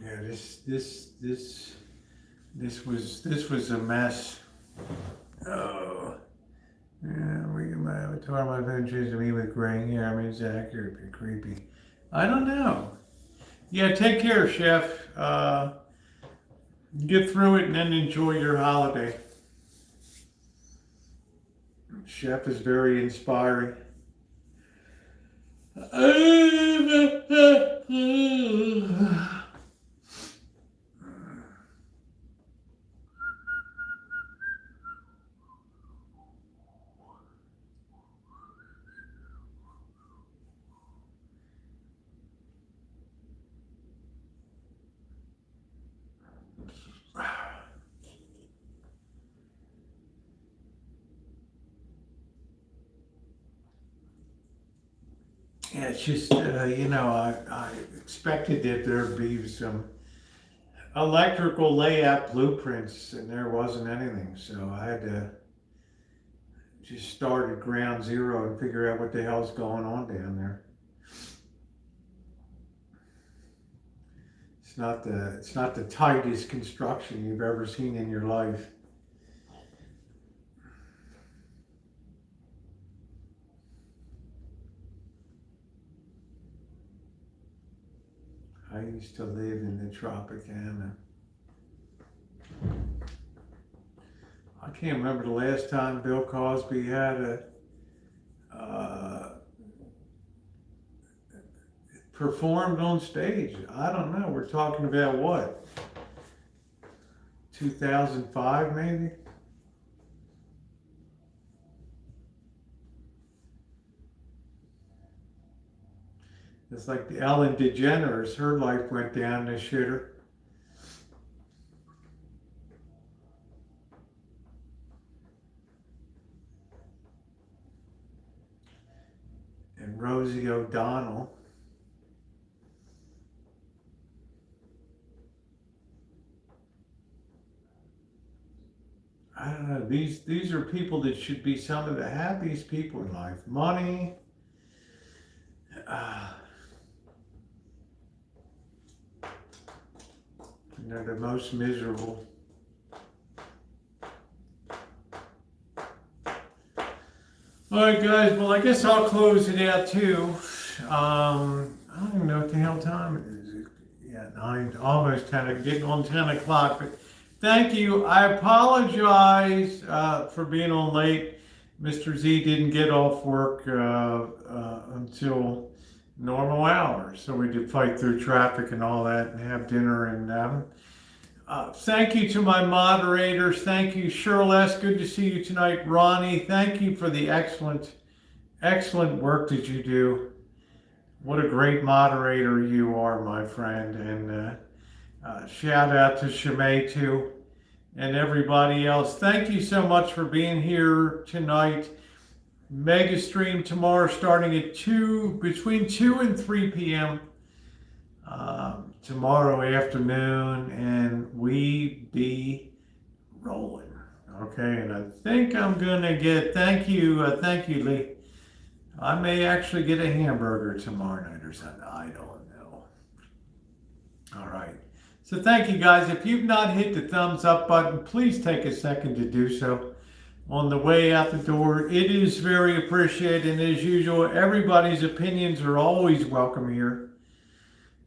S1: Yeah, this was a mess. Oh, yeah. My avatar, my ventures, me with gray hair. I mean, it's accurate but creepy. I don't know. Yeah, take care, Chef. Get through it and then enjoy your holiday. Chef is very inspiring. Yeah, it's just, I expected that there'd be some electrical layout blueprints, and there wasn't anything. So I had to just start at ground zero and figure out what the hell's going on down there. It's not the tightest construction you've ever seen in your life. I used to live in the Tropicana. I can't remember the last time Bill Cosby had performed on stage. I don't know. We're talking about what? 2005 maybe? It's like the Ellen DeGeneres. Her life went down the shitter. And Rosie O'Donnell. I don't know. These are people that should be some of the happiest people in life. Money. They're the most miserable. All right, guys. Well, I guess I'll close it out too. I don't even know what the hell time it is. Yeah, 9, almost 10. Getting on 10 o'clock. But thank you. I apologize for being on late. Mr. Z didn't get off work until normal hours, so we did fight through traffic and all that, and have dinner. And Thank you to my moderators. Thank you, Shirley. Good to see you tonight. Ronnie, thank you for the excellent work that you do. What a great moderator you are, my friend. And shout out to Shimei too, and everybody else. Thank you so much for being here tonight. Mega stream tomorrow starting at between 2 and 3 p.m. Tomorrow afternoon, and we be rolling. Okay, and I think I'm gonna get, thank you, Lee. I may actually get a hamburger tomorrow night or something. I don't know. All right. So thank you guys. If you've not hit the thumbs up button, please take a second to do so. On the way out the door, it is very appreciated. And as usual, everybody's opinions are always welcome here.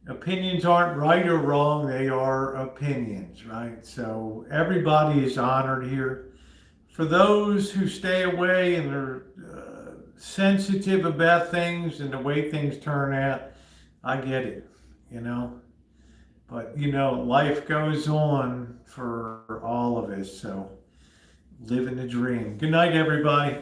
S1: Opinions aren't right or wrong. They are opinions, right? So everybody is honored here. For those who stay away and are sensitive about things and the way things turn out, I get it, you know. But, you know, life goes on for all of us. So living the dream. Good night, everybody.